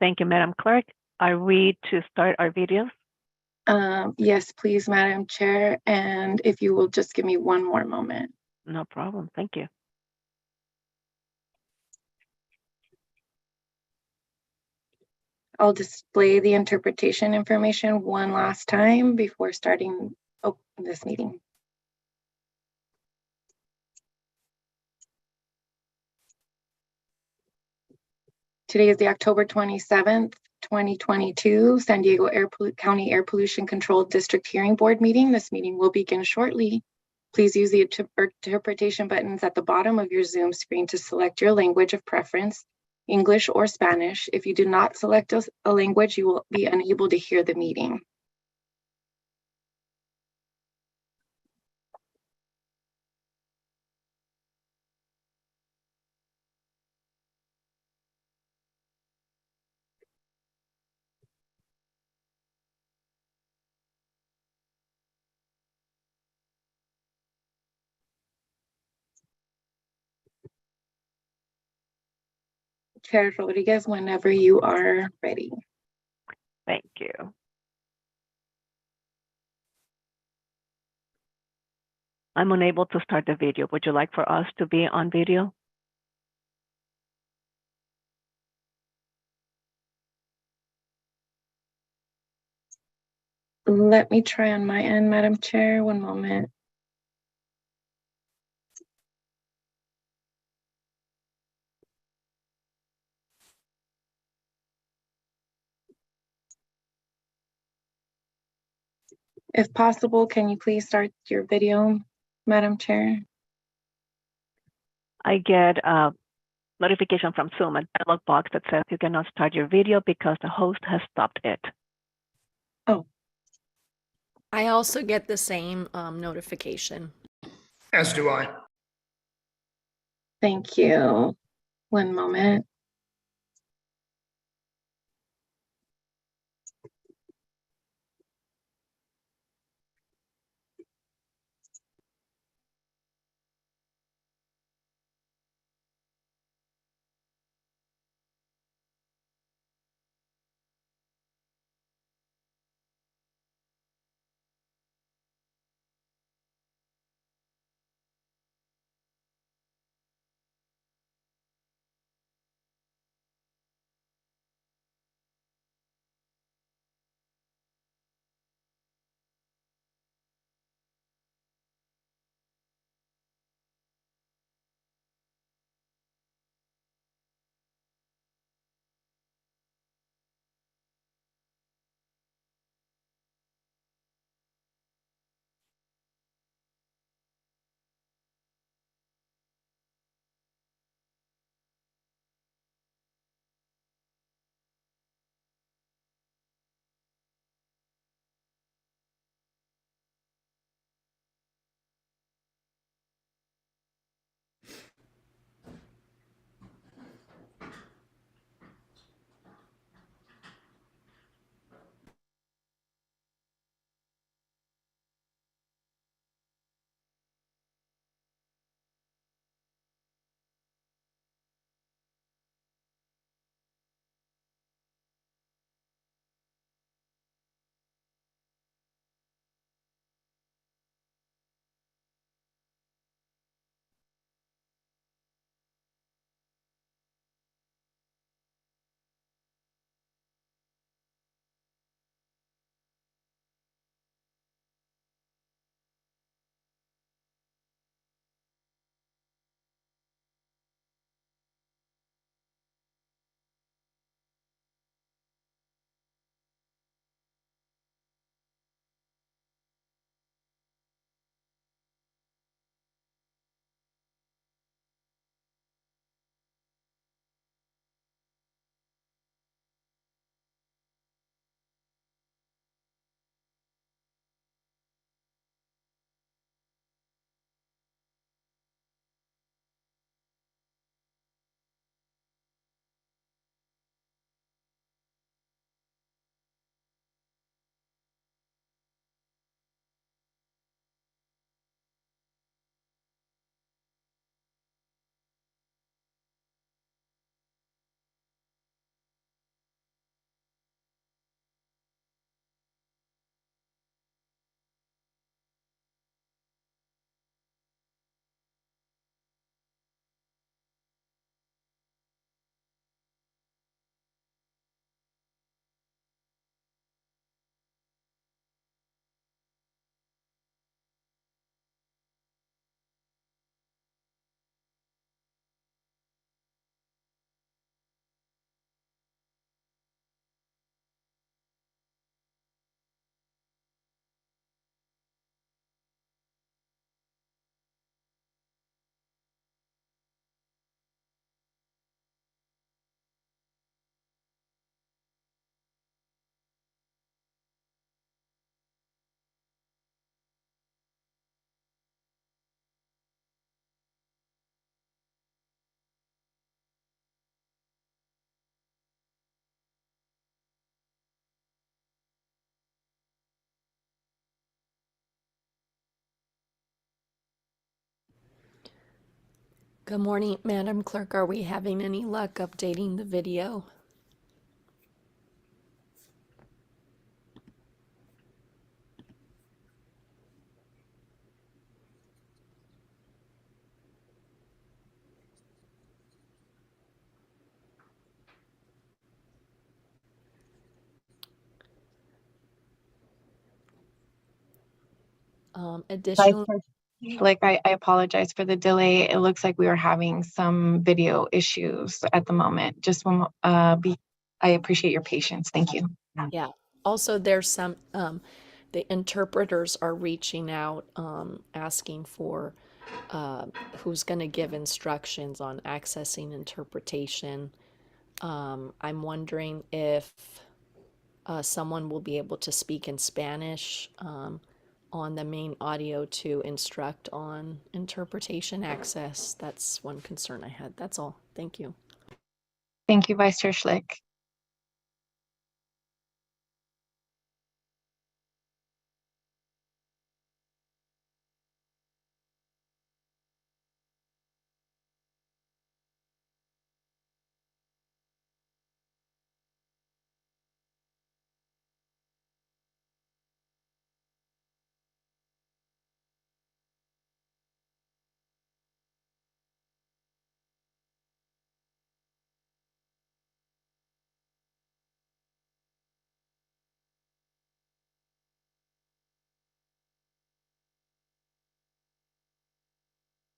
Thank you, Madam Clerk. Are we to start our videos? Yes, please, Madam Chair. And if you will just give me one more moment. No problem. Thank you. I'll display the interpretation information one last time before starting this meeting. Today is the October 27th, 2022 San Diego County Air Pollution Control District Hearing Board meeting. This meeting will begin shortly. Please use the interpretation buttons at the bottom of your Zoom screen to select your language of preference, English or Spanish. If you do not select a language, you will be unable to hear the meeting. Chair Rodriguez, whenever you are ready. Thank you. I'm unable to start the video. Would you like for us to be on video? Let me try on my end, Madam Chair. One moment. If possible, can you please start your video, Madam Chair? I get a notification from Zoom, a dialog box that says you cannot start your video because the host has stopped it. Oh. I also get the same notification. As do I. Thank you. One moment. Good morning, Madam Clerk. Are we having any luck updating the video? Additionally, Like, I apologize for the delay. It looks like we are having some video issues at the moment. Just one, I appreciate your patience. Thank you. yeah. Also, there's some, the interpreters are reaching out, asking for who's going to give instructions on accessing interpretation. I'm wondering if someone will be able to speak in Spanish on the main audio to instruct on interpretation access. That's one concern I had. That's all. Thank you. Thank you, Vice Chair Schlick.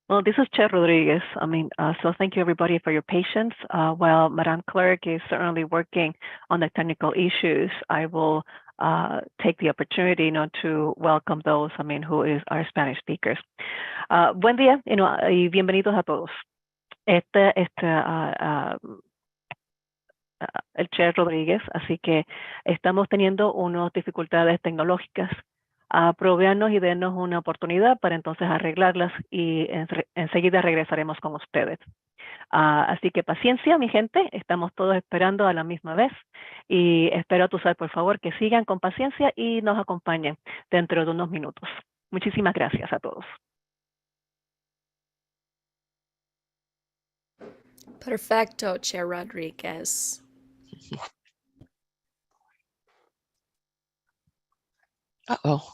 Well, this is Chair Rodriguez. So thank you everybody for your patience. While Madam Clerk is certainly working on the technical issues, I will take the opportunity to welcome those, who are Spanish speakers. Buen día, y bienvenidos a todos. El Chair Rodríguez, así que estamos teniendo unas dificultades tecnológicas. Provéanos y denos una oportunidad para entonces arreglarlas y enseguida regresaremos con ustedes. Así que paciencia, mi gente, estamos todos esperando a la misma vez y espero a todos, por favor, que sigan con paciencia y nos acompañen dentro de unos minutos. Muchísimas gracias a todos. Perfecto, Chair Rodriguez. Uh-oh.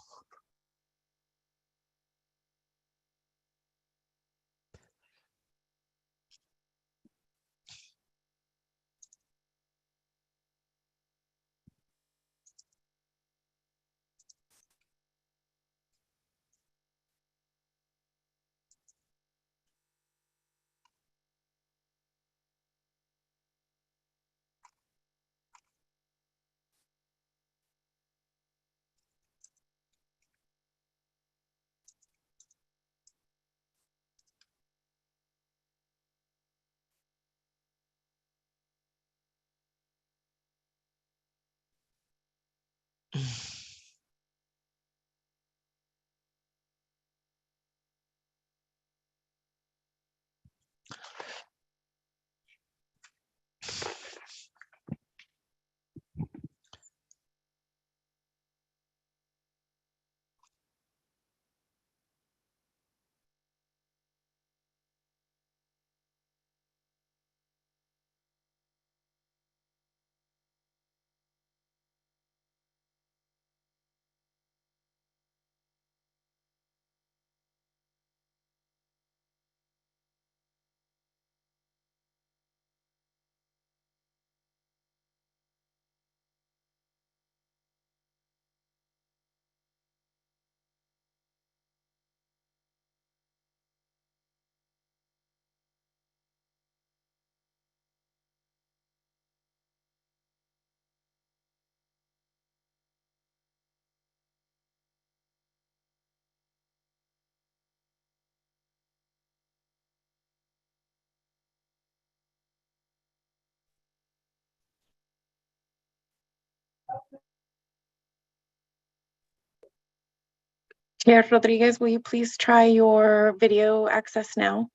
Chair Rodriguez, will you please try your video access now?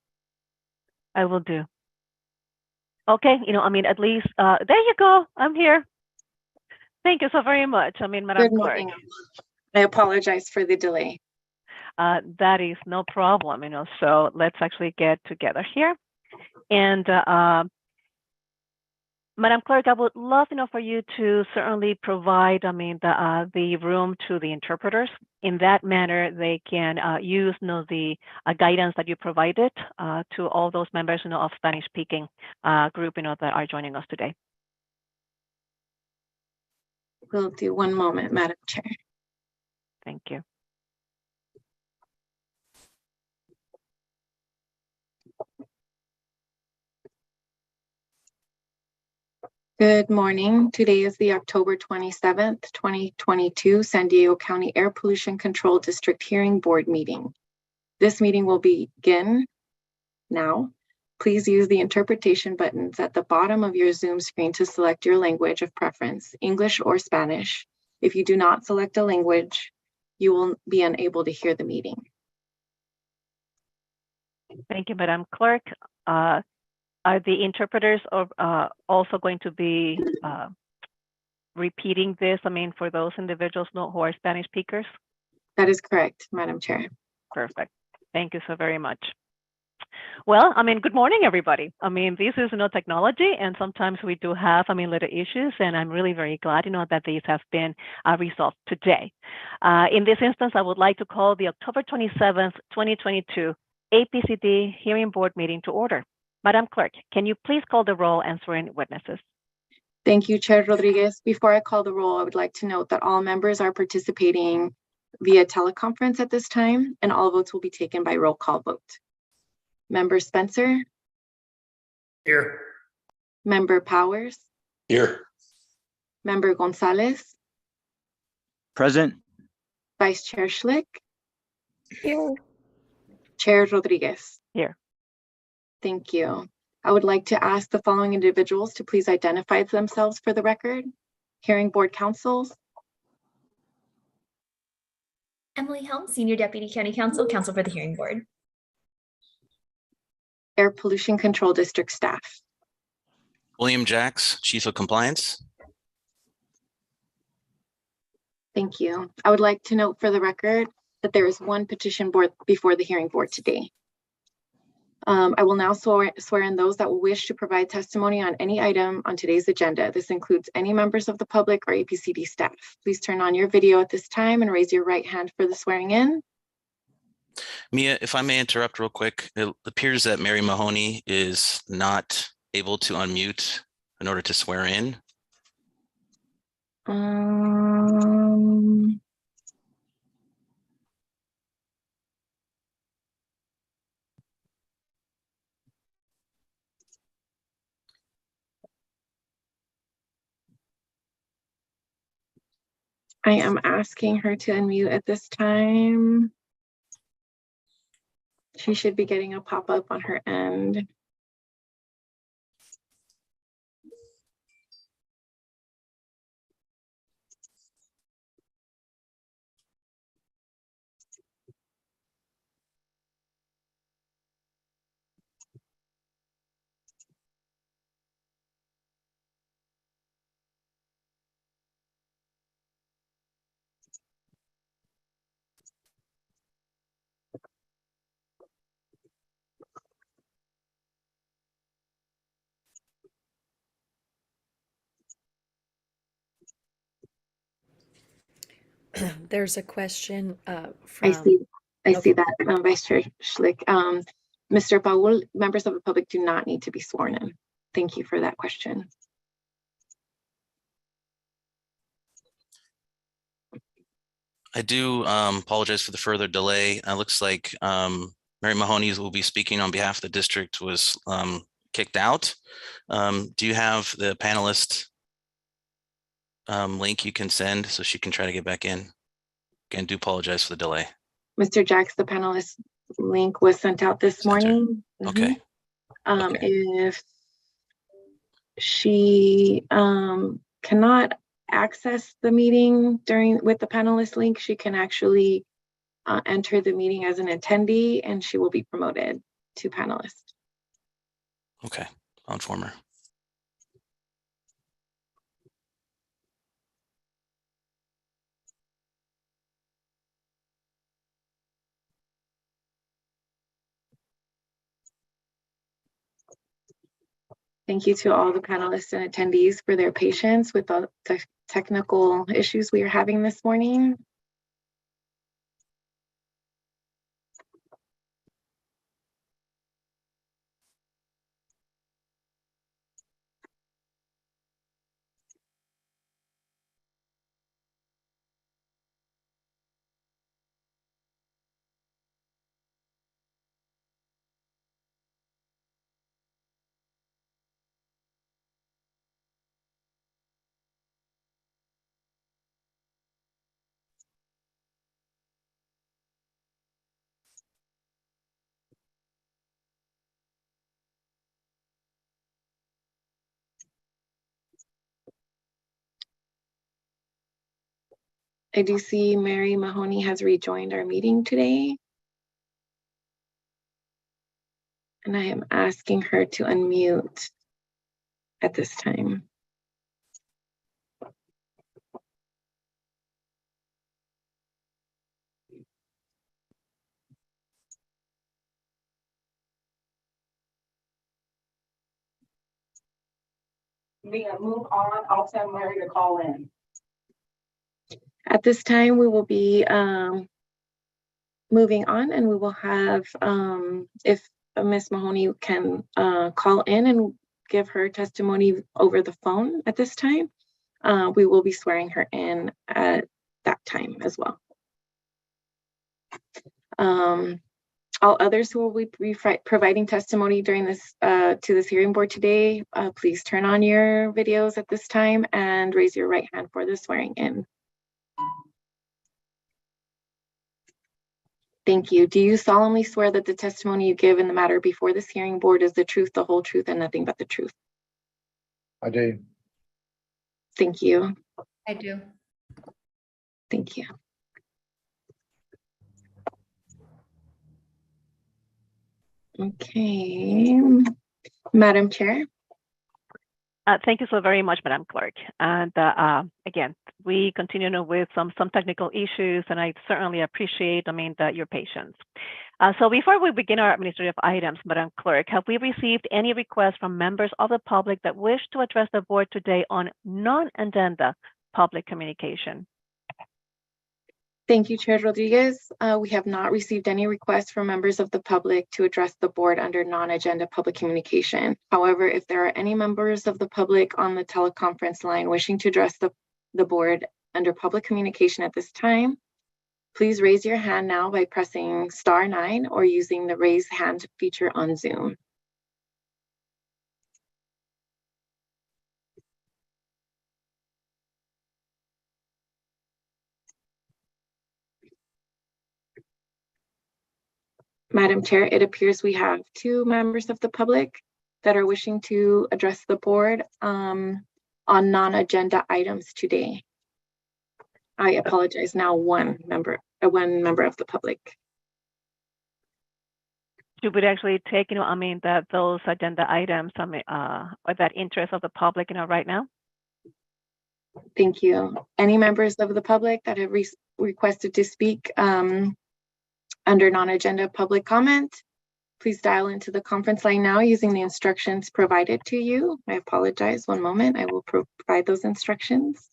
I will do. Okay, at least, there you go. I'm here. Thank you so very much. Madam Good Clerk. morning. I apologize for the delay. that is no problem, so let's actually get together here. And Madam Clerk, I would love, for you to certainly provide, the room to the interpreters. In that manner, they can use, the guidance that you provided to all those members, of Spanish-speaking group, that are joining us today. We'll do one moment, Madam Chair. Thank you. Good morning. Today is the October 27th, 2022 San Diego County Air Pollution Control District Hearing Board meeting. This meeting will begin now. Please use the interpretation buttons at the bottom of your Zoom screen to select your language of preference, English or Spanish. If you do not select a language, you will be unable to hear the meeting. Thank you, Madam Clerk. Are the interpreters also going to be repeating this, for those individuals who are Spanish speakers? That is correct, Madam Chair. Perfect. Thank you so very much. Well, good morning, everybody. This is technology, and sometimes we do have, little issues, and I'm really very glad, that these have been resolved today. In this instance, I would like to call the October 27th, 2022 APCD Hearing Board meeting to order. Madam Clerk, can you please call the roll and swear in witnesses? Thank you, Chair Rodriguez. Before I call the roll, I would like to note that all members are participating via teleconference at this time, and all votes will be taken by roll call vote. Member Spencer? Here. Member Powers? Here. Member Gonzalez? Present. Vice Chair Schlick? Here. Chair Rodriguez? Here. Thank you. I would like to ask the following individuals to please identify themselves for the record. Hearing Board Counsels. Emily Helm, Senior Deputy County Counsel, Counsel for the Hearing Board. Air Pollution Control District staff. William Jacks, Chief of Compliance. Thank you. I would like to note for the record that there is one petition board before the hearing board today. I will now swear in those that will wish to provide testimony on any item on today's agenda. This includes any members of the public or APCD staff. Please turn on your video at this time and raise your right hand for the swearing in. Mia, if I may interrupt real quick, it appears that Mary Mahoney is not able to unmute in order to swear in. I am asking her to unmute at this time. She should be getting a pop-up on her end. There's a question I see okay. that, Vice Chair Schlick. Mr. Paul, members of the public do not need to be sworn in. Thank you for that question. I do apologize for the further delay. It looks like Mary Mahoney will be speaking on behalf of the district was kicked out. Do you have the panelist link you can send so she can try to get back in? Again, do apologize for the delay. Mr. Jacks, the panelist link was sent out this morning. Okay. Okay. If she cannot access the meeting with the panelist link, she can actually enter the meeting as an attendee and she will be promoted to panelist. Okay, I'll inform her. Thank you to all the panelists and attendees for their patience with the technical issues we are having this morning. I do see Mary Mahoney has rejoined our meeting today. And I am asking her to unmute at this time. Mia, move on. I'll tell Mary to call in. At this time, we will be moving on, and we will have, if Ms. Mahoney can call in and give her testimony over the phone at this time, we will be swearing her in at that time as well. All others who will be providing testimony during this to this hearing board today, please turn on your videos at this time and raise your right hand for the swearing in. Thank you. Do you solemnly swear that the testimony you give in the matter before this hearing board is the truth, the whole truth, and nothing but the truth? I do. Thank you. I do. Thank you. Okay. Madam Chair. Thank you so very much, Madam Clerk. And again, we continue with some technical issues, and I certainly appreciate, your patience. So before we begin our administrative items, Madam Clerk, have we received any requests from members of the public that wish to address the board today on non-agenda public communication? Thank you, Chair Rodriguez. We have not received any requests from members of the public to address the board under non-agenda public communication. However, if there are any members of the public on the teleconference line wishing to address the board under public communication at this time, please raise your hand now by pressing *9 or using the raise hand feature on Zoom. Madam Chair, it appears we have 2 members of the public that are wishing to address the board on non-agenda items today. I apologize, now one member of the public. You would actually take, that those agenda items, or that interest of the public, right now? Thank you. Any members of the public that have requested to speak under non-agenda public comment, please dial into the conference line now using the instructions provided to you. I apologize, one moment, I will provide those instructions.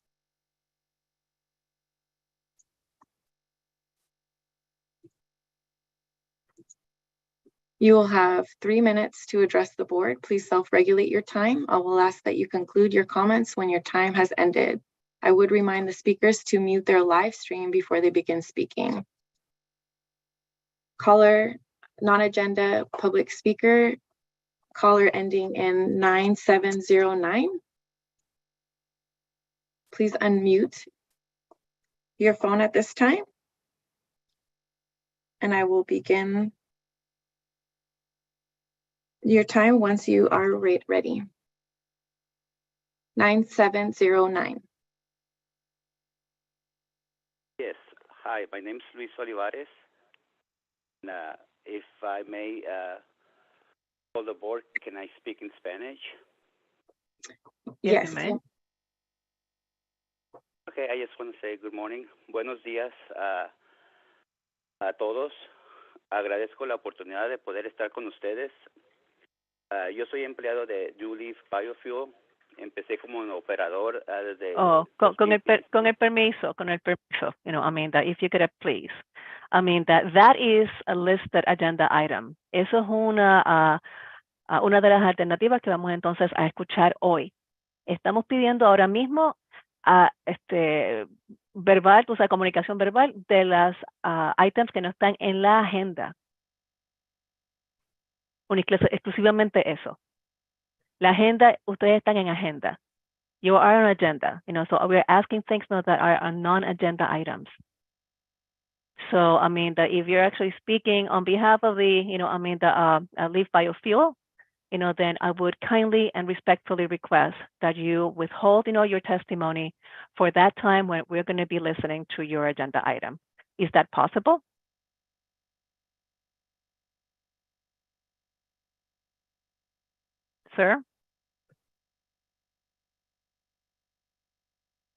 You will have 3 minutes to address the board. Please self-regulate your time. I will ask that you conclude your comments when your time has ended. I would remind the speakers to mute their live stream before they begin speaking. Caller, non-agenda public speaker, caller ending in 9709. Please unmute your phone at this time. And I will begin your time once you are ready. 9709. Yes. Hi, my name is Luis Olivares. And, if I may call the board, can I speak in Spanish? Yes. Okay, I just want to say good morning. Buenos días a todos. Agradezco la oportunidad de poder estar con ustedes Yo soy empleado de Julie Biofuel. Empecé como un operador desde Oh, con el 2015. permiso, you know, I mean, that if you could, please. I mean, that is a listed agenda item. Eso es una de las alternativas que vamos entonces a escuchar hoy. Estamos pidiendo ahora mismo verbal, o sea, comunicación verbal de las items que no están en la agenda. Exclusivamente eso. La agenda, ustedes están en agenda. You are on agenda, you know, so we're asking things now that are non-agenda items. So, I mean, that if you're actually speaking on behalf of the, you know, I mean, the Leaf Biofuel, you know, then I would kindly and respectfully request that you withhold, you know, your testimony for that time when we're going to be listening to your agenda item. Is that possible? Sir?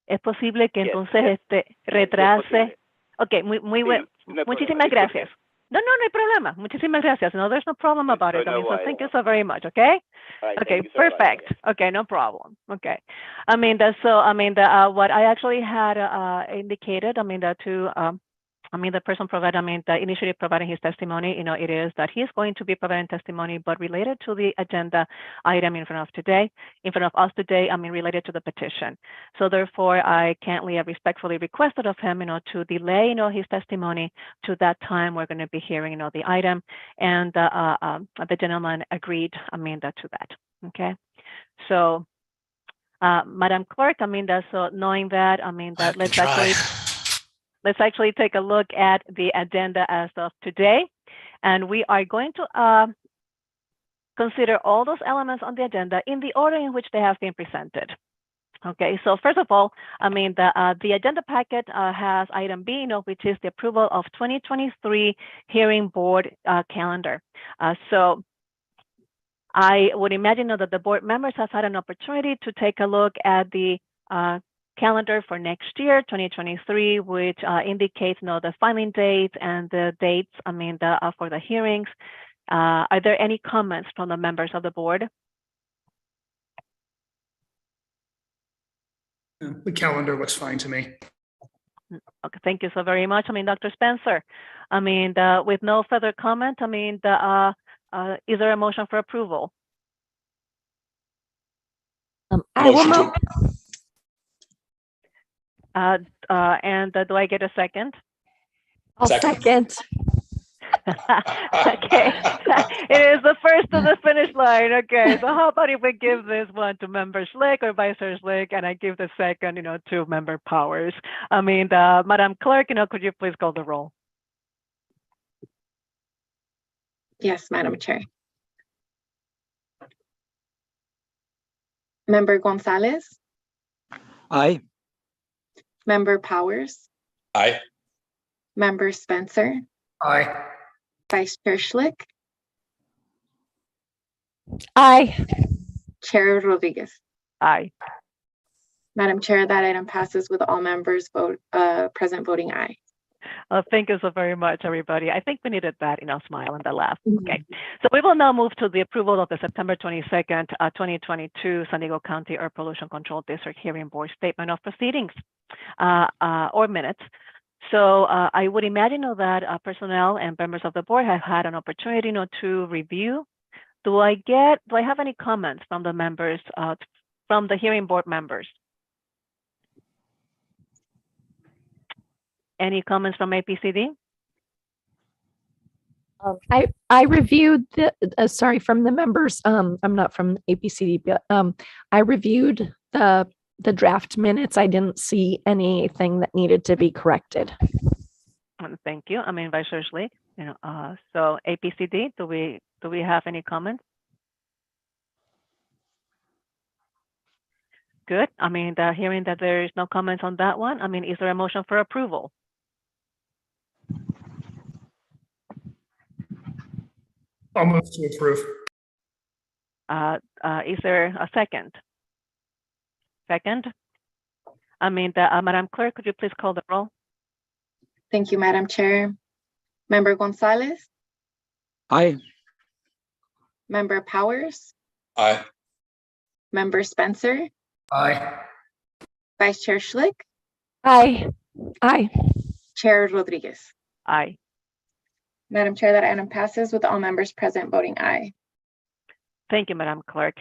Es posible que Yes, entonces yes. retrase. Okay, muy Sí, bien. no hay Muchísimas problema, gracias. No hay problema. Muchísimas gracias. No, there's no problem about it. I mean, so thank you so very much, okay? All right, Okay, thank you so much. perfect. Okay, no problem. Okay. I mean, what I actually had indicated, I mean, the person provided, the initiative providing his testimony, you know, it is that he is going to be providing testimony, but related to the agenda item in front of us today, I mean, related to the petition. So therefore, I kindly respectfully requested of him, you know, to delay, you know, his testimony to that time we're going to be hearing, you know, the item, and the gentleman agreed, to that. Okay. So, Madam Clerk, so knowing that, let's actually take a look at the agenda as of today. And we are going to consider all those elements on the agenda in the order in which they have been presented. Okay, so first of all, the agenda packet has item B, you know, which is the approval of 2023 hearing board calendar. So I would imagine that the board members have had an opportunity to take a look at the calendar for next year, 2023, which indicates, you know, the filing dates and the dates, for the hearings. Are there any comments from the members of the board? The calendar looks fine to me. Okay, thank you so very much. Dr. Spencer, with no further comment, is there a motion for approval? I will move. And do I get a second? I'll second. Okay, it is the first to the finish line. Okay, so how about if we give this one to Member Schlick or Vice Chair Schlick, and I give the second, you know, to Member Powers. Madam Clerk, you know, could you please call the roll? Yes, Madam Chair. Member Gonzalez, Aye. Member Powers, Aye. Member Spencer, Aye. Vice Chair Schlick, Aye. Chair Rodriguez. Aye. Madam Chair, that item passes with all members present voting aye. Thank you so very much, everybody. I think we needed that, you know, smile and the laugh. Okay, so we will now move to the approval of the September 22nd, 2022 San Diego County Air Pollution Control District Hearing Board Statement of Proceedings or minutes. So I would imagine that personnel and members of the board have had an opportunity, you know, to review. Do I have any comments from the members, from the hearing board members? Any comments from APCD? I reviewed the sorry, from the members. I'm not from APCD, but I reviewed the draft minutes. I didn't see anything that needed to be corrected. Thank you. Vice Chair Schlick, you know, so APCD, do we have any comments? Good. Hearing that there is no comments on that one, is there a motion for approval? I'll move to approve. Is there a second? Second. Madam Clerk, could you please call the roll? Thank you, Madam Chair. Member Gonzalez, Aye. Member Powers, Aye. Member Spencer, Aye. Vice Chair Schlick, Aye. Aye. Chair Rodriguez. Aye. Madam Chair, that item passes with all members present voting aye. Thank you, Madam Clerk.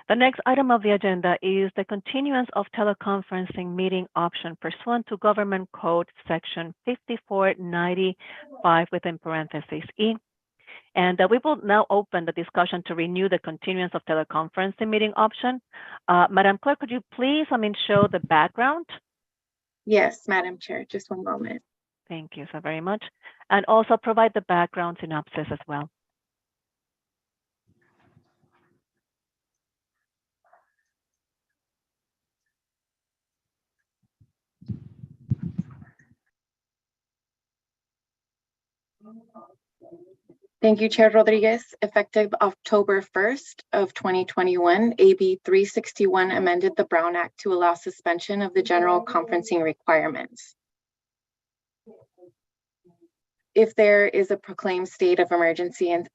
The next item of the agenda is the continuance of teleconferencing meeting option pursuant to Government Code Section 5495 within parentheses E. And we will now open the discussion to renew the continuance of teleconferencing meeting option. Madam Clerk, could you please, show the background? Yes, Madam Chair, just one moment. Thank you so very much. And also provide the background synopsis as well. Thank you, Chair Rodriguez. Effective October 1st of 2021, AB 361 amended the Brown Act to allow suspension of the general conferencing requirements. If there is a proclaimed state of emergency and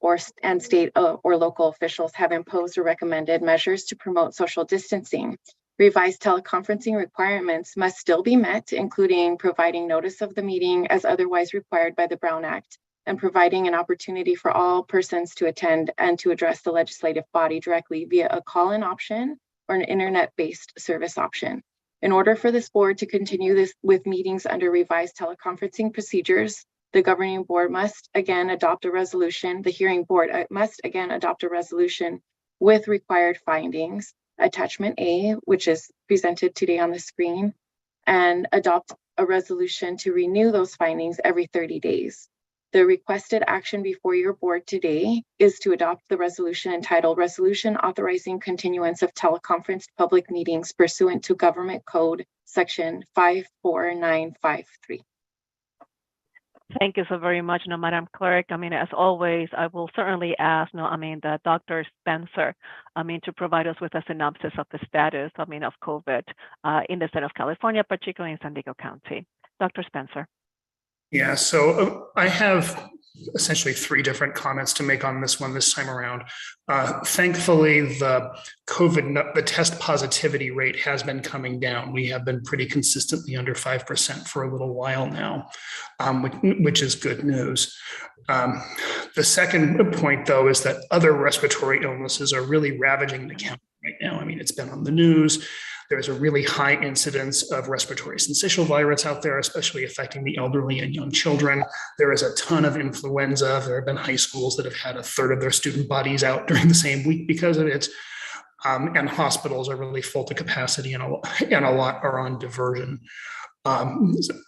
state or local officials have imposed or recommended measures to promote social distancing, revised teleconferencing requirements must still be met, including providing notice of the meeting as otherwise required by the Brown Act, and providing an opportunity for all persons to attend and to address the legislative body directly via a call-in option or an internet-based service option. In order for this board to continue this with meetings under revised teleconferencing procedures, the governing board must again adopt a resolution. The hearing board must again adopt a resolution with required findings, attachment A, which is presented today on the screen, and adopt a resolution to renew those findings every 30 days. The requested action before your board today is to adopt the resolution entitled Resolution Authorizing Continuance of Teleconferenced Public Meetings Pursuant to Government Code Section 54953. Thank you so very much, Madam Clerk. As always, I will certainly ask, Dr. Spencer, to provide us with a synopsis of the status, of COVID in the state of California, particularly in San Diego County. Dr. Spencer. Yeah, so I have essentially three different comments to make on this one this time around. Thankfully, the test positivity rate has been coming down. We have been pretty consistently under 5% for a little while now, which is good news. The second point, though, is that other respiratory illnesses are really ravaging the county right now. It's been on the news. There's a really high incidence of respiratory syncytial virus out there, especially affecting the elderly and young children. There is a ton of influenza. There have been high schools that have had a third of their student bodies out during the same week because of it. And hospitals are really full to capacity, and a lot are on diversion.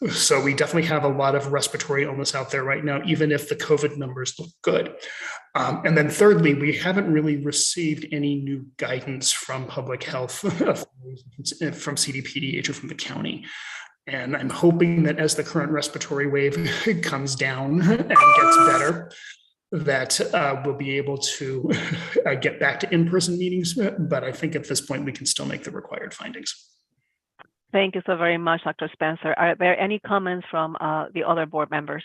So we definitely have a lot of respiratory illness out there right now, even if the COVID numbers look good. And then thirdly, we haven't really received any new guidance from public health, from CDPDH or from the county. And I'm hoping that as the current respiratory wave comes down and gets better, that we'll be able to get back to in-person meetings. But I think at this point, we can still make the required findings. Thank you so very much, Dr. Spencer. Are there any comments from the other board members?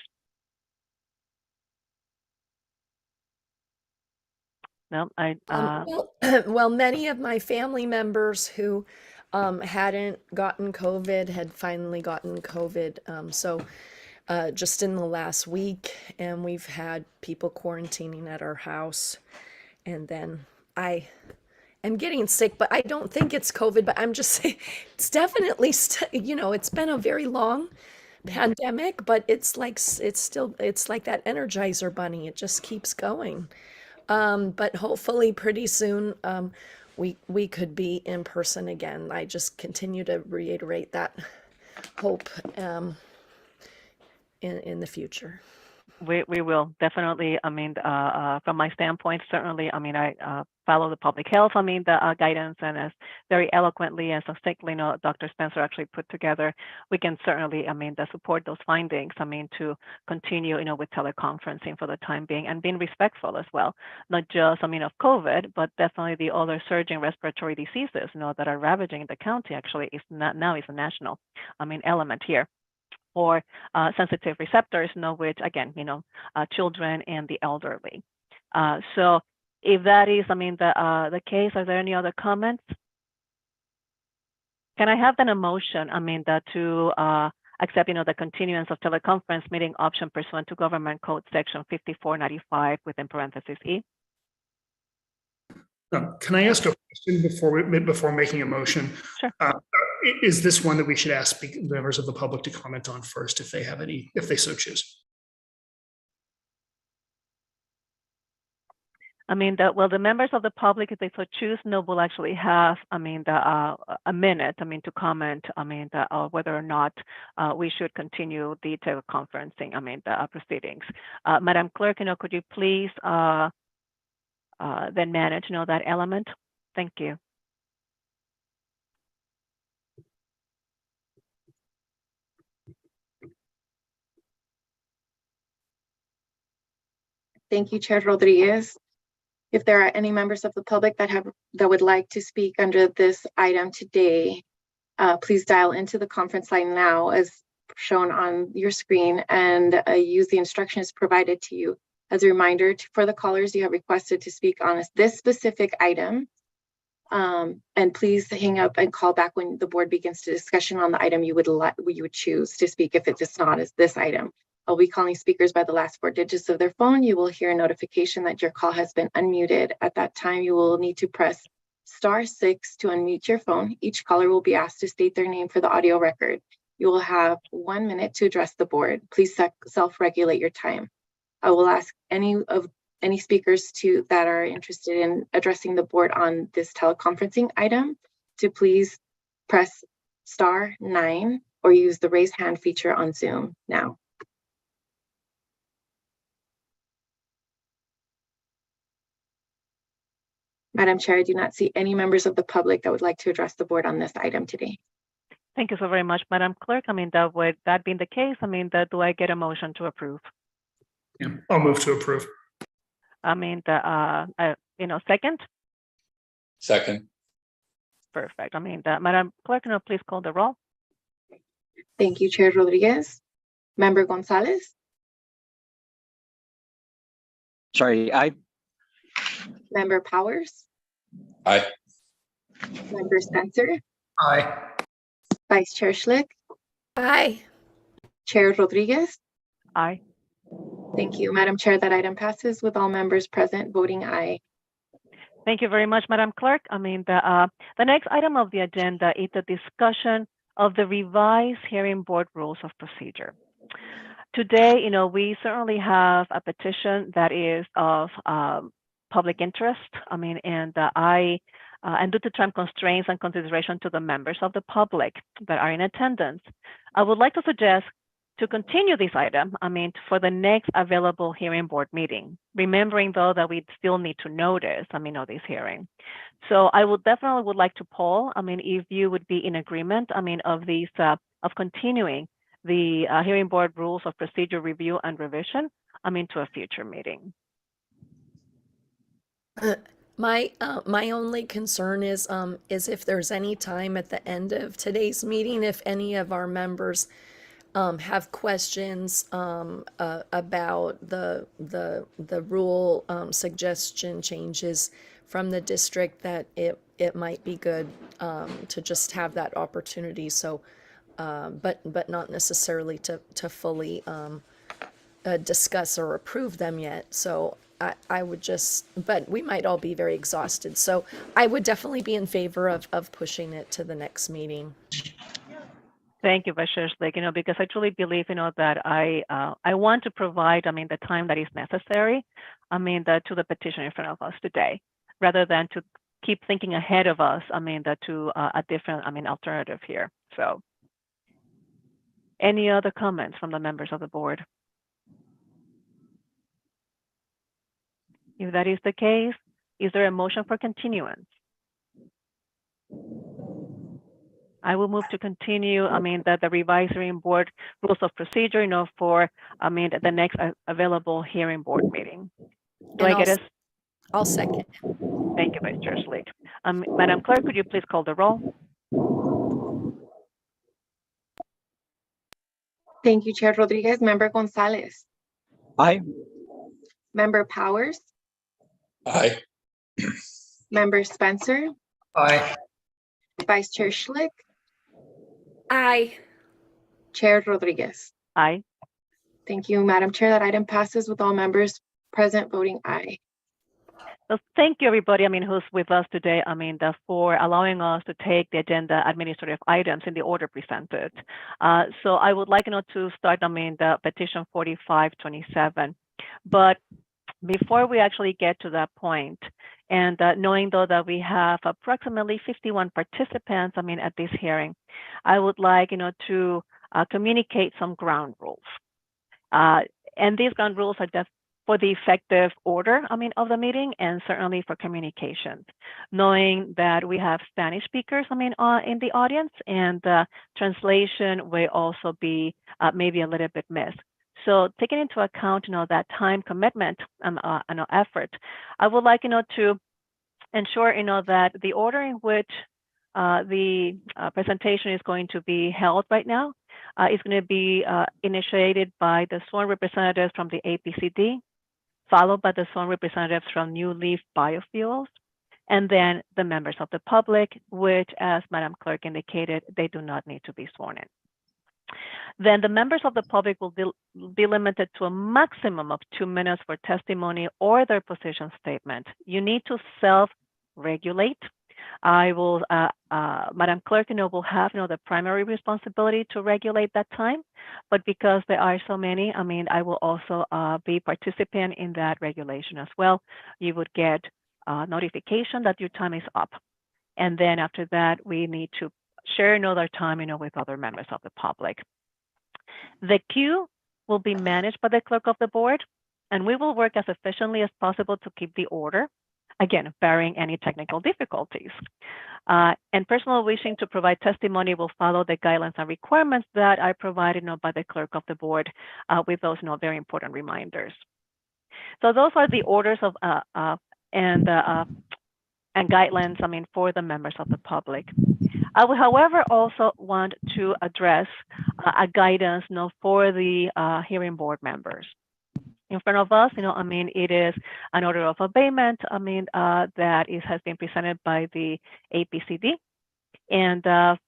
No, well, many of my family members who hadn't gotten COVID had finally gotten COVID. So just in the last week, and we've had people quarantining at our house. And then I am getting sick, but I don't think it's COVID, but I'm just saying it's definitely, it's been a very long pandemic, but it's like that Energizer bunny. It just keeps going. But hopefully pretty soon we could be in person again. I just continue to reiterate that hope in the future. We will definitely, from my standpoint, certainly, I follow the public health, the guidance, and as very eloquently and succinctly, Dr. Spencer actually put together, we can certainly, support those findings, to continue, with teleconferencing for the time being and being respectful as well, not just, of COVID, but definitely the other surging respiratory diseases, that are ravaging the county actually is not now is a national, element here. Or sensitive receptors, which again, children and the elderly. So If that is, the case, are there any other comments? Can I have then a motion, to accept, the continuance of teleconference meeting option pursuant to Government Code Section 5495 within parentheses E? Can I ask a question before making a motion? Sure. Is this one that we should ask members of the public to comment on first if they have any, if they so choose? The members of the public, if they so choose, will actually have, a minute, to comment, whether or not we should continue the teleconferencing, proceedings. Madam Clerk, could you please then manage, that element? Thank you. Thank you, Chair Rodriguez. If there are any members of the public that would like to speak under this item today, please dial into the conference line now as shown on your screen and use the instructions provided to you. As a reminder for the callers, you have requested to speak on this specific item. And please hang up and call back when the board begins the discussion on the item you would choose to speak if it is not as this item. I'll be calling speakers by the last 4 digits of their phone. You will hear a notification that your call has been unmuted. At that time, you will need to press *6 to unmute your phone. Each caller will be asked to state their name for the audio record. You will have 1 minute to address the board. Please self-regulate your time. I will ask any speakers that are interested in addressing the board on this teleconferencing item to please press *9 or use the raise hand feature on Zoom now. Madam Chair, I do not see any members of the public that would like to address the board on this item today. Thank you so very much, Madam Clerk. With that being the case, do I get a motion to approve? Yeah, I'll move to approve. Second? Second. Perfect. Madam Clerk, please call the roll. Thank you, Chair Rodriguez. Member Gonzalez? Sorry, aye. Member Powers? Aye. Member Spencer? Aye. Vice Chair Schlick? Aye. Chair Rodriguez? Aye. Thank you, Madam Chair. That item passes with all members present voting aye. Thank you very much, Madam Clerk. The next item of the agenda is the discussion of the revised hearing board rules of procedure. Today, we certainly have a petition that is of public interest. And due to time constraints and consideration to the members of the public that are in attendance, I would like to suggest to continue this item, for the next available hearing board meeting, remembering though that we still need to notice, of this hearing. So I would definitely like to poll, if you would be in agreement, of these, of continuing the hearing board rules of procedure review and revision, to a future meeting. My only concern is if there's any time at the end of today's meeting, if any of our members have questions about the rule suggestion changes from the district, that it might be good to just have that opportunity. So, but not necessarily to fully discuss or approve them yet. So I would just, but we might all be very exhausted. So I would definitely be in favor of pushing it to the next meeting. Thank you, Vice Chair Schlick, because I truly believe, that I want to provide, the time that is necessary, to the petition in front of us today, rather than to keep thinking ahead of us, to a different, alternative here. So any other comments from the members of the board? If that is the case, is there a motion for continuance? I will move to continue, the revised hearing board rules of procedure, for, the next available hearing board meeting. Do I get a? I'll second. Thank you, Vice Chair Schlick. Madam Clerk, could you please call the roll? Thank you, Chair Rodriguez. Member Gonzalez? Aye. Member Powers? Aye. Member Spencer, Aye. Vice Chair Schlick, Aye. Chair Rodriguez. Aye. Thank you, Madam Chair. That item passes with all members present voting aye. So thank you, everybody, who's with us today, for allowing us to take the agenda administrative items in the order presented. So I would like, to start, the petition 4527. But before we actually get to that point, and knowing though that we have approximately 51 participants, at this hearing, I would like, to communicate some ground rules. And these ground rules are just for the effective order, of the meeting, and certainly for communications, knowing that we have Spanish speakers, in the audience, and translation will also be maybe a little bit missed. So taking into account, that time commitment and effort, I would like, to ensure, that the order in which the presentation is going to be held right now is going to be initiated by the sworn representatives from the APCD, followed by the sworn representatives from New Leaf Biofuels, and then the members of the public, which, as Madam Clerk indicated, they do not need to be sworn in. Then the members of the public will be limited to a maximum of 2 minutes for testimony or their position statement. You need to self-regulate. I will, Madam Clerk, will have, the primary responsibility to regulate that time. But because there are so many, I will also be participant in that regulation as well. You would get notification that your time is up. And then after that, we need to share another time, with other members of the public. The queue will be managed by the clerk of the board, and we will work as efficiently as possible to keep the order, again, barring any technical difficulties. And personnel wishing to provide testimony will follow the guidelines and requirements that are provided by the clerk of the board with those very important reminders. So those are the orders of and guidelines, for the members of the public. I will, however, also want to address a guidance, for the hearing board members. In front of us, it is an order of abatement, that has been presented by the APCD. And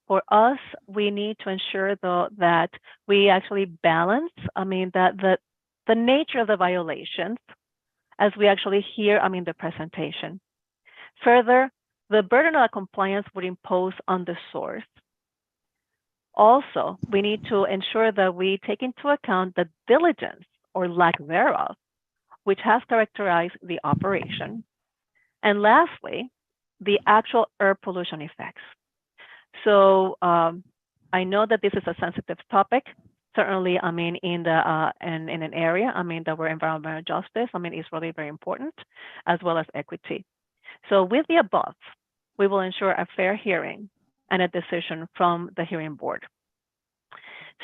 for us, we need to ensure, though, that we actually balance, that the nature of the violations as we actually hear, the presentation. Further, the burden of compliance would impose on the source. Also, we need to ensure that we take into account the diligence or lack thereof, which has characterized the operation. And lastly, the actual air pollution effects. So I know that this is a sensitive topic. Certainly, in the in an area, that where environmental justice, is really very important, as well as equity. So with the above, we will ensure a fair hearing and a decision from the hearing board.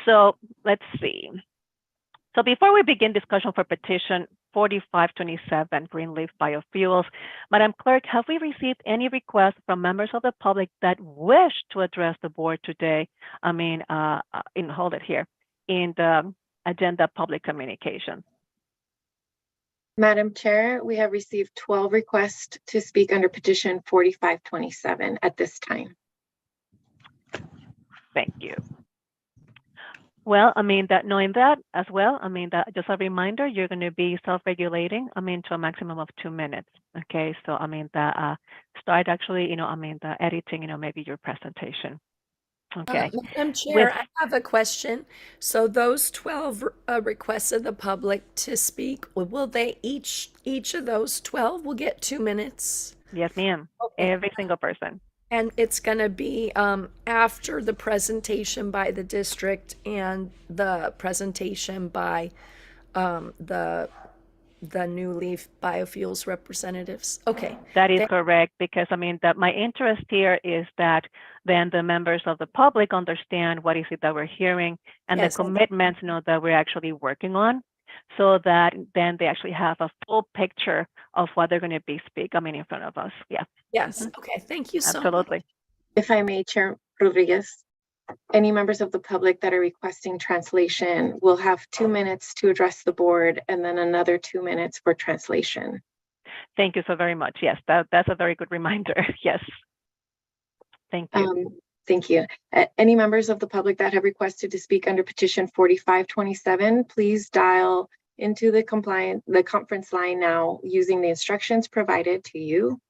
So let's see. So before we begin discussion for petition 4527, Greenleaf Biofuels, Madam Clerk, have we received any requests from members of the public that wish to address the board today? Hold it here, in the agenda public communication. Madam Chair, we have received 12 requests to speak under petition 4527 at this time. Thank you. Well, that knowing that as well, that just a reminder, you're going to be self-regulating, to a maximum of 2 minutes. Okay, so start actually, the editing, maybe your presentation. Okay. Madam Chair, I have a question. So those 12 requests of the public to speak, will they each of those 12 will get 2 minutes? Yes, ma'am. Okay. Every single person. And it's going to be after the presentation by the district and the presentation by the New Leaf Biofuels representatives. Okay. That is correct, because that my interest here is that then the members of the public understand what is it that we're hearing and the commitments that we're actually working on, so that then they actually have a full picture of what they're going to be speaking in front of us. Yeah. Yes. Okay. Thank you so Absolutely. much. If I may, Chair Rodriguez, any members of the public that are requesting translation will have 2 minutes to address the board and then another 2 minutes for translation. Thank you so very much. Yes, that's a very good reminder. Yes. Thank you. Thank you. Any members of the public that have requested to speak under petition 4527, please dial into the conference line now using the instructions provided to you.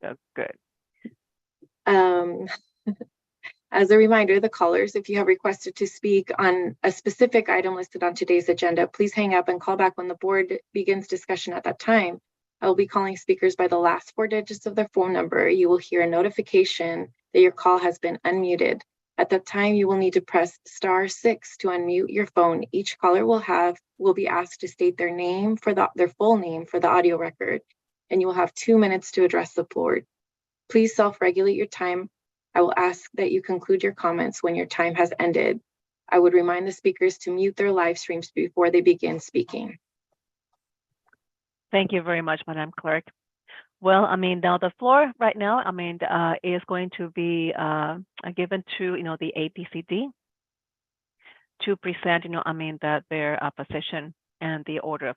Oh, good. As a reminder, the callers, if you have requested to speak on a specific item listed on today's agenda, please hang up and call back when the board begins discussion at that time. I will be calling speakers by the last 4 digits of their phone number. You will hear a notification that your call has been unmuted. At that time, you will need to press *6 to unmute your phone. Each caller will be asked to state their name their full name for the audio record, and you will have 2 minutes to address the board. Please self-regulate your time. I will ask that you conclude your comments when your time has ended. I would remind the speakers to mute their live streams before they begin speaking. Thank you very much, Madam Clerk. Well, now the floor right now, is going to be given to, the APCD to present, their position and the order of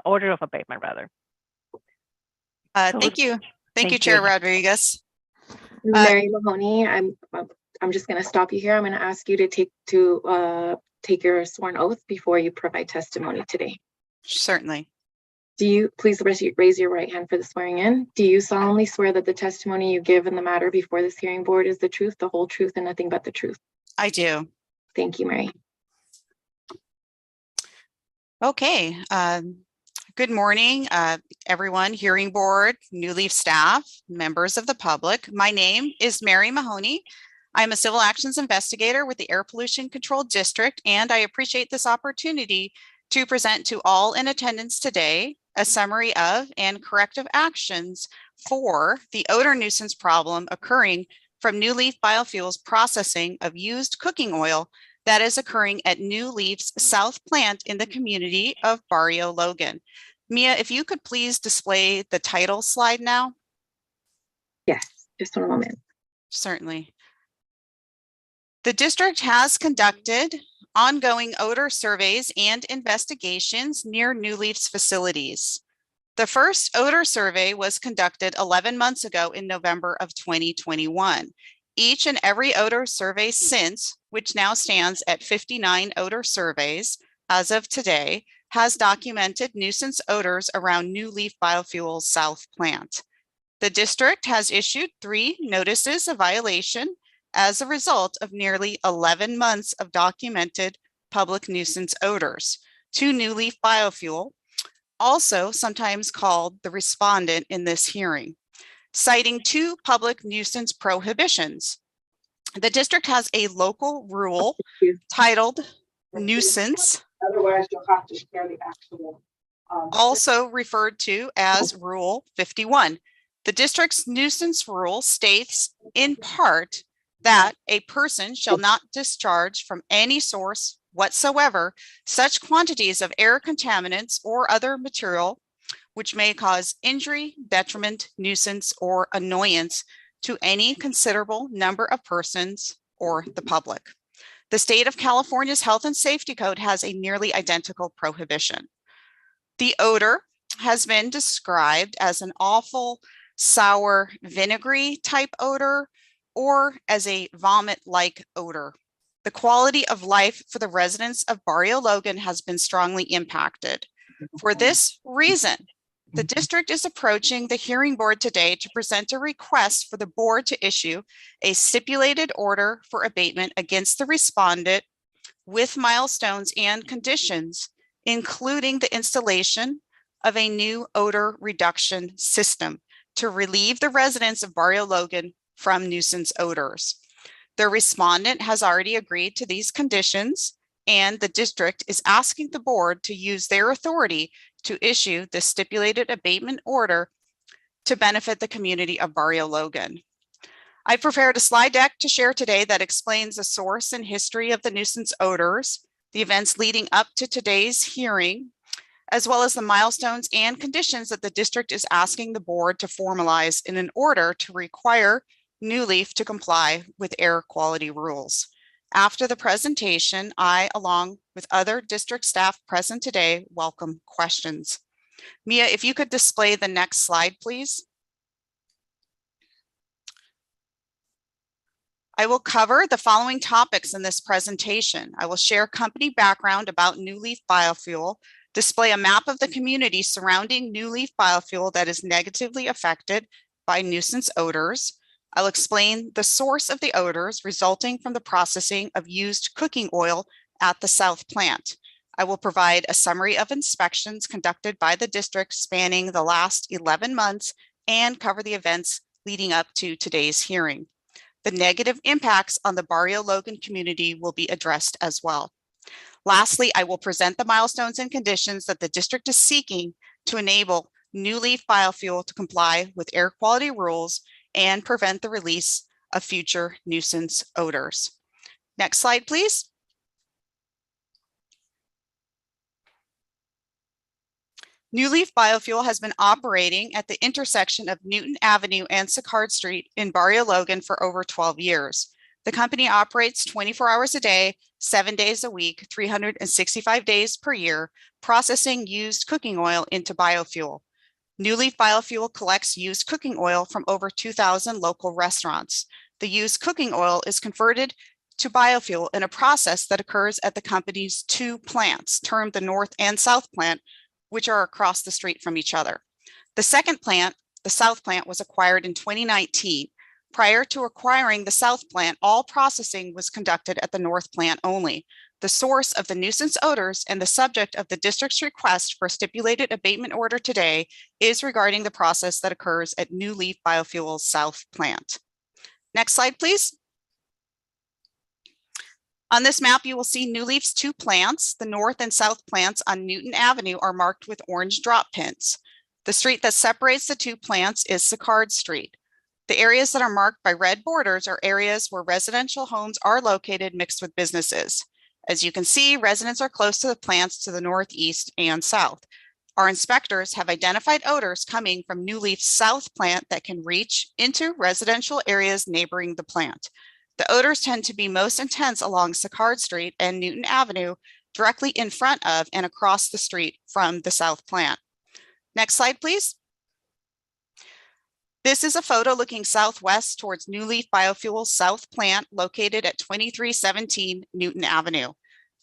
order of abatement, rather. Thank you. Thank you, Chair Rodriguez. Mary Mahoney, I'm just going to stop you here. I'm going to ask you to take your sworn oath before you provide testimony today. Certainly. Do you please raise your right hand for the swearing in? Do you solemnly swear that the testimony you give in the matter before this hearing board is the truth, the whole truth, and nothing but the truth? I do. Thank you, Mary. Okay. Good morning, everyone, hearing board, New Leaf staff, members of the public. My name is Mary Mahoney. I'm a civil actions investigator with the Air Pollution Control District, and I appreciate this opportunity to present to all in attendance today a summary of and corrective actions for the odor nuisance problem occurring from New Leaf Biofuels processing of used cooking oil that is occurring at New Leaf's South Plant in the community of Barrio Logan. Mia, if you could please display the title slide now. Yes, just one moment. Certainly. The district has conducted ongoing odor surveys and investigations near New Leaf's facilities. The first odor survey was conducted 11 months ago in November of 2021. Each and every odor survey since, which now stands at 59 odor surveys as of today, has documented nuisance odors around New Leaf Biofuels South Plant. The district has issued 3 notices of violation as a result of nearly 11 months of documented public nuisance odors to New Leaf Biofuel, also sometimes called the respondent in this hearing, citing 2 public nuisance prohibitions. The district has a local rule titled nuisance, Otherwise, you'll have to share the actual. also referred to as Rule 51. The district's nuisance rule states in part that a person shall not discharge from any source whatsoever such quantities of air contaminants or other material which may cause injury, detriment, nuisance, or annoyance to any considerable number of persons or the public. The state of California's Health and Safety Code has a nearly identical prohibition. The odor has been described as an awful, sour, vinegary type odor, or as a vomit-like odor. The quality of life for the residents of Barrio Logan has been strongly impacted. For this reason, the district is approaching the hearing board today to present a request for the board to issue a stipulated order for abatement against the respondent with milestones and conditions, including the installation of a new odor reduction system to relieve the residents of Barrio Logan from nuisance odors. The respondent has already agreed to these conditions, and the district is asking the board to use their authority to issue the stipulated abatement order to benefit the community of Barrio Logan. I prepared a slide deck to share today that explains the source and history of the nuisance odors, the events leading up to today's hearing, as well as the milestones and conditions that the district is asking the board to formalize in an order to require New Leaf to comply with air quality rules. After the presentation, I, along with other district staff present today, welcome questions. Mia, if you could display the next slide, please. I will cover the following topics in this presentation. I will share company background about New Leaf Biofuel, display a map of the community surrounding New Leaf Biofuel that is negatively affected by nuisance odors. I'll explain the source of the odors resulting from the processing of used cooking oil at the South Plant. I will provide a summary of inspections conducted by the district spanning the last 11 months and cover the events leading up to today's hearing. The negative impacts on the Barrio Logan community will be addressed as well. Lastly, I will present the milestones and conditions that the district is seeking to enable New Leaf Biofuel to comply with air quality rules and prevent the release of future nuisance odors. Next slide, please. New Leaf Biofuel has been operating at the intersection of Newton Avenue and Sicard Street in Barrio Logan for over 12 years. The company operates 24 hours a day, 7 days a week, 365 days per year, processing used cooking oil into biofuel. New Leaf Biofuel collects used cooking oil from over 2,000 local restaurants. The used cooking oil is converted to biofuel in a process that occurs at the company's 2 plants, termed the North and South Plant, which are across the street from each other. The second plant, the South Plant, was acquired in 2019. Prior to acquiring the South Plant, all processing was conducted at the North Plant only. The source of the nuisance odors and the subject of the district's request for a stipulated abatement order today is regarding the process that occurs at New Leaf Biofuel's South Plant. Next slide, please. On this map, you will see New Leaf's 2 plants. The North and South plants on Newton Avenue are marked with orange drop pins. The street that separates the 2 plants is Sicard Street. The areas that are marked by red borders are areas where residential homes are located mixed with businesses. As you can see, residents are close to the plants to the northeast and south. Our inspectors have identified odors coming from New Leaf's South Plant that can reach into residential areas neighboring the plant. The odors tend to be most intense along Sicard Street and Newton Avenue, directly in front of and across the street from the South Plant. Next slide, please. This is a photo looking southwest towards New Leaf Biofuel's South Plant, located at 2317 Newton Avenue.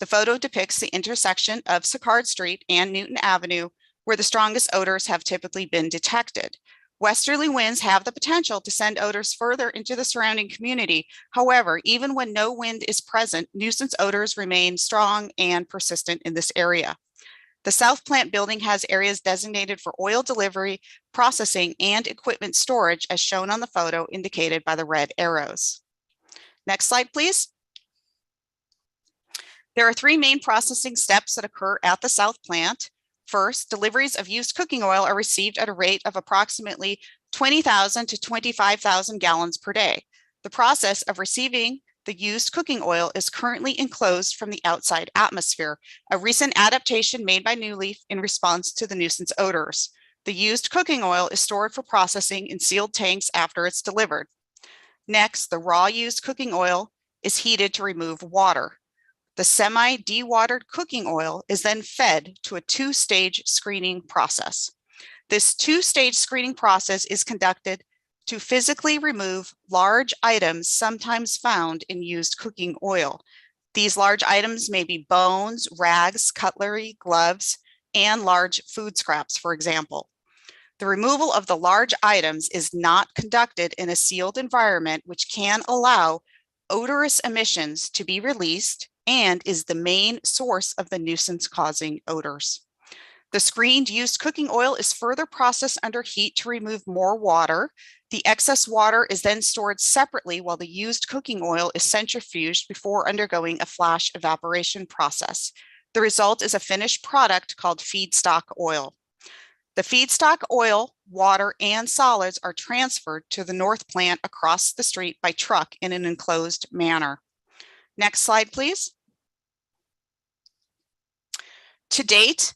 The photo depicts the intersection of Sicard Street and Newton Avenue, where the strongest odors have typically been detected. Westerly winds have the potential to send odors further into the surrounding community. However, even when no wind is present, nuisance odors remain strong and persistent in this area. The South Plant building has areas designated for oil delivery, processing, and equipment storage, as shown on the photo indicated by the red arrows. Next slide, please. There are 3 main processing steps that occur at the South Plant. First, deliveries of used cooking oil are received at a rate of approximately 20,000 to 25,000 gallons per day. The process of receiving the used cooking oil is currently enclosed from the outside atmosphere, a recent adaptation made by New Leaf in response to the nuisance odors. The used cooking oil is stored for processing in sealed tanks after it's delivered. Next, the raw used cooking oil is heated to remove water. The semi-dewatered cooking oil is then fed to a 2-stage screening process. This 2-stage screening process is conducted to physically remove large items sometimes found in used cooking oil. These large items may be bones, rags, cutlery, gloves, and large food scraps, for example. The removal of the large items is not conducted in a sealed environment, which can allow odorous emissions to be released and is the main source of the nuisance-causing odors. The screened used cooking oil is further processed under heat to remove more water. The excess water is then stored separately while the used cooking oil is centrifuged before undergoing a flash evaporation process. The result is a finished product called feedstock oil. The feedstock oil, water, and solids are transferred to the North Plant across the street by truck in an enclosed manner. Next slide, please. To date,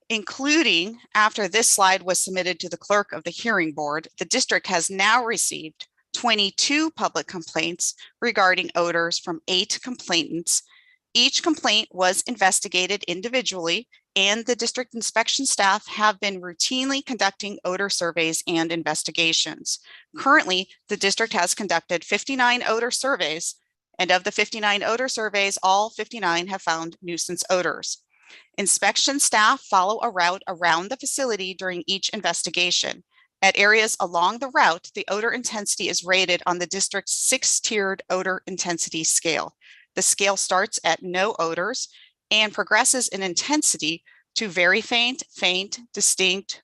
including after this slide was submitted to the clerk of the hearing board, the district has now received 22 public complaints regarding odors from 8 complainants. Each complaint was investigated individually, and the district inspection staff have been routinely conducting odor surveys and investigations. Currently, the district has conducted 59 odor surveys, and of the 59 odor surveys, all 59 have found nuisance odors. Inspection staff follow a route around the facility during each investigation. At areas along the route, the odor intensity is rated on the district's 6-tiered odor intensity scale. The scale starts at no odors and progresses in intensity to very faint, faint, distinct,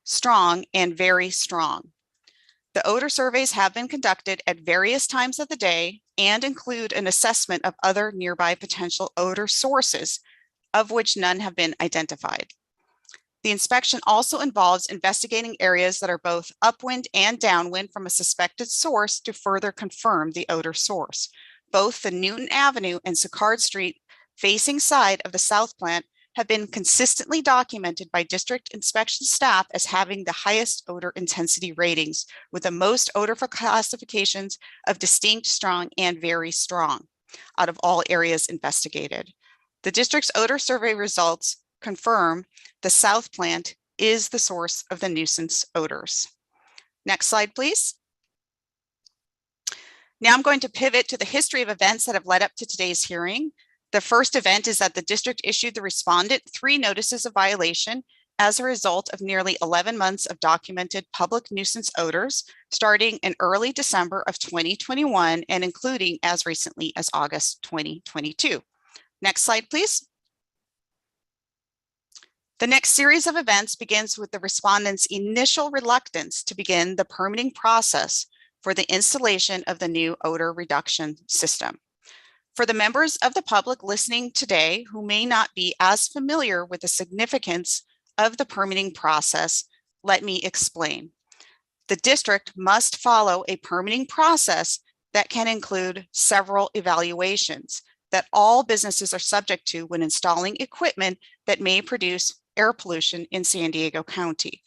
strong, and very strong. The odor surveys have been conducted at various times of the day and include an assessment of other nearby potential odor sources, of which none have been identified. The inspection also involves investigating areas that are both upwind and downwind from a suspected source to further confirm the odor source. Both the Newton Avenue and Sicard Street facing side of the south plant have been consistently documented by district inspection staff as having the highest odor intensity ratings, with the most odor classifications of distinct, strong, and very strong out of all areas investigated. The district's odor survey results confirm the south plant is the source of the nuisance odors. Next slide, please. Now I'm going to pivot to the history of events that have led up to today's hearing. The first event is that the district issued the respondent 3 notices of violation as a result of nearly 11 months of documented public nuisance odors, starting in early December of 2021 and including as recently as August 2022. Next slide, please. The next series of events begins with the respondent's initial reluctance to begin the permitting process for the installation of the new odor reduction system. For the members of the public listening today who may not be as familiar with the significance of the permitting process, let me explain. The district must follow a permitting process that can include several evaluations that all businesses are subject to when installing equipment that may produce air pollution in San Diego County.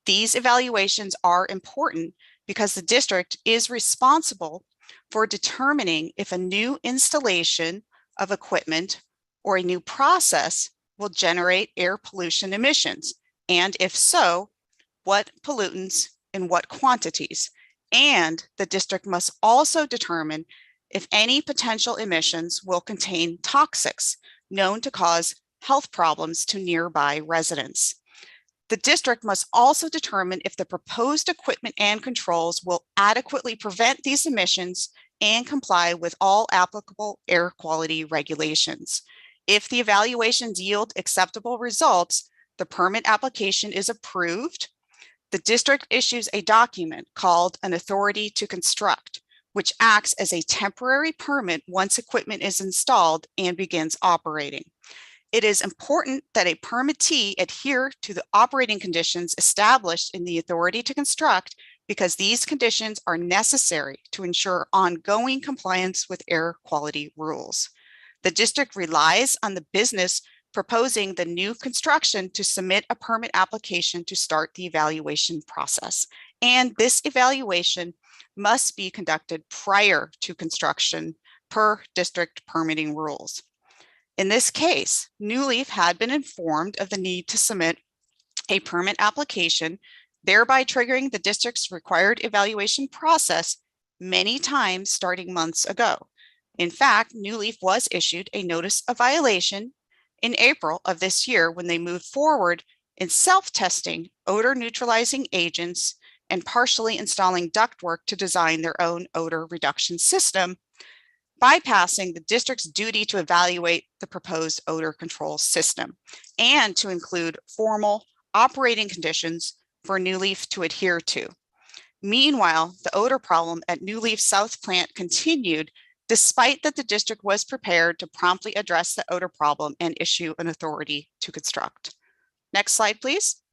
These evaluations are important because the district is responsible for determining if a new installation of equipment or a new process will generate air pollution emissions, and if so, what pollutants in what quantities. And the district must also determine if any potential emissions will contain toxics known to cause health problems to nearby residents. The district must also determine if the proposed equipment and controls will adequately prevent these emissions and comply with all applicable air quality regulations. If the evaluations yield acceptable results, the permit application is approved. The district issues a document called an authority to construct, which acts as a temporary permit once equipment is installed and begins operating. It is important that a permittee adhere to the operating conditions established in the authority to construct because these conditions are necessary to ensure ongoing compliance with air quality rules. The district relies on the business proposing the new construction to submit a permit application to start the evaluation process. And this evaluation must be conducted prior to construction per district permitting rules. In this case, New Leaf had been informed of the need to submit a permit application, thereby triggering the district's required evaluation process many times starting months ago. In fact, New Leaf was issued a notice of violation in April of this year when they moved forward in self-testing odor neutralizing agents and partially installing ductwork to design their own odor reduction system, bypassing the district's duty to evaluate the proposed odor control system and to include formal operating conditions for New Leaf to adhere to. Meanwhile, the odor problem at New Leaf South Plant continued despite that the district was prepared to promptly address the odor problem and issue an authority to construct. Next slide, please.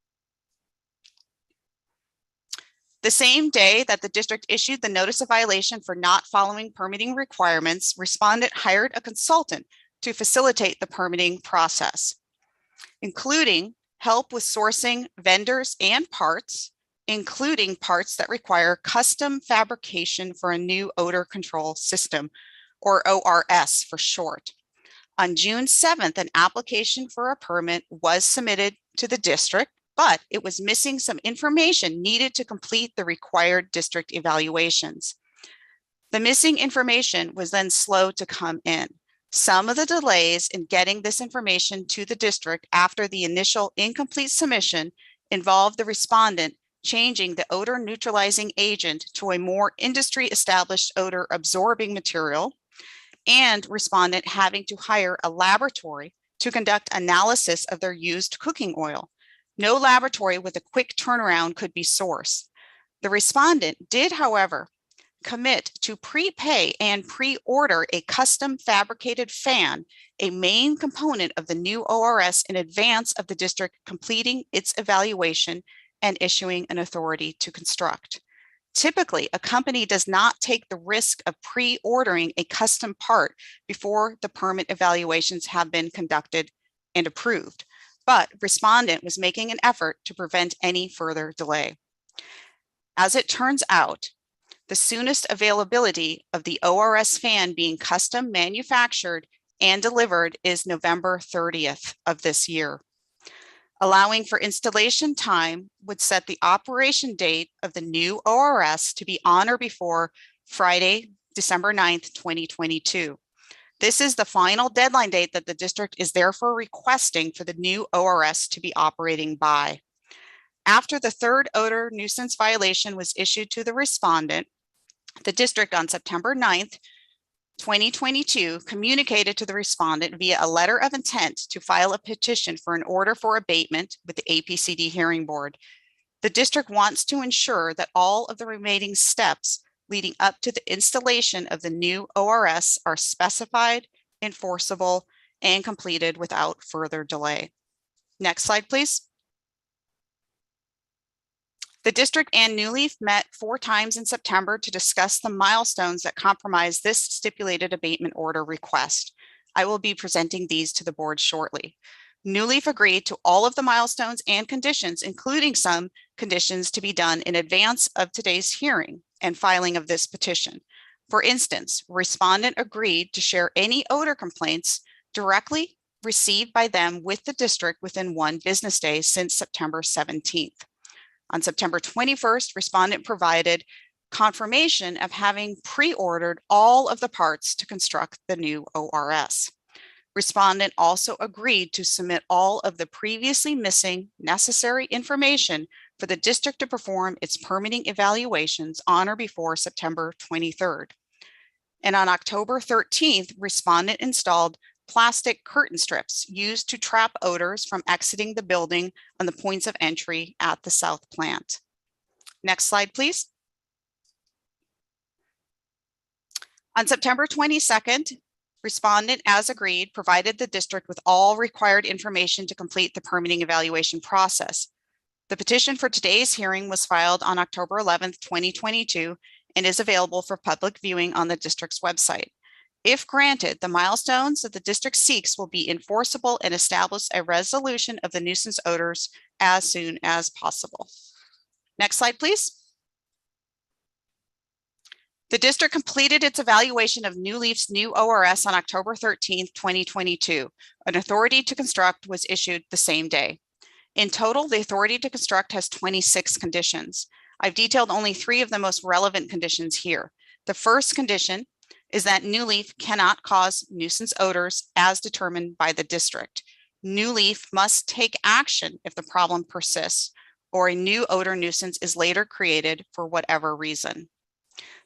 The same day that the district issued the notice of violation for not following permitting requirements, respondent hired a consultant to facilitate the permitting process, including help with sourcing vendors and parts, including parts that require custom fabrication for a new odor control system, or ORS for short. On June 7th, an application for a permit was submitted to the district, but it was missing some information needed to complete the required district evaluations. The missing information was then slow to come in. Some of the delays in getting this information to the district after the initial incomplete submission involved the respondent changing the odor neutralizing agent to a more industry established odor absorbing material, and respondent having to hire a laboratory to conduct analysis of their used cooking oil. No laboratory with a quick turnaround could be sourced. The respondent did, however, commit to prepay and pre-order a custom fabricated fan, a main component of the new ORS, in advance of the district completing its evaluation and issuing an authority to construct. Typically, a company does not take the risk of pre-ordering a custom part before the permit evaluations have been conducted and approved, but respondent was making an effort to prevent any further delay. As it turns out, the soonest availability of the ORS fan being custom manufactured and delivered is November 30th of this year. Allowing for installation time would set the operation date of the new ORS to be on or before Friday, December 9th, 2022. This is the final deadline date that the district is therefore requesting for the new ORS to be operating by. After the third odor nuisance violation was issued to the respondent, the district on September 9th, 2022 communicated to the respondent via a letter of intent to file a petition for an order for abatement with the APCD hearing board. The district wants to ensure that all of the remaining steps leading up to the installation of the new ORS are specified, enforceable, and completed without further delay. Next slide, please. The district and New Leaf met 4 times in September to discuss the milestones that comprise this stipulated abatement order request. I will be presenting these to the board shortly. New Leaf agreed to all of the milestones and conditions, including some conditions to be done in advance of today's hearing and filing of this petition. For instance, respondent agreed to share any odor complaints directly received by them with the district within 1 business day since September 17th. On September 21st, respondent provided confirmation of having pre-ordered all of the parts to construct the new ORS. Respondent also agreed to submit all of the previously missing necessary information for the district to perform its permitting evaluations on or before September 23rd. And on October 13th, respondent installed plastic curtain strips used to trap odors from exiting the building on the points of entry at the south plant. Next slide, please. On September 22nd, respondent, as agreed, provided the district with all required information to complete the permitting evaluation process. The petition for today's hearing was filed on October 11th, 2022, and is available for public viewing on the district's website. If granted, the milestones that the district seeks will be enforceable and establish a resolution of the nuisance odors as soon as possible. Next slide, please. The district completed its evaluation of New Leaf's new ORS on October 13th, 2022. An authority to construct was issued the same day. In total, the authority to construct has 26 conditions. I've detailed only 3 of the most relevant conditions here. The first condition is that New Leaf cannot cause nuisance odors as determined by the district. New Leaf must take action if the problem persists or a new odor nuisance is later created for whatever reason.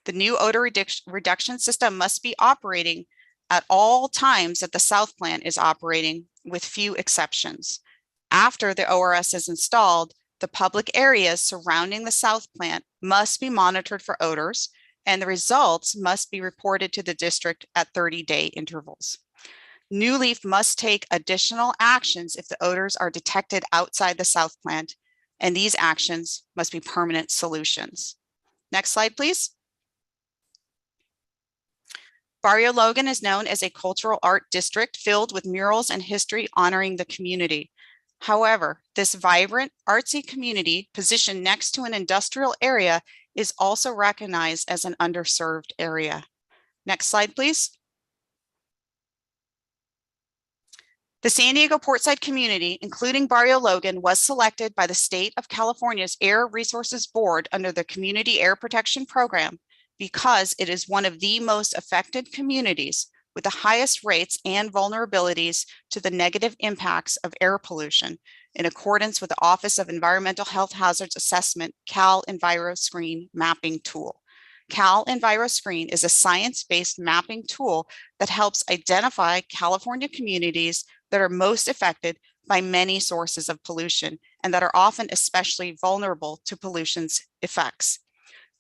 The new odor reduction system must be operating at all times that the south plant is operating, with few exceptions. After the ORS is installed, the public areas surrounding the south plant must be monitored for odors, and the results must be reported to the district at 30-day intervals. New Leaf must take additional actions if the odors are detected outside the south plant, and these actions must be permanent solutions. Next slide, please. Barrio Logan is known as a cultural art district filled with murals and history honoring the community. However, this vibrant, artsy community positioned next to an industrial area is also recognized as an underserved area. Next slide, please. The San Diego Portside community, including Barrio Logan, was selected by the State of California's Air Resources Board under the Community Air Protection Program because it is one of the most affected communities with the highest rates and vulnerabilities to the negative impacts of air pollution in accordance with the Office of Environmental Health Hazards Assessment Cal EnviroScreen mapping tool. Cal EnviroScreen is a science-based mapping tool that helps identify California communities that are most affected by many sources of pollution and that are often especially vulnerable to pollution's effects.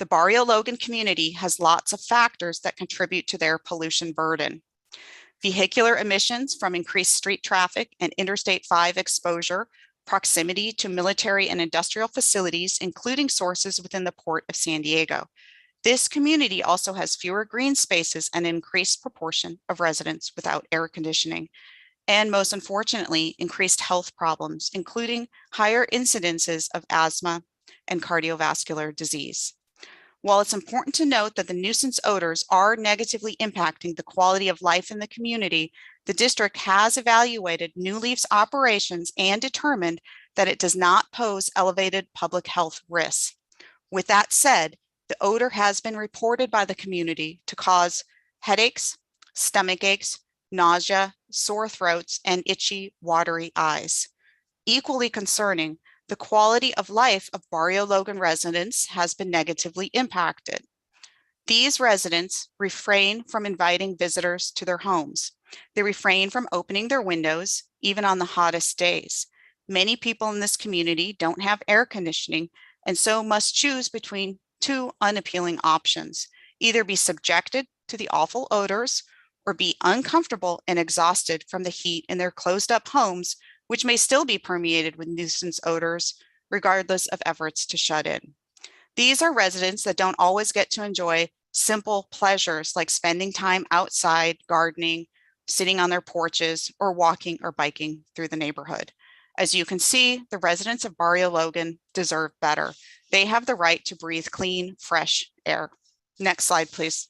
The Barrio Logan community has lots of factors that contribute to their pollution burden. Vehicular emissions from increased street traffic and Interstate 5 exposure, proximity to military and industrial facilities, including sources within the Port of San Diego. This community also has fewer green spaces and an increased proportion of residents without air conditioning. And most unfortunately, increased health problems, including higher incidences of asthma and cardiovascular disease. While it's important to note that the nuisance odors are negatively impacting the quality of life in the community, the district has evaluated New Leaf's operations and determined that it does not pose elevated public health risks. With that said, the odor has been reported by the community to cause headaches, stomach aches, nausea, sore throats, and itchy, watery eyes. Equally concerning, the quality of life of Barrio Logan residents has been negatively impacted. These residents refrain from inviting visitors to their homes. They refrain from opening their windows, even on the hottest days. Many people in this community don't have air conditioning and so must choose between two unappealing options: either be subjected to the awful odors or be uncomfortable and exhausted from the heat in their closed up homes, which may still be permeated with nuisance odors, regardless of efforts to shut in. These are residents that don't always get to enjoy simple pleasures like spending time outside, gardening, sitting on their porches, or walking or biking through the neighborhood. As you can see, the residents of Barrio Logan deserve better. They have the right to breathe clean, fresh air. Next slide, please.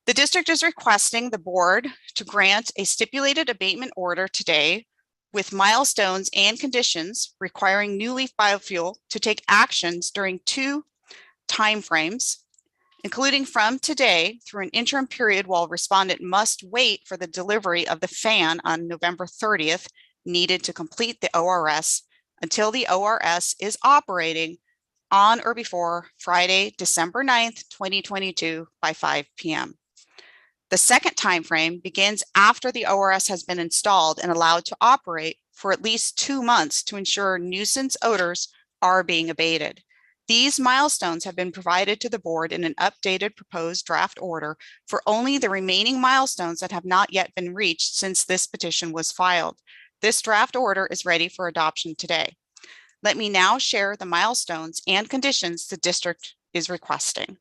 The district is requesting the board to grant a stipulated abatement order today with milestones and conditions requiring New Leaf Biofuel to take actions during 2 timeframes, including from today through an interim period while respondent must wait for the delivery of the fan on November 30th needed to complete the ORS until the ORS is operating on or before Friday, December 9th, 2022 by 5 p.m. The second timeframe begins after the ORS has been installed and allowed to operate for at least 2 months to ensure nuisance odors are being abated. These milestones have been provided to the board in an updated proposed draft order for only the remaining milestones that have not yet been reached since this petition was filed. This draft order is ready for adoption today. Let me now share the milestones and conditions the district is requesting.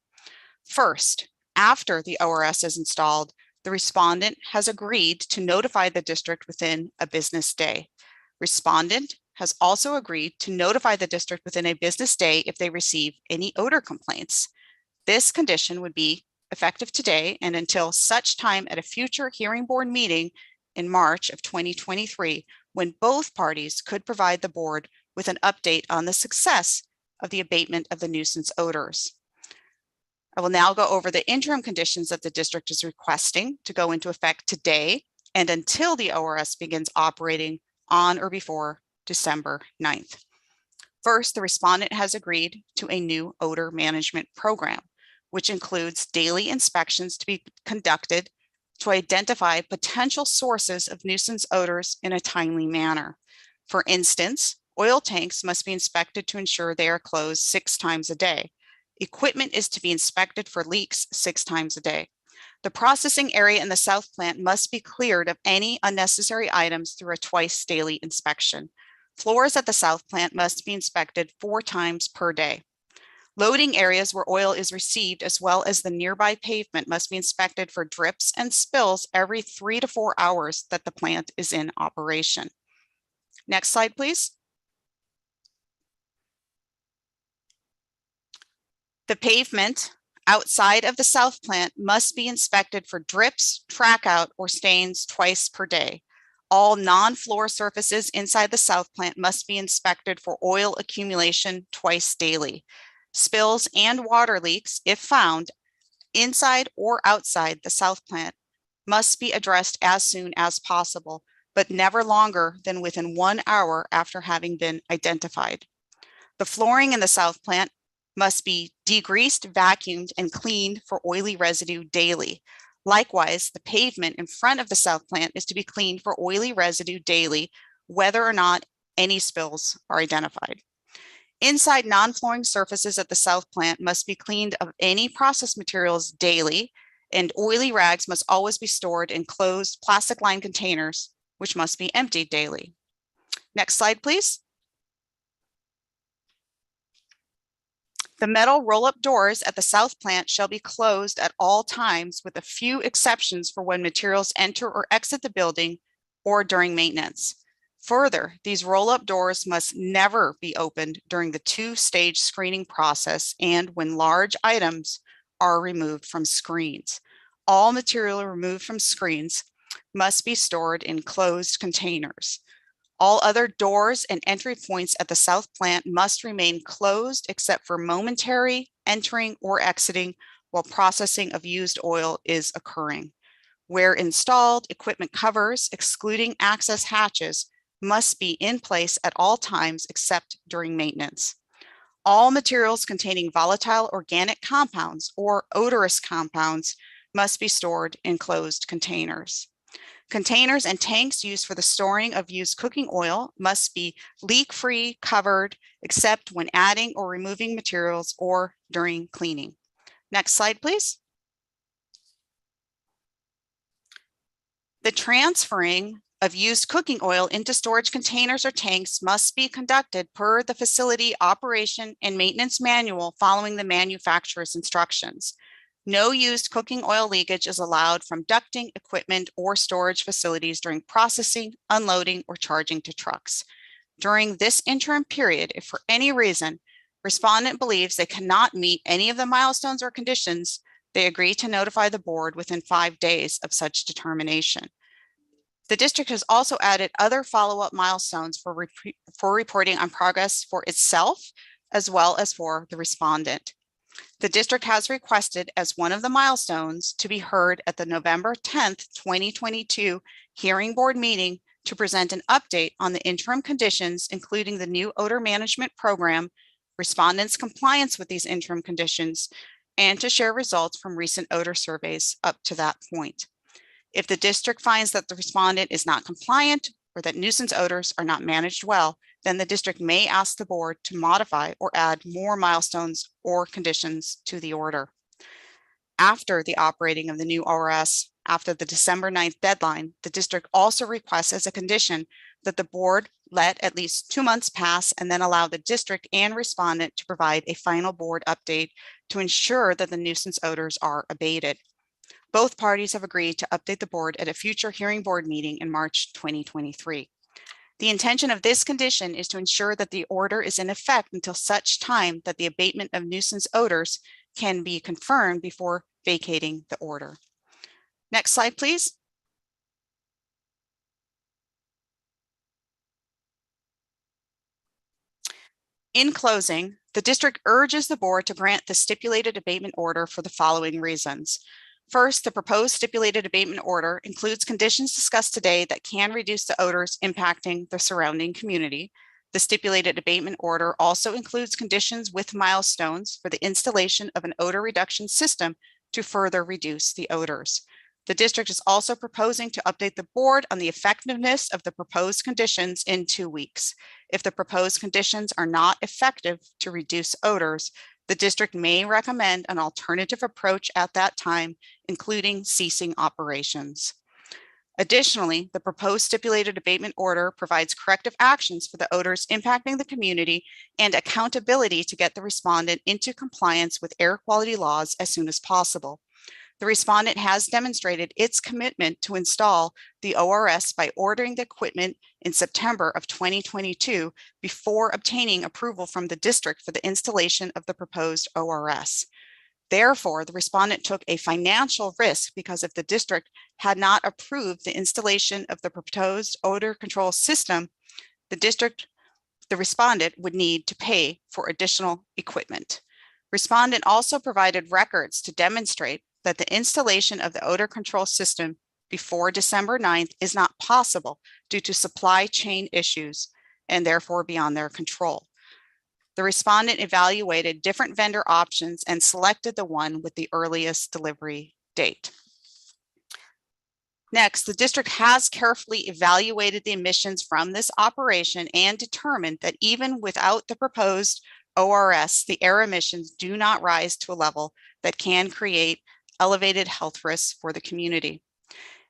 First, after the ORS is installed, the respondent has agreed to notify the district within a business day. Respondent has also agreed to notify the district within a business day if they receive any odor complaints. This condition would be effective today and until such time at a future hearing board meeting in March of 2023, when both parties could provide the board with an update on the success of the abatement of the nuisance odors. I will now go over the interim conditions that the district is requesting to go into effect today and until the ORS begins operating on or before December 9th. First, the respondent has agreed to a new odor management program, which includes daily inspections to be conducted to identify potential sources of nuisance odors in a timely manner. For instance, oil tanks must be inspected to ensure they are closed 6 times a day. Equipment is to be inspected for leaks 6 times a day. The processing area in the south plant must be cleared of any unnecessary items through a twice daily inspection. Floors at the south plant must be inspected 4 times per day. Loading areas where oil is received, as well as the nearby pavement, must be inspected for drips and spills every 3 to 4 hours that the plant is in operation. Next slide, please. The pavement outside of the south plant must be inspected for drips, track out, or stains twice per day. All non-floor surfaces inside the south plant must be inspected for oil accumulation twice daily. Spills and water leaks, if found inside or outside the south plant, must be addressed as soon as possible, but never longer than within 1 hour after having been identified. The flooring in the south plant must be degreased, vacuumed, and cleaned for oily residue daily. Likewise, the pavement in front of the south plant is to be cleaned for oily residue daily, whether or not any spills are identified. Inside non-flooring surfaces at the south plant must be cleaned of any processed materials daily, and oily rags must always be stored in closed plastic-lined containers, which must be emptied daily. Next slide, please. The metal roll-up doors at the south plant shall be closed at all times, with a few exceptions for when materials enter or exit the building or during maintenance. Further, these roll-up doors must never be opened during the two-stage screening process and when large items are removed from screens. All material removed from screens must be stored in closed containers. All other doors and entry points at the south plant must remain closed except for momentary entering or exiting while processing of used oil is occurring. Where installed, equipment covers, excluding access hatches, must be in place at all times except during maintenance. All materials containing volatile organic compounds or odorous compounds must be stored in closed containers. Containers and tanks used for the storing of used cooking oil must be leak-free, covered, except when adding or removing materials or during cleaning. Next slide, please. The transferring of used cooking oil into storage containers or tanks must be conducted per the facility operation and maintenance manual following the manufacturer's instructions. No used cooking oil leakage is allowed from ducting, equipment, or storage facilities during processing, unloading, or charging to trucks. During this interim period, if for any reason respondent believes they cannot meet any of the milestones or conditions, they agree to notify the board within 5 days of such determination. The district has also added other follow-up milestones for reporting on progress for itself, as well as for the respondent. The district has requested as one of the milestones to be heard at the November 10th, 2022 hearing board meeting to present an update on the interim conditions, including the new odor management program, respondents' compliance with these interim conditions, and to share results from recent odor surveys up to that point. If the district finds that the respondent is not compliant or that nuisance odors are not managed well, then the district may ask the board to modify or add more milestones or conditions to the order. After the operating of the new ORS, after the December 9th deadline, the district also requests as a condition that the board let at least 2 months pass and then allow the district and respondent to provide a final board update to ensure that the nuisance odors are abated. Both parties have agreed to update the board at a future hearing board meeting in March 2023. The intention of this condition is to ensure that the order is in effect until such time that the abatement of nuisance odors can be confirmed before vacating the order. Next slide, please. In closing, the district urges the board to grant the stipulated abatement order for the following reasons. First, the proposed stipulated abatement order includes conditions discussed today that can reduce the odors impacting the surrounding community. The stipulated abatement order also includes conditions with milestones for the installation of an odor reduction system to further reduce the odors. The district is also proposing to update the board on the effectiveness of the proposed conditions in 2 weeks. If the proposed conditions are not effective to reduce odors, the district may recommend an alternative approach at that time, including ceasing operations. Additionally, the proposed stipulated abatement order provides corrective actions for the odors impacting the community and accountability to get the respondent into compliance with air quality laws as soon as possible. The respondent has demonstrated its commitment to install the ORS by ordering the equipment in September of 2022 before obtaining approval from the district for the installation of the proposed ORS. Therefore, the respondent took a financial risk because if the district had not approved the installation of the proposed odor control system, the respondent would need to pay for additional equipment. Respondent also provided records to demonstrate that the installation of the odor control system before December 9th is not possible due to supply chain issues and therefore beyond their control. The respondent evaluated different vendor options and selected the one with the earliest delivery date. Next, the district has carefully evaluated the emissions from this operation and determined that even without the proposed ORS, the air emissions do not rise to a level that can create elevated health risks for the community.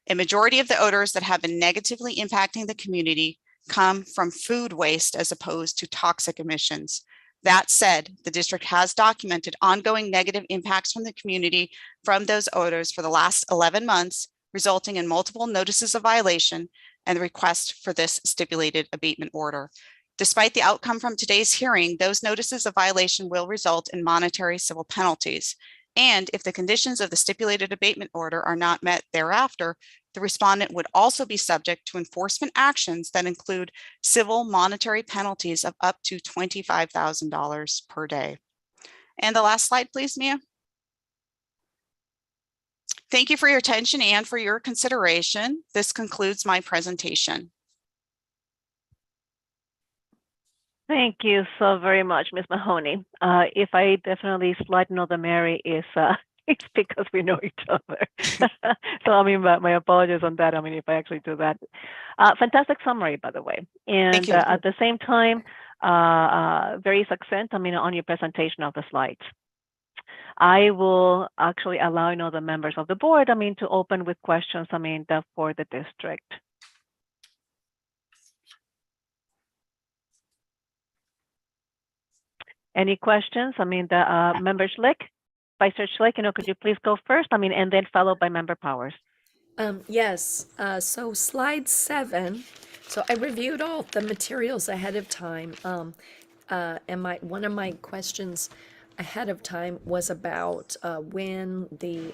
A majority of the odors that have been negatively impacting the community come from food waste as opposed to toxic emissions. That said, the district has documented ongoing negative impacts from the community from those odors for the last 11 months, resulting in multiple notices of violation and the request for this stipulated abatement order. Despite the outcome from today's hearing, those notices of violation will result in monetary civil penalties. And if the conditions of the stipulated abatement order are not met thereafter, the respondent would also be subject to enforcement actions that include civil monetary penalties of up to $25,000 per day. And the last slide, please, Mia. Thank you for your attention and for your consideration. This concludes my presentation. Thank you so very much, Ms. Mahoney. If I definitely slide another Mary, is it's because we know each other. So I mean, my apologies on that. I mean, if I actually do that. Fantastic summary, by the way. And at the same time, very succinct, I mean, on your presentation of the slides. I will actually allow the members of the board, I mean, to open with questions, I mean, for the district. Any questions? I mean, the member Schlick, Vice Chair Schlick, could you please go first? I mean, and then followed by member Powers. Yes, so slide 7. So I reviewed all the materials ahead of time. And one of my questions ahead of time was about when the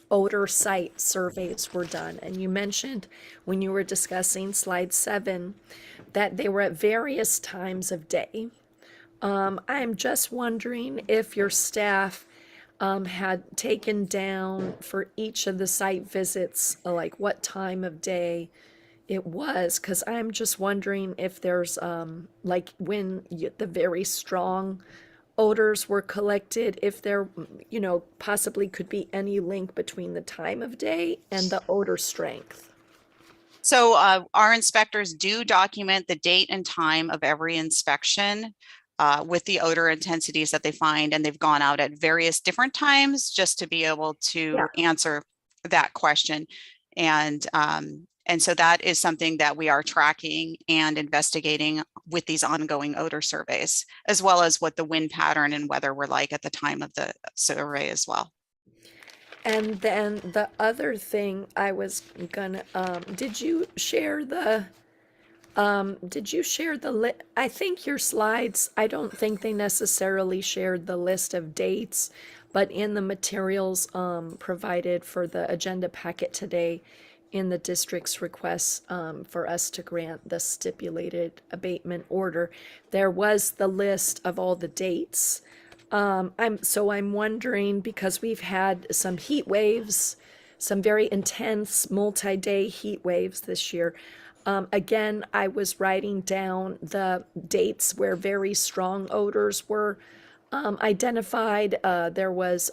odor site surveys were done. And you mentioned when you were discussing slide 7 that they were at various times of day. I'm just wondering if your staff had taken down for each of the site visits, like what time of day it was, because I'm just wondering if there's like when the very strong odors were collected, if there, possibly could be any link between the time of day and the odor strength. So our inspectors do document the date and time of every inspection with the odor intensities that they find, and they've gone out at various different times just to be able to answer that question. And so that is something that we are tracking and investigating with these ongoing odor surveys, as well as what the wind pattern and weather were like at the time of the survey as well. And then the other thing I was gonna, did you share the I think your slides, I don't think they necessarily shared the list of dates, but in the materials provided for the agenda packet today, in the district's request for us to grant the stipulated abatement order, there was the list of all the dates. I'm wondering, because we've had some heat waves, some very intense multi-day heat waves this year. Again, I was writing down the dates where very strong odors were identified. There was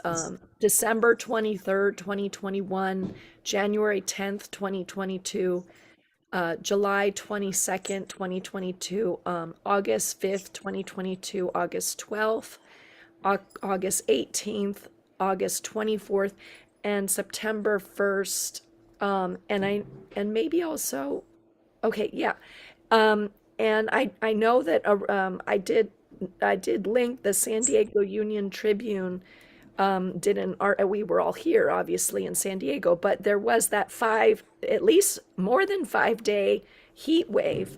December 23rd, 2021, January 10th, 2022, July 22nd, 2022, August 5th, 2022, August 12th, August 18th, August 24th, and September 1st, And maybe also, okay, yeah. And I know that I did link the San Diego Union Tribune did an art. We were all here, obviously, in San Diego, but there was that at least more than 5 day heat wave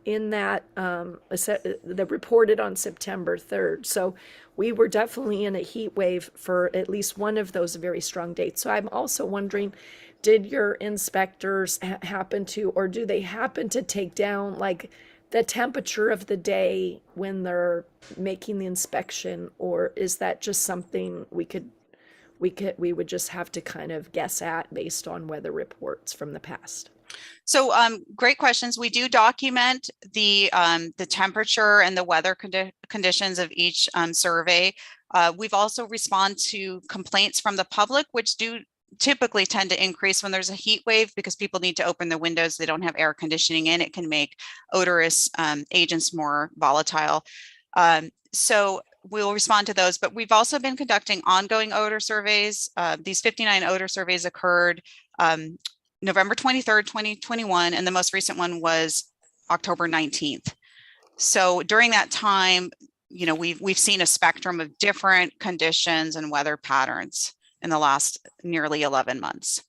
in that that reported on September 3rd. So we were definitely in a heat wave for at least one of those very strong dates. So I'm also wondering, did your inspectors happen to, or do they happen to take down like the temperature of the day when they're making the inspection, or is that just something we would just have to kind of guess at based on weather reports from the past? So great questions. We do document the temperature and the weather conditions of each survey. We've also responded to complaints from the public, which do typically tend to increase when there's a heat wave because people need to open the windows. They don't have air conditioning in. It can make odorous agents more volatile. So we'll respond to those, but we've also been conducting ongoing odor surveys. These 59 odor surveys occurred November 23rd, 2021, and the most recent one was October 19th. So during that time, you know, we've seen a spectrum of different conditions and weather patterns in the last nearly 11 months.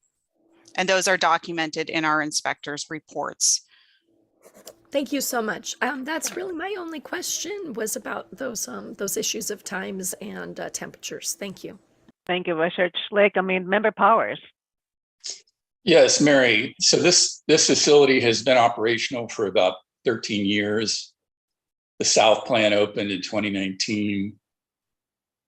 And those are documented in our inspectors' reports. Thank you so much. That's really my only question, was about those issues of times and temperatures. Thank you. Thank you, Vice Chair Schlick. Member Powers. Yes, Mary. So this facility has been operational for about 13 years. The South plant opened in 2019.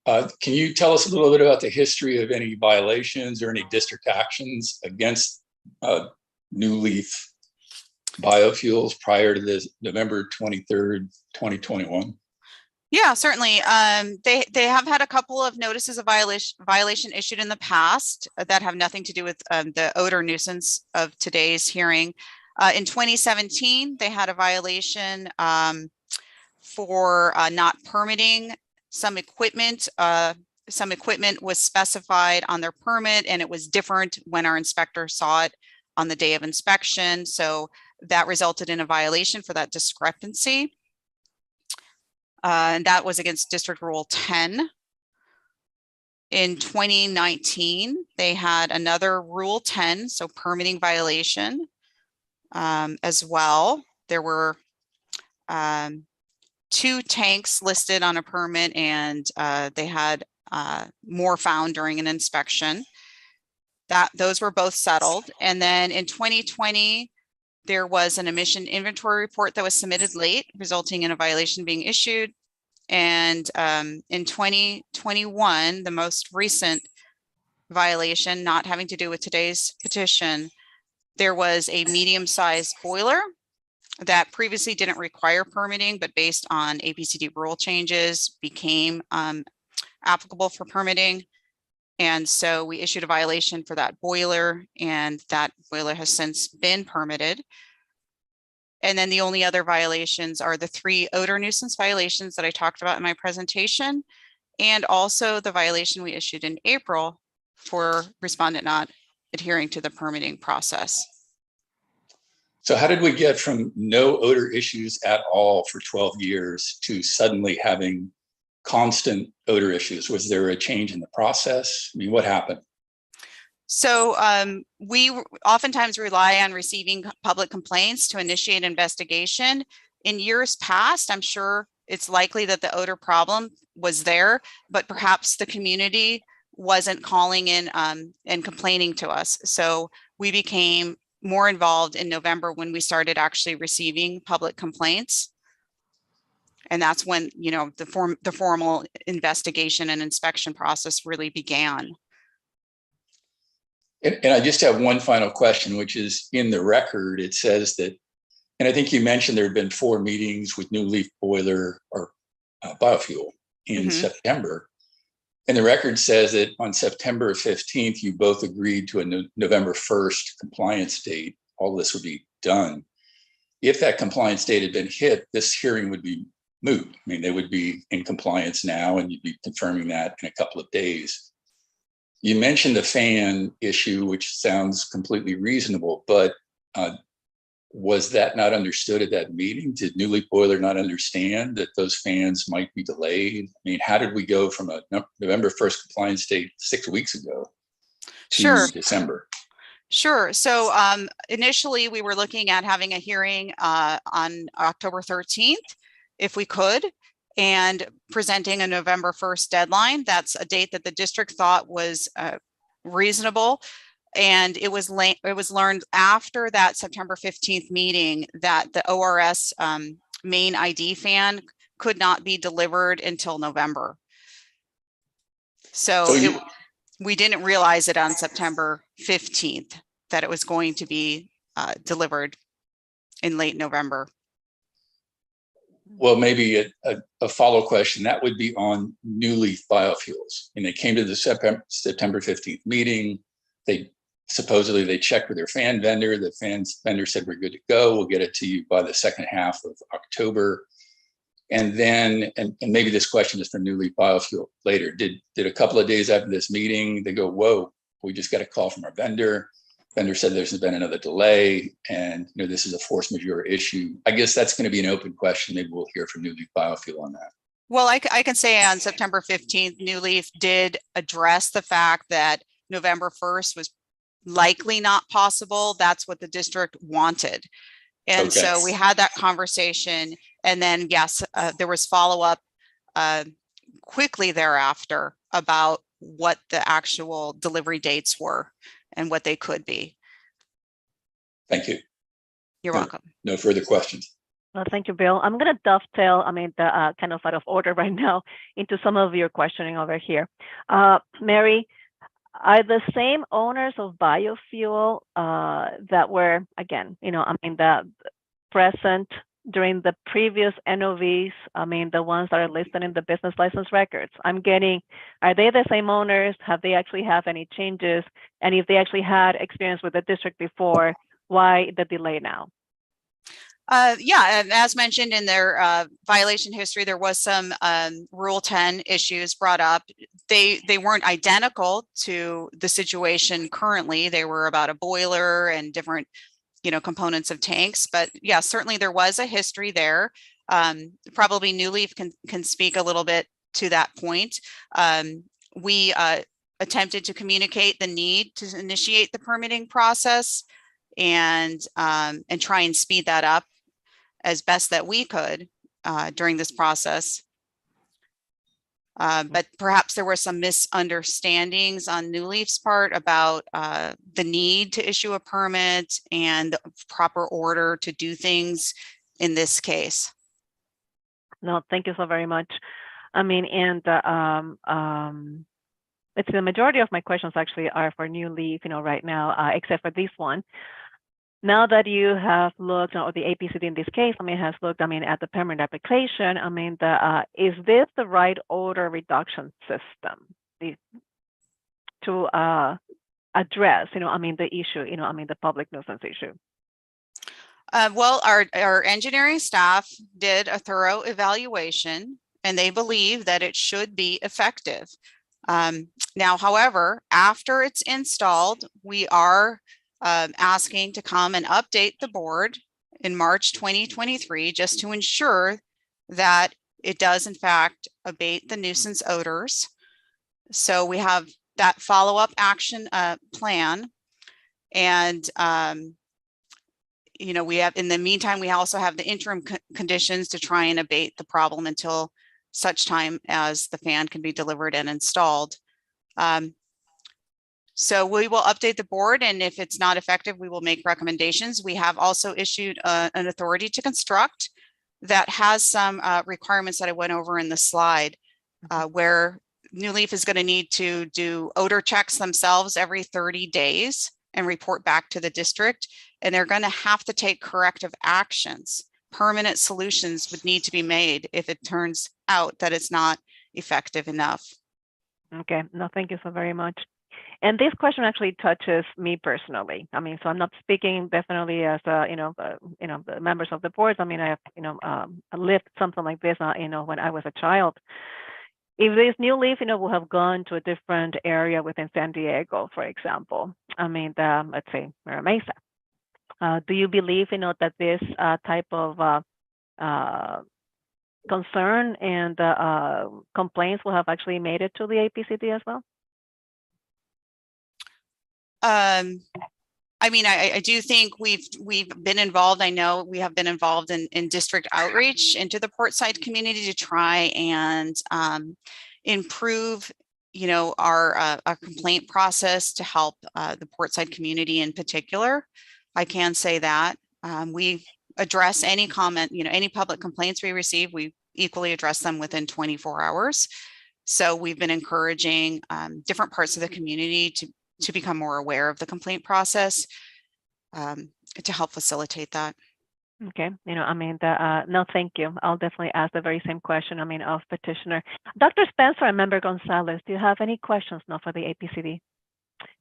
Can you tell us a little bit about the history of any violations or any district actions against New Leaf Biofuels prior to this November 23rd, 2021? Yeah, certainly. They have had a couple of notices of violation issued in the past that have nothing to do with the odor nuisance of today's hearing. In 2017, they had a violation for not permitting some equipment. Some equipment was specified on their permit and it was different when our inspector saw it on the day of inspection. So that resulted in a violation for that discrepancy. And that was against District Rule 10. In 2019, they had another Rule 10, so permitting violation as well. There were 2 tanks listed on a permit, and they had more found during an inspection. Those were both settled. And then in 2020, there was an emission inventory report that was submitted late, resulting in a violation being issued. And in 2021, the most recent violation, not having to do with today's petition, there was a medium-sized boiler that previously didn't require permitting, but based on APCD rule changes became applicable for permitting. And so we issued a violation for that boiler, and that boiler has since been permitted. And then the only other violations are the 3 odor nuisance violations that I talked about in my presentation, and also the violation we issued in April for respondent not adhering to the permitting process. So how did we get from no odor issues at all for 12 years to suddenly having constant odor issues? Was there a change in the process? I mean, what happened? So we oftentimes rely on receiving public complaints to initiate investigation. In years past, I'm sure it's likely that the odor problem was there, but perhaps the community wasn't calling in and complaining to us. So we became more involved in November when we started actually receiving public complaints. And that's when, you know, the formal investigation and inspection process really began. And I just have one final question, which is in the record, it says that, and I think you mentioned there had been 4 meetings with New Leaf Boiler or Biofuel in September. And the record says that on September 15th, you both agreed to a November 1st compliance date. All this would be done. If that compliance date had been hit, this hearing would be moot. I mean, they would be in compliance now, and you'd be confirming that in a couple of days. You mentioned the fan issue, which sounds completely reasonable, but was that not understood at that meeting? Did New Leaf Boiler not understand that those fans might be delayed? I mean, how did we go from a November 1st compliance date 6 weeks ago to Sure. December? Sure. So initially, we were looking at having a hearing on October 13th, if we could, and presenting a November 1st deadline. That's a date that the district thought was reasonable. And it was learned after that September 15th meeting that the ORS main ID fan could not be delivered until November. So we didn't realize it on September 15th that it was going to be delivered in late November. Well, maybe a follow question, that would be on New Leaf Biofuels. And they came to the September 15th meeting. Supposedly they checked with their fan vendor. The fan vendor said, we're good to go. We'll get it to you by the second half of October. And then, and maybe this question is for New Leaf Biofuel later, did a couple of days after this meeting, they go, whoa, we just got a call from our vendor. Vendor said there's been another delay and this is a force majeure issue. I guess that's going to be an open question. Maybe we'll hear from New Leaf Biofuel on that. Well, I can say on September 15th, New Leaf did address the fact that November 1st was likely not possible. That's what the district wanted. And Okay. so we had that conversation, and then yes, there was follow-up quickly thereafter about what the actual delivery dates were and what they could be. Thank you. You're welcome. No further questions. Well, thank you, Bill. I'm going to dovetail, the kind of out of order right now, into some of your questioning over here. Mary, are the same owners of biofuel that were, again, the present during the previous NOVs, the ones that are listed in the business license records? Are they the same owners? Have they actually have any changes? And if they actually had experience with the district before, why the delay now? Yeah, and as mentioned in their violation history, there was some Rule 10 issues brought up. They weren't identical to the situation currently. They were about a boiler and different, components of tanks. But yeah, certainly there was a history there. Probably New Leaf can speak a little bit to that point. We attempted to communicate the need to initiate the permitting process and try and speed that up as best that we could during this process. But perhaps there were some misunderstandings on New Leaf's part about the need to issue a permit and the proper order to do things in this case. No, thank you so very much. It's the majority of my questions actually are for New Leaf, right now, except for this one. Now that you have looked, or the APCD in this case, has looked, at the permit application, is this the right odor reduction system to address, the issue, the public nuisance issue? Well, our engineering staff did a thorough evaluation, and they believe that it should be effective. Now, however, after it's installed, we are asking to come and update the board in March 2023, just to ensure that it does in fact abate the nuisance odors. So we have that follow-up action plan. And, we have, in the meantime, we also have the interim conditions to try and abate the problem until such time as the fan can be delivered and installed. So we will update the board, and if it's not effective, we will make recommendations. We have also issued an authority to construct that has some requirements that I went over in the slide, where New Leaf is going to need to do odor checks themselves every 30 days and report back to the district, and they're going to have to take corrective actions. Permanent solutions would need to be made if it turns out that it's not effective enough. Okay, no, thank you so very much. And this question actually touches me personally. So I'm not speaking definitely as the members of the boards. I have lived something like this when I was a child. if this new leaf, will have gone to a different area within San Diego, for example, let's say Mira Mesa, do you believe, that this type of concern and complaints will have actually made it to the APCD as well? I do think we've been involved. I know we have been involved in district outreach into the Portside community to try and improve, our complaint process to help the Portside community in particular. I can say that we address any comment, any public complaints we receive, we equally address them within 24 hours. So we've been encouraging different parts of the community to become more aware of the complaint process to help facilitate that. Okay, no, thank you. I'll definitely ask the very same question, of petitioner. Dr. Spencer and Member Gonzalez, do you have any questions now for the APCD?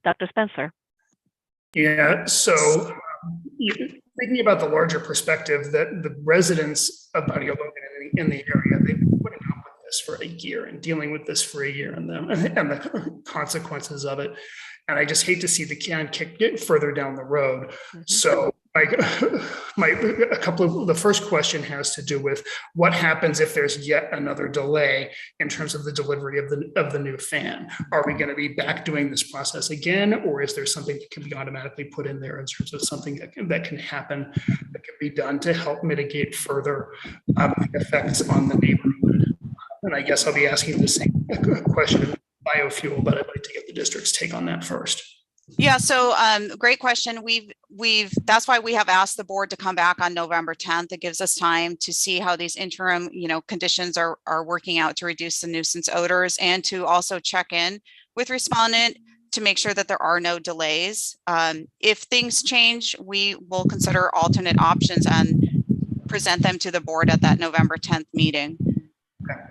Dr. Spencer. Yeah, so thinking about the larger perspective that the residents of Bahia Logan in the area, they've been putting up with this for a year and dealing with this for a year and the consequences of it. And I just hate to see the can kick further down the road. So the first question has to do with what happens if there's yet another delay in terms of the delivery of the new fan. Are we going to be back doing this process again, or is there something that can be automatically put in there in terms of something that can happen, that can be done to help mitigate further effects on the neighborhood? And I guess I'll be asking the same question of biofuel, but I'd like to get the district's take on that first. Yeah, so great question. That's why we have asked the board to come back on November 10th. It gives us time to see how these interim, conditions are working out to reduce the nuisance odors, and to also check in with respondent to make sure that there are no delays. If things change, we will consider alternate options and present them to the board at that November 10th meeting. Okay.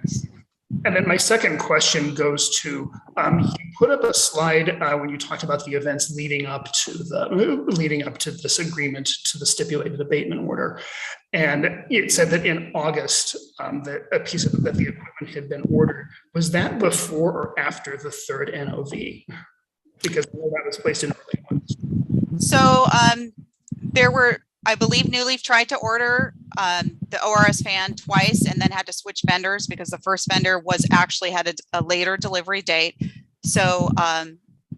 And then my second question goes to, you put up a slide when you talked about the events leading up to this agreement, to the stipulated abatement order. And it said that in August, that the equipment had been ordered. Was that before or after the third NOV? Because that was placed in early August. So there were, I believe New Leaf tried to order the ORS fan twice and then had to switch vendors because the first vendor had a later delivery date. So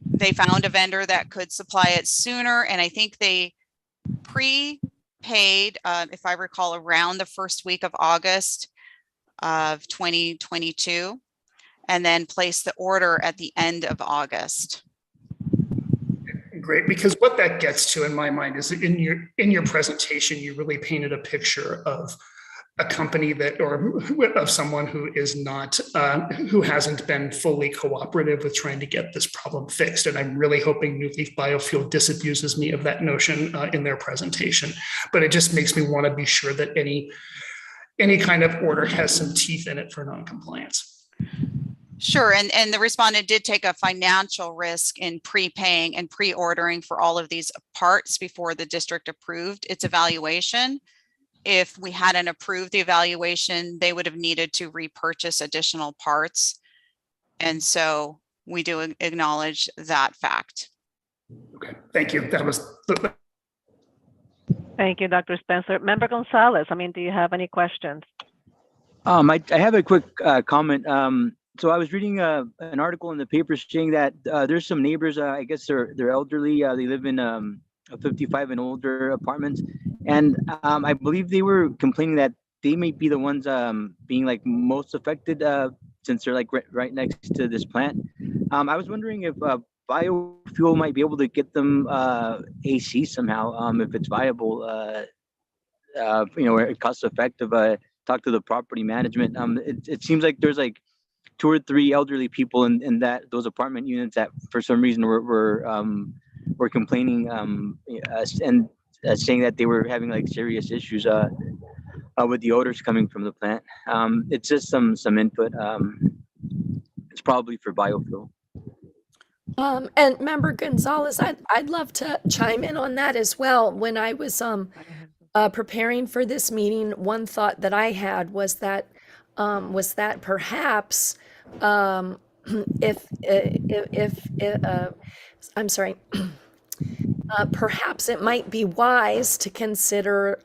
they found a vendor that could supply it sooner. And I think they prepaid, if I recall, around the first week of August of 2022, and then placed the order at the end of August. Great, because what that gets to in my mind is in your presentation, you really painted a picture of a company or of someone who is not, who hasn't been fully cooperative with trying to get this problem fixed. And I'm really hoping New Leaf Biofuel disabuses me of that notion in their presentation. But it just makes me want to be sure that any kind of order has some teeth in it for noncompliance. Sure, and the respondent did take a financial risk in prepaying and pre-ordering for all of these parts before the district approved its evaluation. If we hadn't approved the evaluation, they would have needed to repurchase additional parts. And so we do acknowledge that fact. Okay, thank you. That was. Thank you, Dr. Spencer. Member Gonzalez, do you have any questions? I have a quick comment. So I was reading an article in the paper saying that there's some neighbors, I guess they're elderly. They live in 55 and older apartments. And I believe they were complaining that they may be the ones being like most affected since they're like right next to this plant. I was wondering if biofuel might be able to get them AC somehow, if it's viable, cost effective. Talk to the property management. It seems like there's like 2 or 3 elderly people in those apartment units that for some reason were complaining and saying that they were having like serious issues with the odors coming from the plant. It's just some input. It's probably for biofuel. And Member Gonzalez, I'd love to chime in on that as well. When I was preparing for this meeting, one thought that I had was that was that perhaps I'm sorry, perhaps it might be wise to consider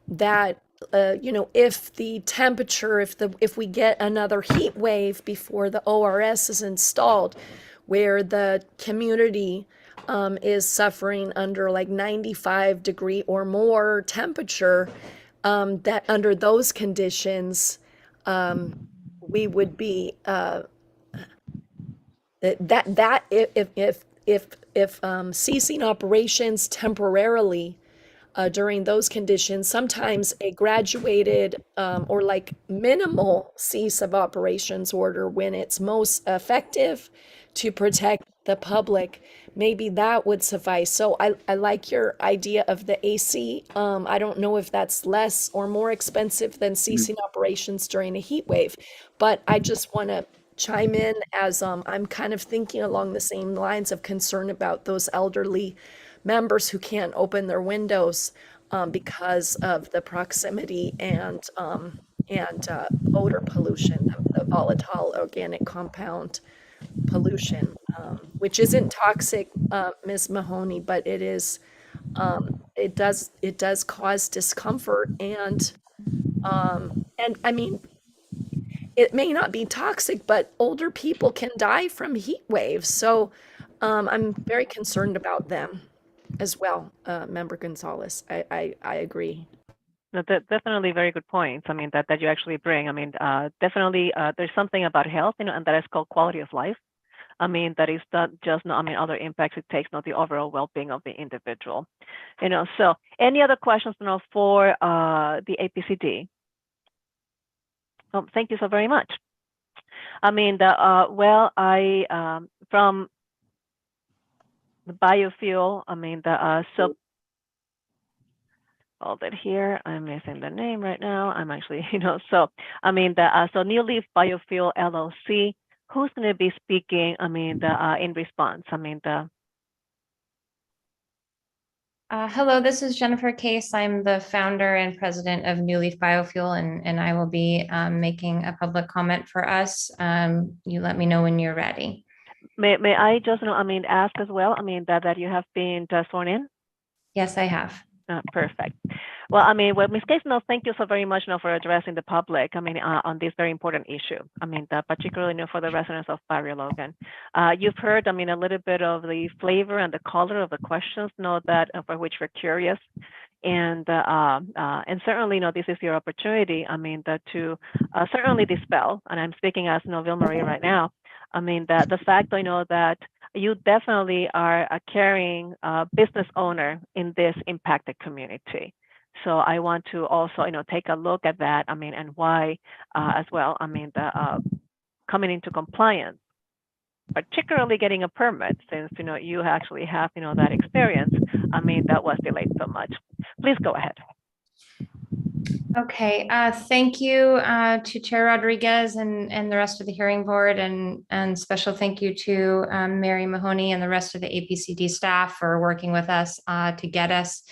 that if the temperature, if we get another heat wave before the ORS is installed, where the community is suffering under like 95-degree or more temperature, that under those conditions, we would be that if ceasing operations temporarily during those conditions, sometimes a graduated or like minimal cease of operations order when it's most effective to protect the public, maybe that would suffice. So I like your idea of the AC. I don't know if that's less or more expensive than ceasing operations during a heat wave, but I just want to chime in as I'm kind of thinking along the same lines of concern about those elderly members who can't open their windows because of the proximity and odor pollution, the volatile organic compound pollution, which isn't toxic, Ms. Mahoney, but it is, it does cause discomfort and I mean, it may not be toxic, but older people can die from heat waves. So I'm very concerned about them as well, Member Gonzalez. I agree. No, definitely very good points. I mean, that you actually bring. I mean, definitely there's something about health, and that is called quality of life. I mean, that is not just, I mean, other impacts it takes, not the overall well-being of the individual. So any other questions, for the APCD? Oh, thank you so very much. I mean, from the biofuel, I mean, all that here, I'm missing the name right now. I'm actually, so I mean, so New Leaf Biofuel LLC, who's going to be speaking, I mean, in response? I mean, hello, this is Jennifer Case. I'm the founder and president of New Leaf Biofuel, and I will be making a public comment for us. You let me know when you're ready. May I just, I mean, ask as well, I mean, that you have been sworn in? Yes, I have. Perfect. Well, I mean, Ms. Case, thank you so very much for addressing the public, I mean, on this very important issue. I mean, particularly for the residents of Barrio Logan. You've heard, I mean, a little bit of the flavor and the color of the questions, that for which we're curious. And certainly, this is your opportunity, I mean, to certainly dispel, and I'm speaking as Ville Marie right now, I mean, the fact I know that you definitely are a caring business owner in this impacted community. So I want to also, take a look at that, I mean, and why as well, I mean, coming into compliance, particularly getting a permit, since, you actually have, that experience, I mean, that was delayed so much. Please go ahead. Okay, thank you to Chair Rodriguez and the rest of the hearing board, and special thank you to Mary Mahoney and the rest of the APCD staff for working with us to get us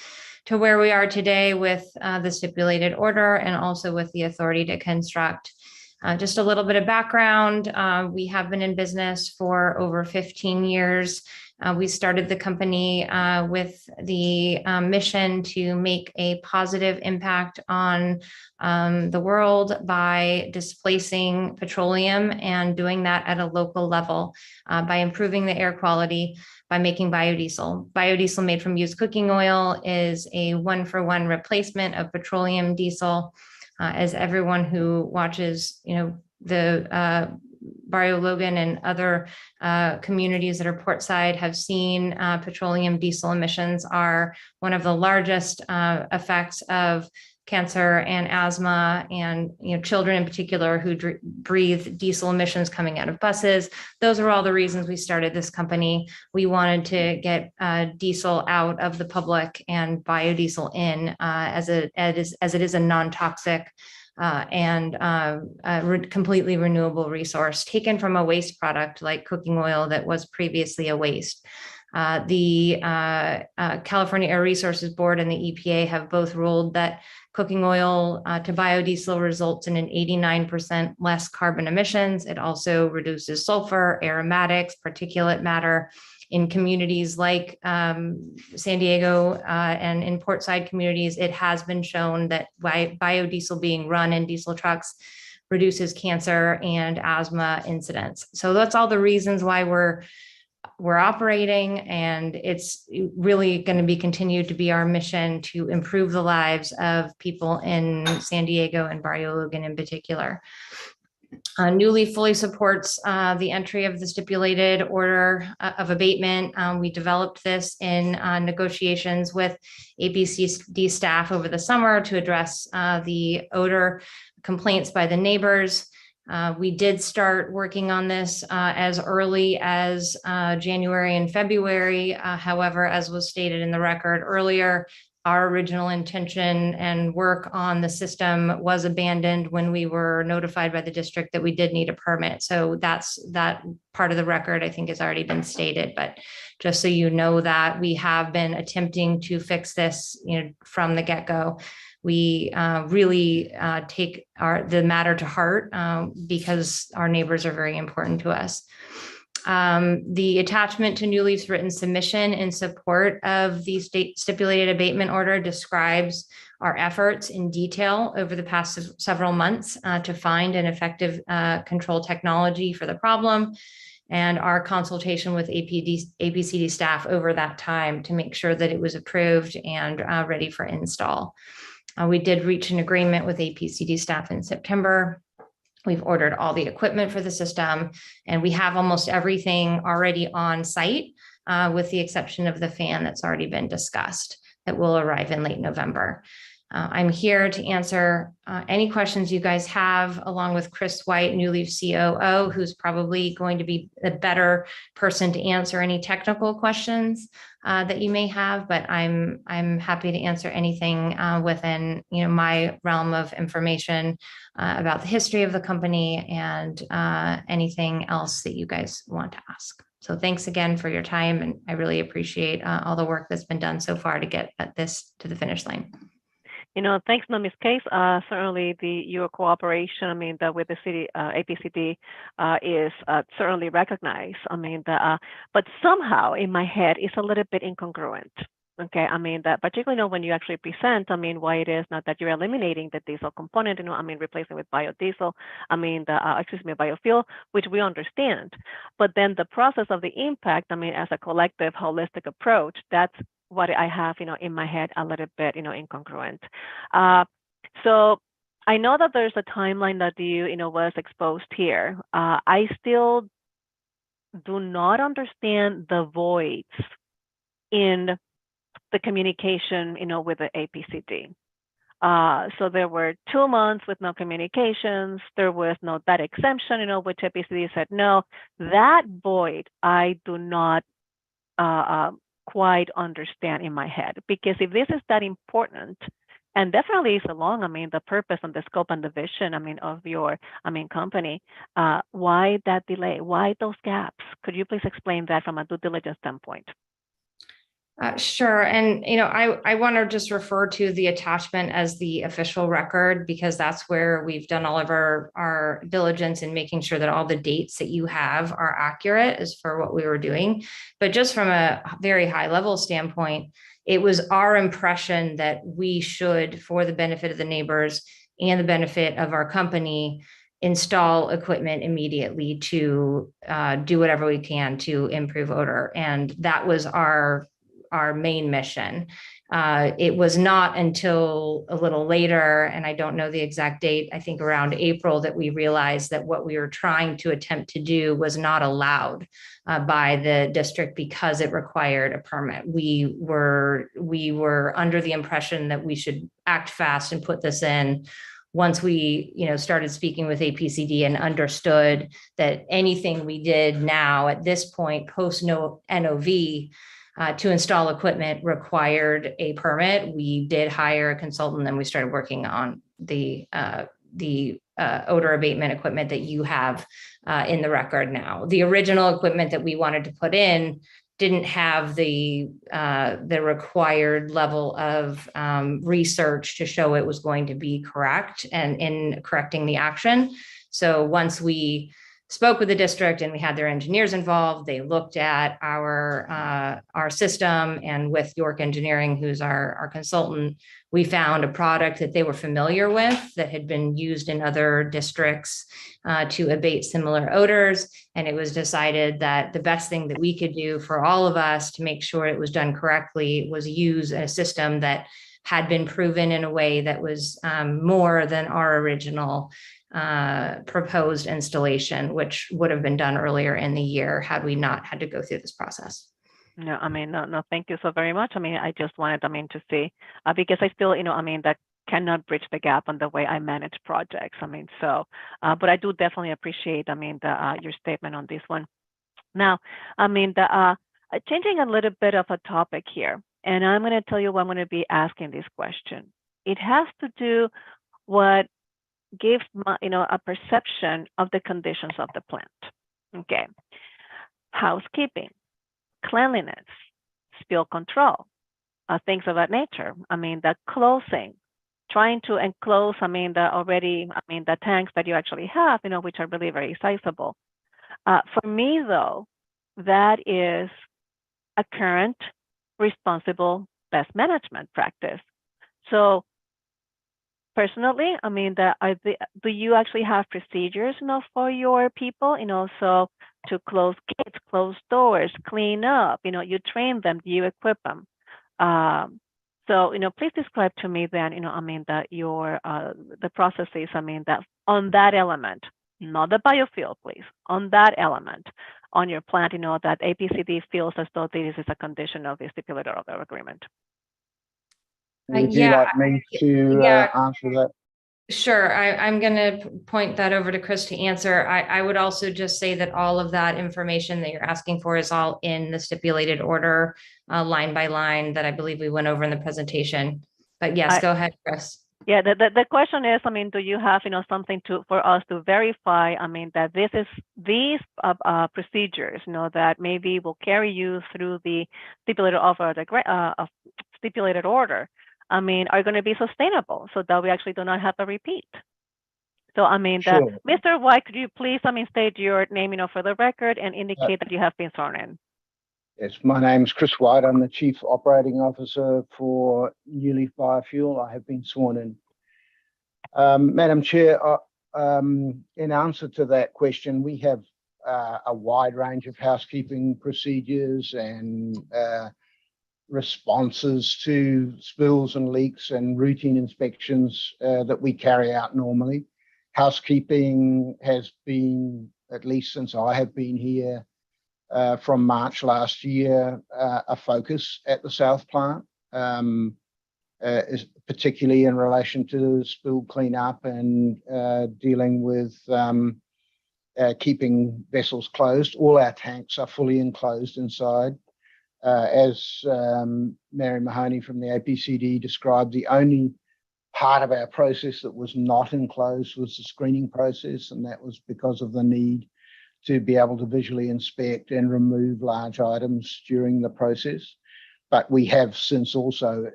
to where we are today with the stipulated order and also with the authority to construct. Just a little bit of background. We have been in business for over 15 years. We started the company with the mission to make a positive impact on the world by displacing petroleum and doing that at a local level by improving the air quality by making biodiesel. Biodiesel made from used cooking oil is a 1-for-1 replacement of petroleum diesel. As everyone who watches, the Barrio Logan and other communities that are portside have seen, petroleum diesel emissions are one of the largest effects of cancer and asthma, and children in particular who breathe diesel emissions coming out of buses. Those are all the reasons we started this company. We wanted to get diesel out of the public and biodiesel in as it is a non-toxic and completely renewable resource taken from a waste product like cooking oil that was previously a waste. The California Air Resources Board and the EPA have both ruled that cooking oil to biodiesel results in an 89% less carbon emissions. It also reduces sulfur, aromatics, particulate matter. In communities like San Diego and in portside communities, it has been shown that biodiesel being run in diesel trucks reduces cancer and asthma incidence. So that's all the reasons why we're operating, and it's really going to be continued to be our mission to improve the lives of people in San Diego and Barrio Logan in particular. Newly fully supports the entry of the stipulated order of abatement. We developed this in negotiations with APCD staff over the summer to address the odor complaints by the neighbors. We did start working on this as early as January and February. However, as was stated in the record earlier, our original intention and work on the system was abandoned when we were notified by the district that we did need a permit. So that part of the record, I think, has already been stated. But just so you know that we have been attempting to fix this, from the get-go. We really take the matter to heart because our neighbors are very important to us. The attachment to New Leaf's written submission in support of the state stipulated abatement order describes our efforts in detail over the past several months to find an effective control technology for the problem, and our consultation with APCD staff over that time to make sure that it was approved and ready for install. We did reach an agreement with APCD staff in September. We've ordered all the equipment for the system, and we have almost everything already on site, with the exception of the fan that's already been discussed that will arrive in late November. I'm here to answer any questions you guys have, along with Chris White, New Leaf COO, who's probably going to be a better person to answer any technical questions that you may have. But I'm happy to answer anything within my realm of information about the history of the company and anything else that you guys want to ask. So thanks again for your time, and I really appreciate all the work that's been done so far to get this to the finish line. Thanks, Ms. Case. Certainly your cooperation, that with the city, APCD is certainly recognized. But somehow in my head, it's a little bit incongruent. Okay, that particularly when you actually present, why it is not that you're eliminating the diesel component, replacing with biodiesel, biofuel, which we understand. But then the process of the impact, as a collective holistic approach, that's what I have, in my head, a little bit, incongruent. So I know that there's a timeline that was exposed here. I still do not understand the voids in the communication, with the APCD. So there were 2 months with no communications. There was no that exemption, which APCD said no. That void I do not quite understand in my head, because if this is that important, and definitely is along, the purpose and the scope and the vision, of your, company, why that delay? Why those gaps? Could you please explain that from a due diligence standpoint? Sure. And, I want to just refer to the attachment as the official record, because that's where we've done all of our diligence in making sure that all the dates that you have are accurate as for what we were doing. But just from a very high level standpoint, it was our impression that we should, for the benefit of the neighbors and the benefit of our company, install equipment immediately to do whatever we can to improve odor. And that was our main mission. It was not until a little later, and I don't know the exact date, I think around April, that we realized that what we were trying to attempt to do was not allowed by the district because it required a permit. We were under the impression that we should act fast and put this in once we, started speaking with APCD and understood that anything we did now at this point, post NOV, to install equipment required a permit. We did hire a consultant, and we started working on the odor abatement equipment that you have in the record now. The original equipment that we wanted to put in didn't have the required level of research to show it was going to be correct and in correcting the action. So once we spoke with the district and we had their engineers involved, they looked at our system, and with York Engineering, who's our consultant, we found a product that they were familiar with that had been used in other districts to abate similar odors. And it was decided that the best thing that we could do for all of us to make sure it was done correctly was use a system that had been proven in a way that was more than our original proposed installation, which would have been done earlier in the year had we not had to go through this process. No, I mean, no, thank you so very much. I mean, I just wanted, to see, because I still, that cannot bridge the gap on the way I manage projects. I mean, so, but I do definitely appreciate, your statement on this one. Now, changing a little bit of a topic here, and I'm going to tell you why I'm going to be asking this question. It has to do what gives a perception of the conditions of the plant. Okay, housekeeping, cleanliness, spill control, things of that nature. The closing, trying to enclose, the tanks that you actually have, which are really very sizable. For me, though, that is a current, responsible, best management practice. So personally, do you actually have procedures, for your people, so to close gates, close doors, clean up, you train them, you equip them. So, please describe to me then, that your, the processes, that on that element, not the biofuel, please, on that element, on your plant, that APCD feels as though this is a condition of the stipulated order agreement. Would you like me to answer that? Sure. I'm going to point that over to Chris to answer. I would also just say that all of that information that you're asking for is all in the stipulated order, line by line, that I believe we went over in the presentation. But yes, go ahead, Chris. Yeah, the question is, do you have, something for us to verify, that these procedures, that maybe will carry you through the stipulated stipulated order, are going to be sustainable so that we actually do not have a repeat. So, Sure. Mr. White, could you please, state your name, for the record and indicate that you have been sworn in? Yes, my name is Chris White. I'm the Chief Operating Officer for Newleaf Biofuel. I have been sworn in. Madam Chair, in answer to that question, we have a wide range of housekeeping procedures and responses to spills and leaks and routine inspections that we carry out normally. Housekeeping has been, at least since I have been here, from March last year, a focus at the South Plant, is particularly in relation to spill cleanup and dealing with keeping vessels closed. All our tanks are fully enclosed inside. As Mary Mahoney from the APCD described, the only part of our process that was not enclosed was the screening process, and that was because of the need to be able to visually inspect and remove large items during the process. But we have since also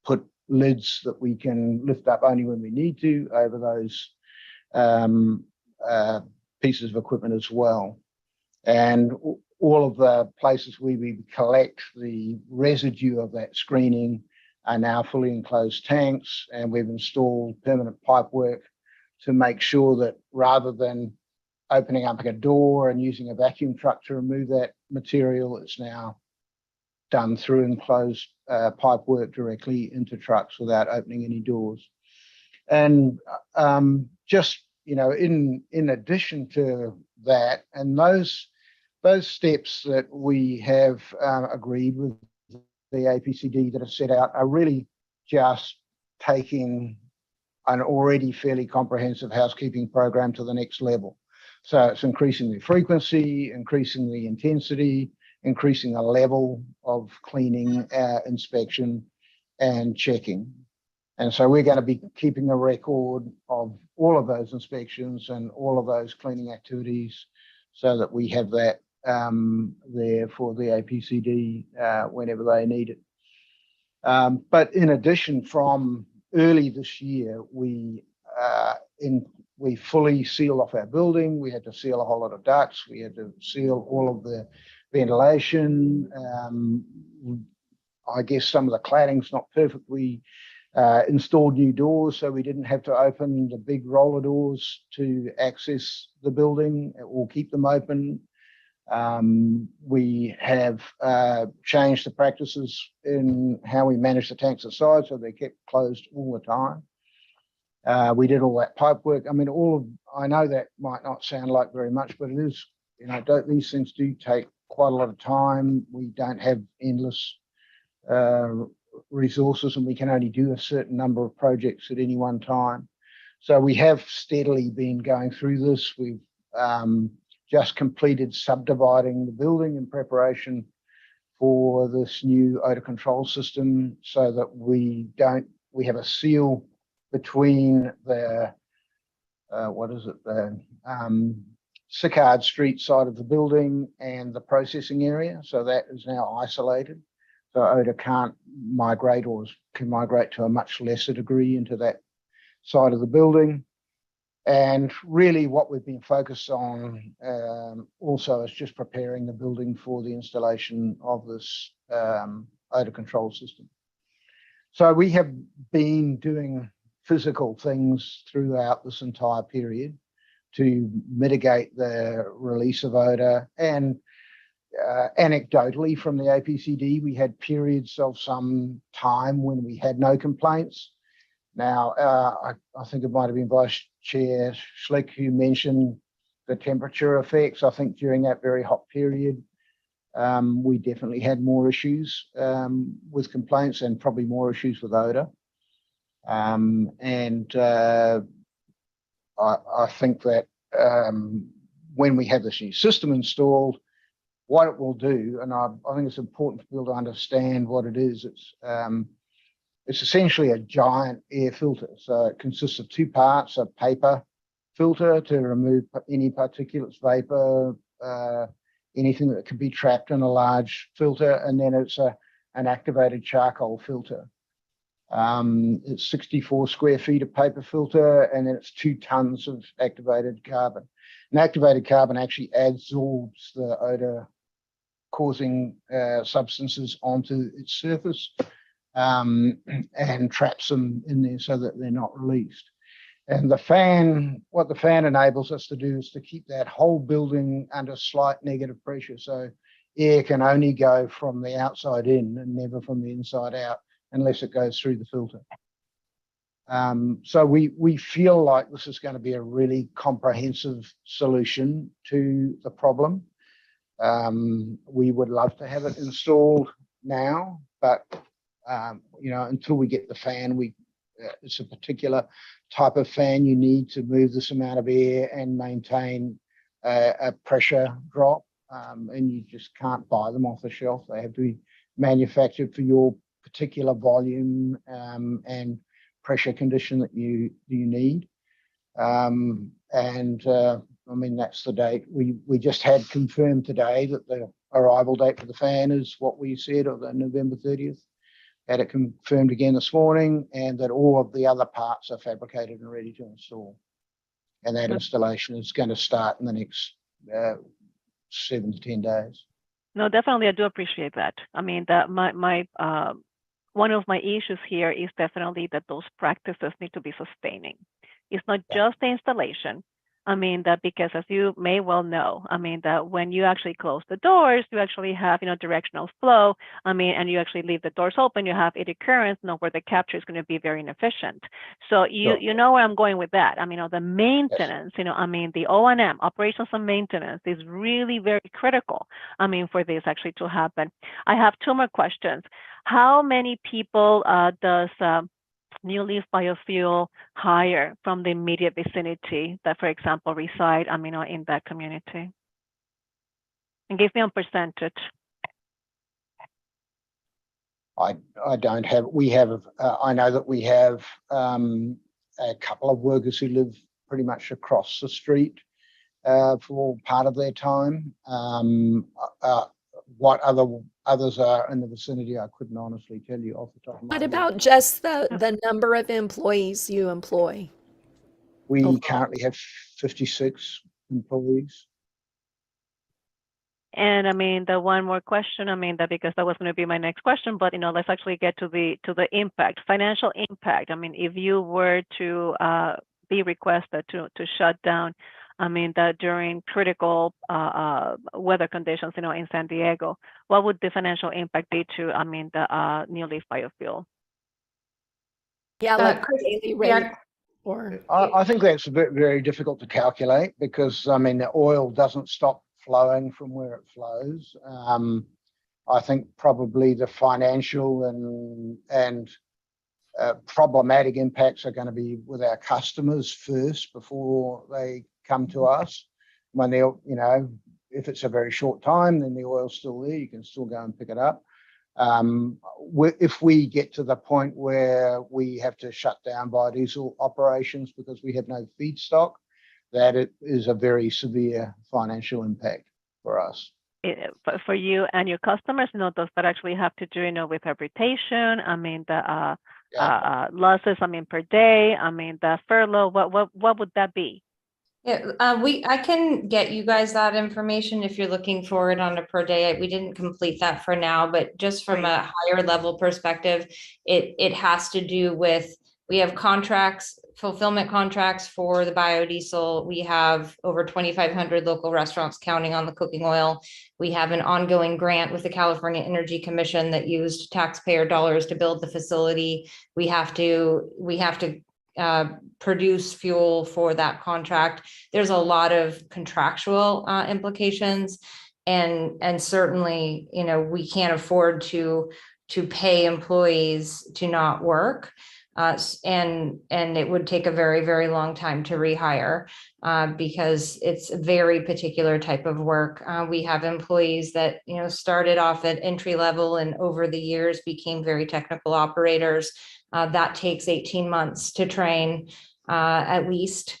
put lids that we can lift up only when we need to over those pieces of equipment as well. And all of the places where we collect the residue of that screening are now fully enclosed tanks, and we've installed permanent pipework to make sure that rather than opening up a door and using a vacuum truck to remove that material, it's now done through enclosed pipework directly into trucks without opening any doors. And just, in addition to that, and those steps that we have agreed with the APCD that are set out are really just taking an already fairly comprehensive housekeeping program to the next level. So it's increasing the frequency, increasing the intensity, increasing the level of cleaning, inspection, and checking. And so we're going to be keeping a record of all of those inspections and all of those cleaning activities so that we have that there for the APCD whenever they need it. But in addition, from early this year, we fully sealed off our building. We had to seal a whole lot of ducts. We had to seal all of the ventilation. I guess some of the cladding's not perfect. We installed new doors, so we didn't have to open the big roller doors to access the building or keep them open. We have changed the practices in how we manage the tanks aside, so they kept closed all the time. We did all that pipe work. I mean, I know that might not sound like very much, but it is, these things do take quite a lot of time. We don't have endless resources, and we can only do a certain number of projects at any one time. So we have steadily been going through this. We've just completed subdividing the building in preparation for this new odor control system, so that we have a seal between the Sicard Street side of the building and the processing area. So that is now isolated. So odor can't migrate, or can migrate to a much lesser degree into that side of the building. And really what we've been focused on also is just preparing the building for the installation of this odor control system. So we have been doing physical things throughout this entire period to mitigate the release of odor. And anecdotally from the APCD, we had periods of some time when we had no complaints. Now, I think it might have been Vice Chair Schlick who mentioned the temperature effects. I think during that very hot period, we definitely had more issues with complaints, and probably more issues with odor. I think that when we have this new system installed, what it will do, and I think it's important for people to understand what it is. It's essentially a giant air filter. So it consists of two parts: a paper filter to remove any particulates, vapor, anything that can be trapped in a large filter, and then it's an activated charcoal filter. It's 64 square feet of paper filter, and then it's 2 tons of activated carbon. And activated carbon actually adsorbs the odor causing substances onto its surface and traps them in there so that they're not released. And what the fan enables us to do is to keep that whole building under slight negative pressure. So air can only go from the outside in and never from the inside out, unless it goes through the filter. So we feel like this is going to be a really comprehensive solution to the problem. We would love to have it installed now, but until we get the fan, it's a particular type of fan you need to move this amount of air and maintain a pressure drop, and you just can't buy them off the shelf. They have to be manufactured for your particular volume and pressure condition that you need. I mean, that's the date. We just had confirmed today that the arrival date for the fan is what we said, or the November 30th. Had it confirmed again this morning, and that all of the other parts are fabricated and ready to install. And that installation is going to start in the next 7 to 10 days. No, definitely, I do appreciate that. I mean, that one of my issues here is definitely that those practices need to be sustaining. It's not just the installation. I mean, that because as you may well know, I mean, that when you actually close the doors, you actually have, directional flow. I mean, and you actually leave the doors open, you have eddy currents, where the capture is going to be very inefficient. So you know where I'm going with that. I mean, the maintenance, yes. I mean, the O&M, operations and maintenance, is really very critical, I mean, for this actually to happen. I have 2 more questions. How many people does New Leaf Biofuel hire from the immediate vicinity that, for example, reside, in that community? And give me a percentage. I don't have. We have. I know that we have a couple of workers who live pretty much across the street, for part of their time. What others are in the vicinity, I couldn't honestly tell you off the top of my What head. about just the number of employees you employ? We currently have 56 employees. And I mean, the one more question, I mean, that because that was going to be my next question, but let's actually get to the impact, financial impact. I mean, if you were to be requested to shut down, I mean, that during critical weather conditions, in San Diego, what would the financial impact be to, I mean, the new leaf biofuel? Yeah, like Chris, daily rate. yeah. Or I think that's very difficult to calculate because, I mean, the oil doesn't stop flowing from where it flows. I think probably the financial and problematic impacts are going to be with our customers first before they come to us. When they'll, if it's a very short time, then the oil's still there. You can still go and pick it up. If we get to the point where we have to shut down biodiesel operations because we have no feedstock, that it is a very severe financial impact for us. For you and your customers, does that actually have to do, with reputation? I mean, the losses, I mean, per day, I mean, the furlough, what would that be? Yeah, I can get you guys that information if you're looking for it on a per day. We didn't complete that for now, but just from a higher level perspective, it has to do with, we have contracts, fulfillment contracts for the biodiesel. We have over 2,500 local restaurants counting on the cooking oil. We have an ongoing grant with the California Energy Commission that used taxpayer dollars to build the facility. We have to produce fuel for that contract. There's a lot of contractual implications, and certainly, we can't afford to pay employees to not work. And it would take a very, very long time to rehire because it's a very particular type of work. We have employees that, started off at entry level and over the years became very technical operators. That takes 18 months to train at least.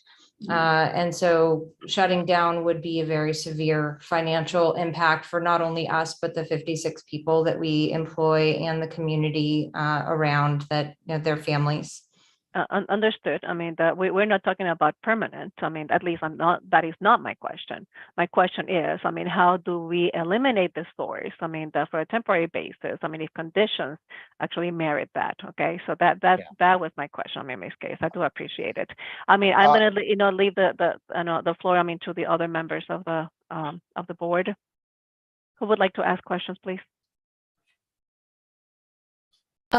And so shutting down would be a very severe financial impact for not only us, but the 56 people that we employ and the community around that, their families. Understood. I mean, that we're not talking about permanent. I mean, at least that is not my question. My question is, I mean, how do we eliminate the source? I mean, that for a temporary basis, I mean, if conditions actually merit that. Okay. So that was my question. I mean, in this case, I do appreciate it. I mean, I'm going to, leave the floor, I mean, to the other members of the board who would like to ask questions, please.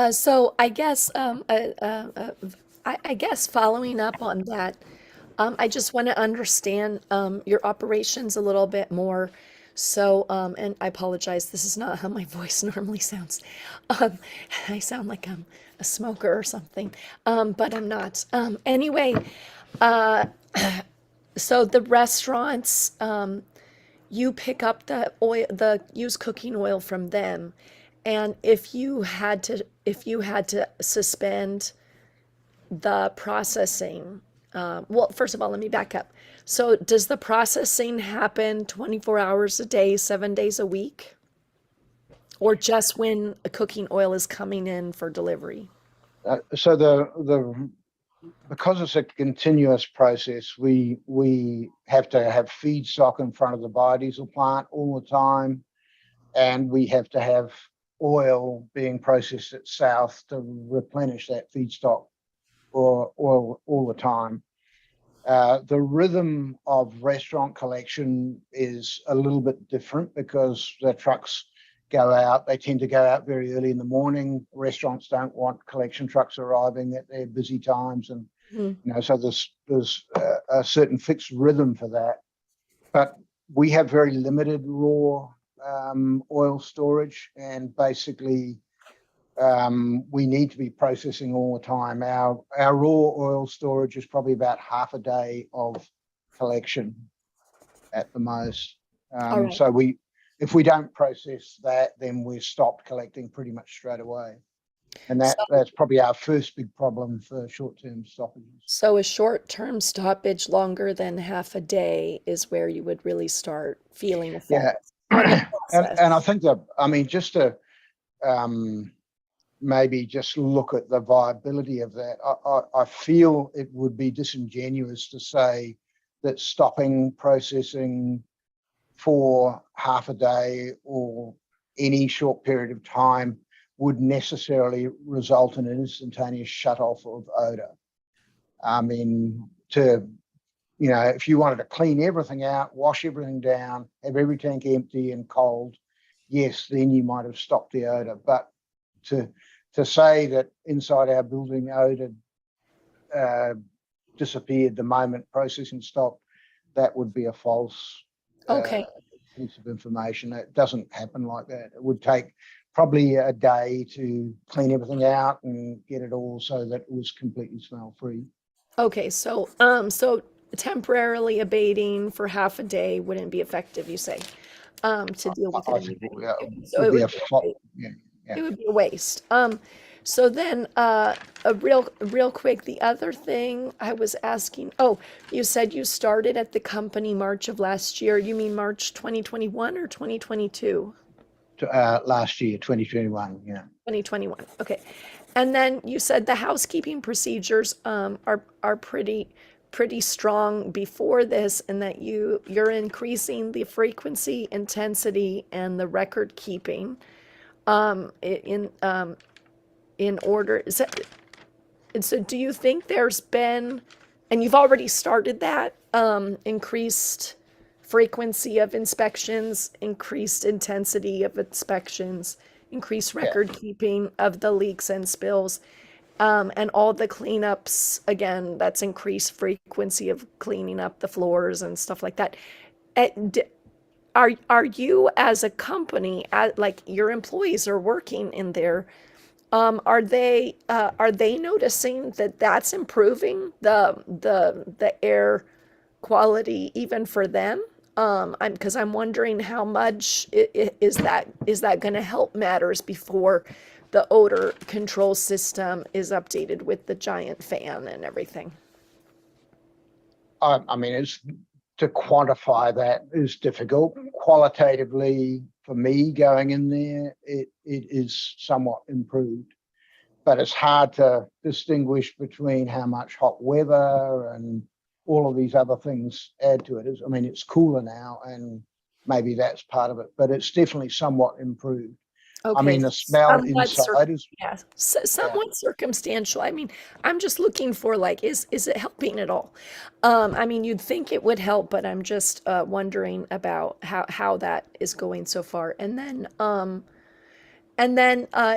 So I guess I guess following up on that, I just want to understand your operations a little bit more. So, and I apologize, this is not how my voice normally sounds. I sound like I'm a smoker or something, but I'm not. Anyway, so the restaurants, you pick up the oil, the used cooking oil from them. And if you had to suspend the processing, well, first of all, let me back up. So does the processing happen 24 hours a day, 7 days a week? Or just when a cooking oil is coming in for delivery? So because it's a continuous process, we have to have feedstock in front of the biodiesel plant all the time, and we have to have oil being processed at south to replenish that feedstock or oil all the time. The rhythm of restaurant collection is a little bit different because the trucks go out. They tend to go out very early in the morning. Restaurants don't want collection trucks arriving at their busy times, and so there's a certain fixed rhythm for that. But we have very limited raw oil storage, and basically we need to be processing all the time. Our raw oil storage is probably about half a day of collection at the most. So if we don't process that, then we're stopped collecting pretty much straight away. And that's probably our first big problem for short-term stoppages. So a short-term stoppage longer than half a day is where you would really start feeling effects. Yeah. and I think that, I mean, just to maybe just look at the viability of that, I feel it would be disingenuous to say that stopping processing for half a day or any short period of time would necessarily result in an instantaneous shut-off of odor. I mean, if you wanted to clean everything out, wash everything down, have every tank empty and cold, yes, then you might have stopped the odor. But to say that inside our building odor disappeared the moment processing stopped, that would be a false piece of information. It doesn't happen like that. It would take probably a day to clean everything out and get it all so that it was completely smell free. Okay, so temporarily abating for half a day wouldn't be effective, you say, to deal with it. So it would be it would be a waste. So then, real quick, the other thing I was asking, you said you started at the company March of last year. You mean March 2021 or 2022? Last year, 2021, yeah. 2021, okay. And then you said the housekeeping procedures are pretty strong before this, and that you're increasing the frequency, intensity, and the record keeping in order. So do you think there's been, and you've already started that, increased frequency of inspections, increased intensity of inspections, increased record keeping of the leaks and spills, and all the cleanups, again, that's increased frequency of cleaning up the floors and stuff like that. Are you as a company, like your employees are working in there, are they noticing that that's improving the air quality even for them? Because I'm wondering how much is that going to help matters before the odor control system is updated with the giant fan and everything. I mean, to quantify that is difficult. Qualitatively, for me going in there, it is somewhat improved, but it's hard to distinguish between how much hot weather and all of these other things add to it. I mean, it's cooler now, and maybe that's part of it, but it's definitely somewhat improved. Okay. I mean, the smell inside is somewhat circumstantial. I mean, I'm just looking for, like, is it helping at all? I mean, you'd think it would help, but I'm just wondering about how that is going so far. And then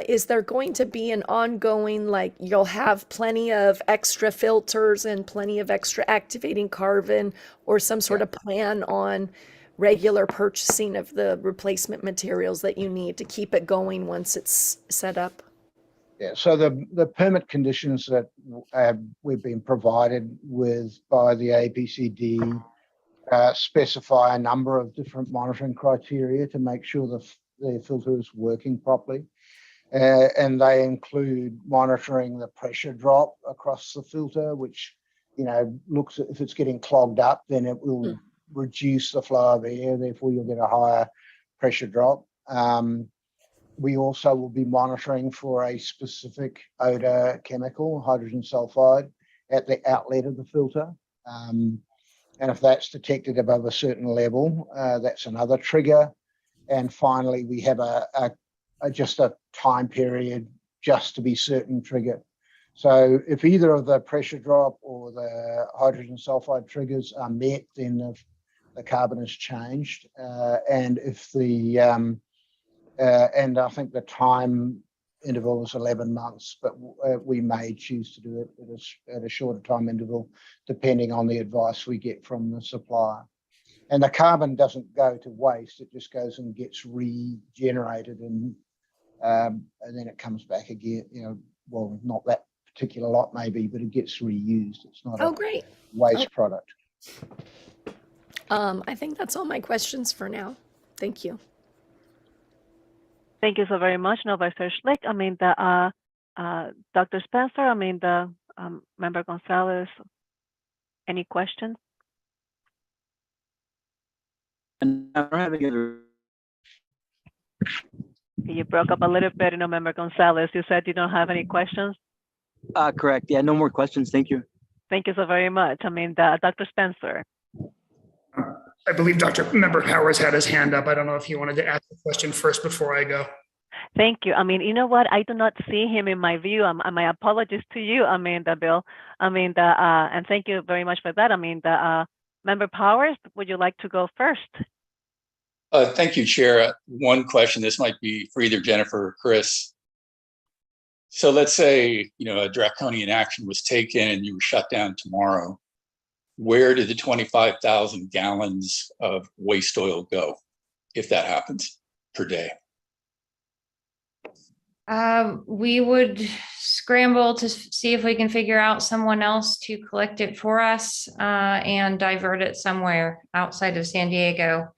is there going to be an ongoing, like, you'll have plenty of extra filters and plenty of extra activating carbon, or some sort of plan on regular purchasing of the replacement materials that you need to keep it going once it's set up? Yeah, so the permit conditions that we've been provided with by the APCD specify a number of different monitoring criteria to make sure the filter is working properly. And they include monitoring the pressure drop across the filter, which, looks at if it's getting clogged up, then it will reduce the flow of air, therefore you'll get a higher pressure drop. We also will be monitoring for a specific odor chemical, hydrogen sulfide, at the outlet of the filter. And if that's detected above a certain level, that's another trigger. And finally, we have just a time period just to be certain trigger. So if either of the pressure drop or the hydrogen sulfide triggers are met, then the carbon is changed. And if and I think the time interval is 11 months, but we may choose to do it at a shorter time interval, depending on the advice we get from the supplier. And the carbon doesn't go to waste; it just goes and gets regenerated, and then it comes back again. Well, not that particular lot maybe, but it gets reused. It's not a waste product. I think that's all my questions for now. Thank you. Thank you so very much, Vice Chair Schlick. I mean, Dr. Spencer, I mean, the Member Gonzalez, any questions? And I don't have any other. You broke up a little bit, Member Gonzalez. You said you don't have any questions? Correct. Yeah, no more questions. Thank you. Thank you so very much. I mean, Dr. Spencer. I believe Dr. Member Powers had his hand up. I don't know if he wanted to ask the question first before I go. Thank you. I mean, you know what? I do not see him in my view. My apologies to you, Bill. And thank you very much for that. Member Powers, would you like to go first? Thank you, Chair. One question. This might be for either Jennifer or Chris. So let's say, a draconian action was taken and you were shut down tomorrow. Where did the 25,000 gallons of waste oil go, if that happens, per day? We would scramble to see if we can figure out someone else to collect it for us and divert it somewhere outside of San Diego.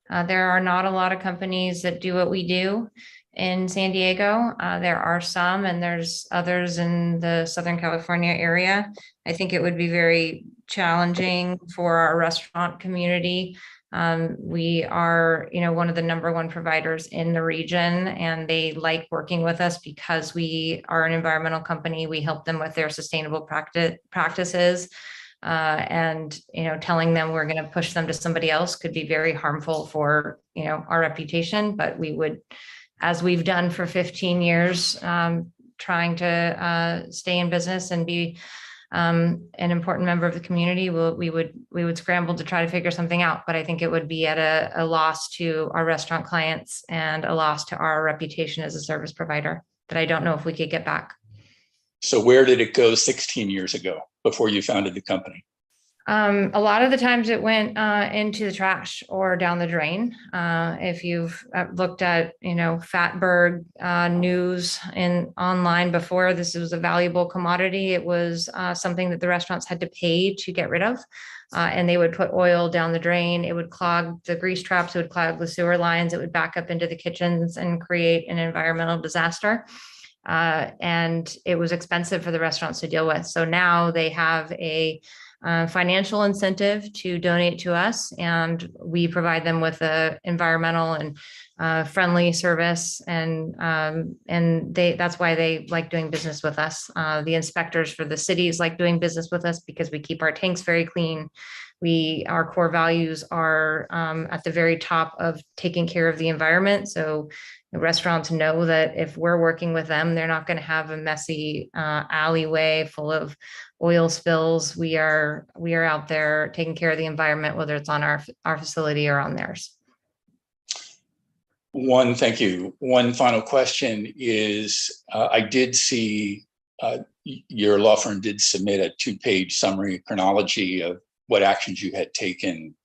There are not a lot of companies that do what we do in San Diego. There are some, and there's others in the Southern California area. I think it would be very challenging for our restaurant community. We are, one of the #1 providers in the region, and they like working with us because we are an environmental company. We help them with their sustainable practices. And telling them we're going to push them to somebody else could be very harmful for our reputation. But we would, as we've done for 15 years, trying to stay in business and be an important member of the community, we would scramble to try to figure something out. But I think it would be at a loss to our restaurant clients and a loss to our reputation as a service provider that I don't know if we could get back. So where did it go 16 years ago before you founded the company? A lot of the times it went into the trash or down the drain. If you've looked at, Fatberg news online before, this was a valuable commodity. It was something that the restaurants had to pay to get rid of. And they would put oil down the drain. It would clog the grease traps. It would clog the sewer lines. It would back up into the kitchens and create an environmental disaster. And it was expensive for the restaurants to deal with. So now they have a financial incentive to donate to us, and we provide them with a environmental and friendly service, and that's why they like doing business with us. The inspectors for the cities like doing business with us because we keep our tanks very clean. Our core values are at the very top of taking care of the environment. So the restaurants know that if we're working with them, they're not going to have a messy alleyway full of oil spills. We are out there taking care of the environment, whether it's on our facility or on theirs. Thank you. One final question is, I did see your law firm did submit a 2-page summary chronology of what actions you had taken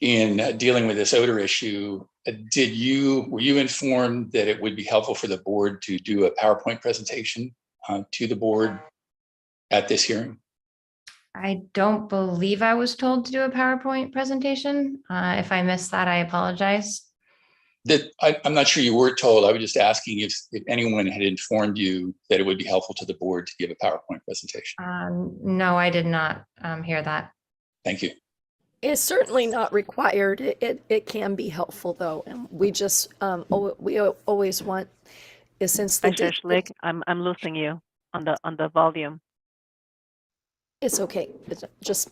in dealing with this odor issue. Were you informed that it would be helpful for the board to do a PowerPoint presentation to the board at this hearing? I don't believe I was told to do a PowerPoint presentation. If I missed that, I apologize. I'm not sure you were told. I was just asking if anyone had informed you that it would be helpful to the board to give a PowerPoint presentation. No, I did not hear that. Thank you. It's certainly not required. It can be helpful though, and we just we always want, since the Schlick, I'm losing you on the volume. It's okay. It's just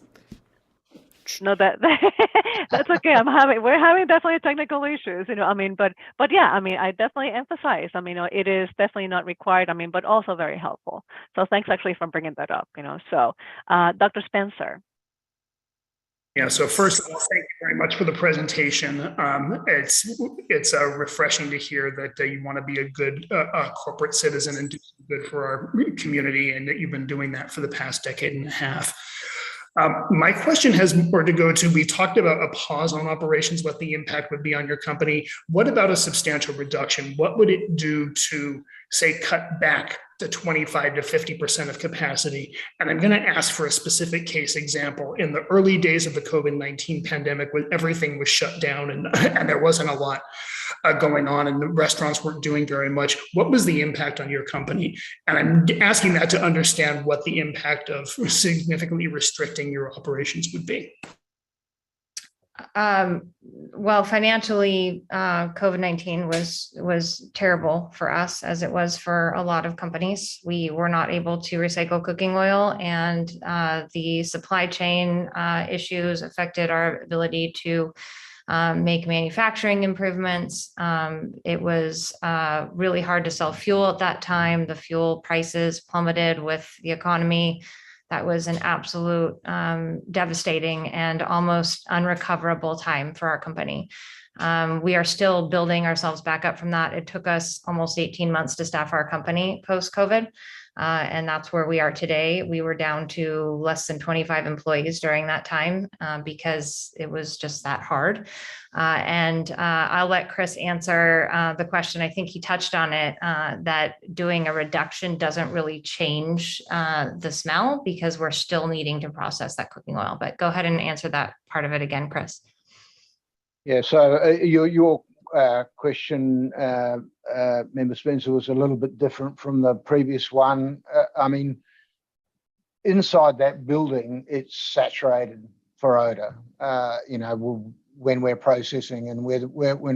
no, that's okay. We're having definitely technical issues, but yeah, I definitely emphasize, it is definitely not required, but also very helpful. So thanks actually for bringing that up, So Dr. Spencer. Yeah, so first of all, thank you very much for the presentation. It's refreshing to hear that you want to be a good corporate citizen and do good for our community, and that you've been doing that for the past decade and a half. My question has more to go to, we talked about a pause on operations, what the impact would be on your company. What about a substantial reduction? What would it do to say, cut back to 25 to 50% of capacity. And I'm going to ask for a specific case example. In the early days of the COVID-19 pandemic, when everything was shut down and there wasn't a lot going on and the restaurants weren't doing very much, what was the impact on your company? And I'm asking that to understand what the impact of significantly restricting your operations would be. Well, financially, COVID-19 was terrible for us, as it was for a lot of companies. We were not able to recycle cooking oil, and the supply chain issues affected our ability to make manufacturing improvements. It was really hard to sell fuel at that time. The fuel prices plummeted with the economy. That was an absolute devastating and almost unrecoverable time for our company. We are still building ourselves back up from that. It took us almost 18 months to staff our company post-COVID. And that's where we are today. We were down to less than 25 employees during that time because it was just that hard. And I'll let Chris answer the question. I think he touched on it, that doing a reduction doesn't really change the smell because we're still needing to process that cooking oil. But go ahead and answer that part of it again, Chris. Yeah, so your question, Member Spencer, was a little bit different from the previous one. I mean, inside that building, it's saturated for odor. You know, when we're processing and when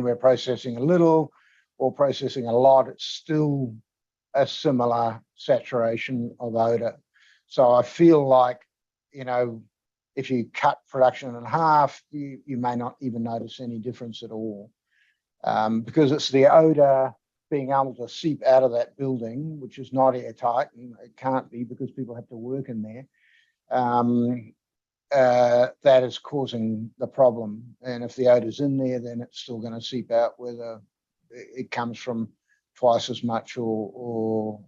we're processing a little or processing a lot, it's still a similar saturation of odor. So I feel like, you know, if you cut production in half, you may not even notice any difference at all. Because it's the odor being able to seep out of that building, which is not airtight, and it can't be because people have to work in there, that is causing the problem. And if the odor's in there, then it's still going to seep out, whether it comes from twice as much or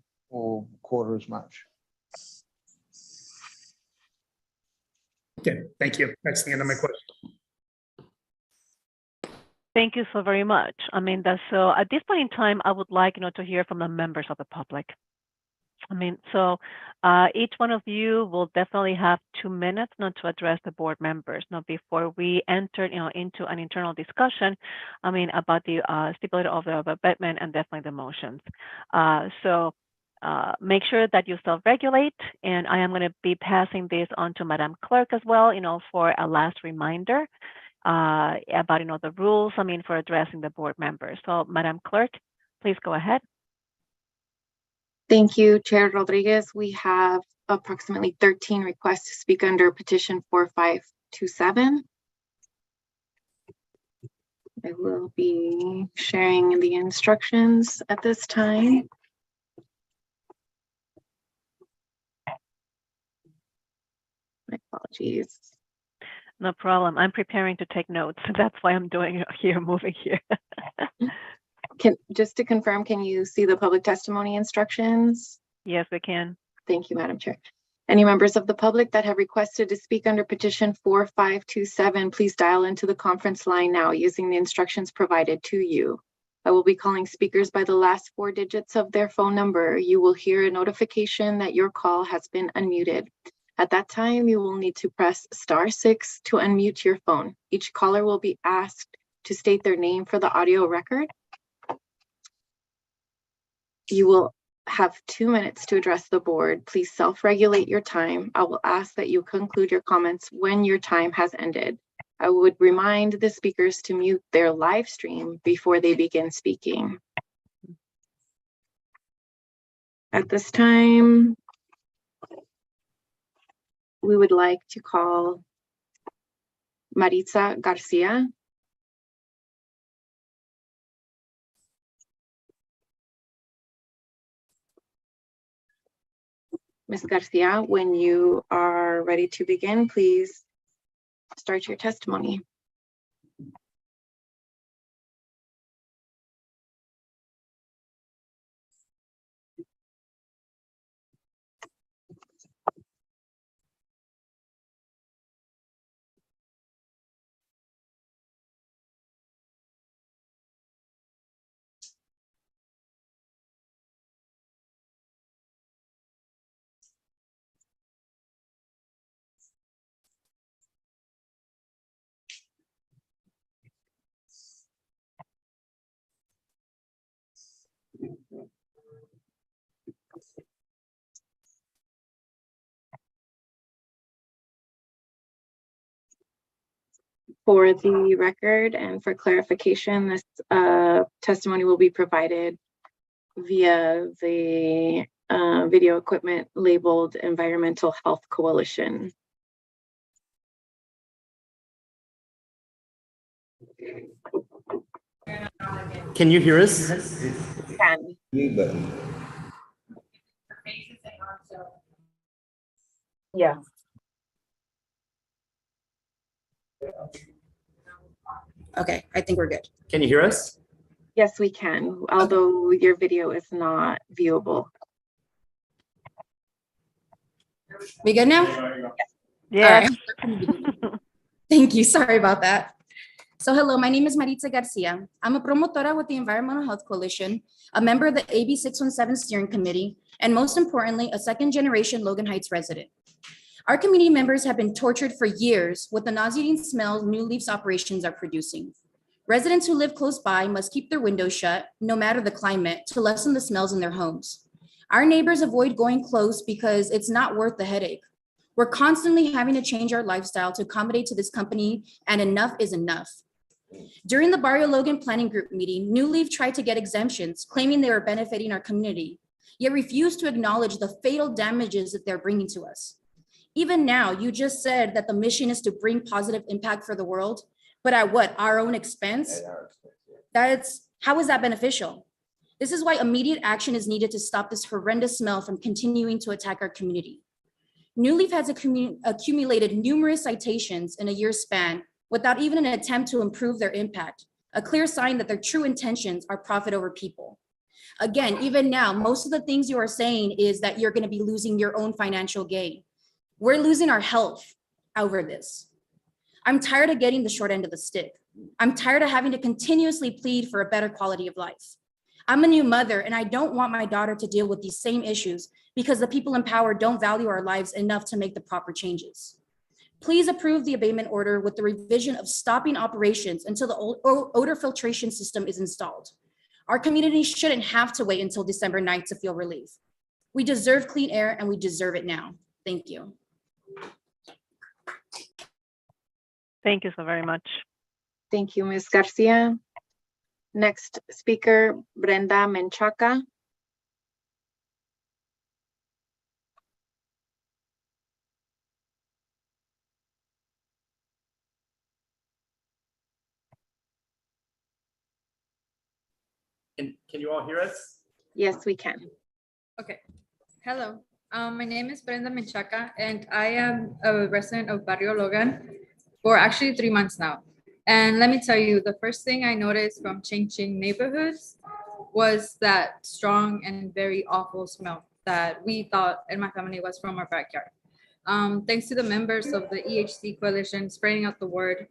quarter as much. Okay, thank you. That's the end of my question. Thank you so very much. I mean, that's so at this point in time, I would like, to hear from the members of the public. I mean, so each one of you will definitely have 2 minutes not to address the board members. Now, before we enter, into an internal discussion, I mean, about the stipulated order of abatement and definitely the motions. So make sure that you self-regulate, and I am going to be passing this on to Madam Clerk as well, for a last reminder about, the rules, I mean, for addressing the board members. So, Madam Clerk, please go ahead. Thank you, Chair Rodriguez. We have approximately 13 requests to speak under petition 4527. I will be sharing the instructions at this time. My apologies. No problem. I'm preparing to take notes. That's why I'm doing it here, moving here. Just to confirm, can you see the public testimony instructions? Yes, we can. Thank you, Madam Chair. Any members of the public that have requested to speak under petition 4527, please dial into the conference line now using the instructions provided to you. I will be calling speakers by the last 4 digits of their phone number. You will hear a notification that your call has been unmuted. At that time, you will need to press *6 to unmute your phone. Each caller will be asked to state their name for the audio record. You will have 2 minutes to address the board. Please self-regulate your time. I will ask that you conclude your comments when your time has ended. I would remind the speakers to mute their live stream before they begin speaking. At this time, we would like to call Maritza Garcia. Ms. Garcia, when you are ready to begin, please start your testimony. For the record and for clarification, this testimony will be provided via the video equipment labeled Environmental Health Coalition. Can you hear us? Can. Yeah. Okay, I think we're good. Can you hear us? Yes, we can, although your video is not viewable. We good now? Yeah. All right. Thank you. Sorry about that. So hello, my name is Maritza Garcia. I'm a promotora with the Environmental Health Coalition, a member of the AB 617 Steering Committee, and most importantly, a second-generation Logan Heights resident. Our community members have been tortured for years with the nauseating smells New Leaf's operations are producing. Residents who live close by must keep their windows shut, no matter the climate, to lessen the smells in their homes. Our neighbors avoid going close because it's not worth the headache. We're constantly having to change our lifestyle to accommodate to this company, and enough is enough. During the Barrio Logan Planning Group meeting, New Leaf tried to get exemptions, claiming they were benefiting our community, yet refused to acknowledge the fatal damages that they're bringing to us. Even now, you just said that the mission is to bring positive impact for the world, but at what, our own expense? How is that beneficial? This is why immediate action is needed to stop this horrendous smell from continuing to attack our community. New Leaf has accumulated numerous citations in a year span without even an attempt to improve their impact, a clear sign that their true intentions are profit over people. Again, even now, most of the things you are saying is that you're going to be losing your own financial gain. We're losing our health over this. I'm tired of getting the short end of the stick. I'm tired of having to continuously plead for a better quality of life. I'm a new mother, and I don't want my daughter to deal with these same issues because the people in power don't value our lives enough to make the proper changes. Please approve the abatement order with the revision of stopping operations until the odor filtration system is installed. Our community shouldn't have to wait until December 9th to feel relief. We deserve clean air, and we deserve it now. Thank you. Thank you so very much. Thank you, Ms. Garcia. Next speaker, Brenda Menchaca. Can you all hear us? Yes, we can. Okay. Hello. My name is Brenda Menchaca, and I am a resident of Barrio Logan for actually 3 months now. And let me tell you, the first thing I noticed from changing neighborhoods was that strong and very awful smell that we thought and my family was from our backyard. Thanks to the members of the EHC coalition spreading out the word,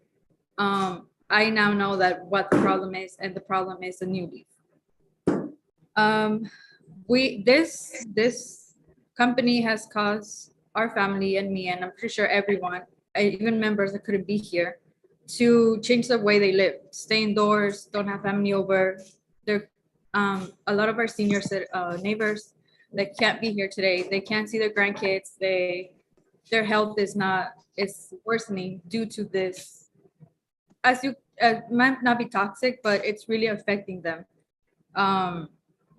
I now know that what the problem is, and the problem is the New Leaf. This company has caused our family and me, and I'm pretty sure everyone, even members that couldn't be here, to change the way they live, stay indoors, don't have family over. They're a lot of our senior neighbors that can't be here today. They can't see their grandkids. Their health is worsening due to this. It might not be toxic, but it's really affecting them.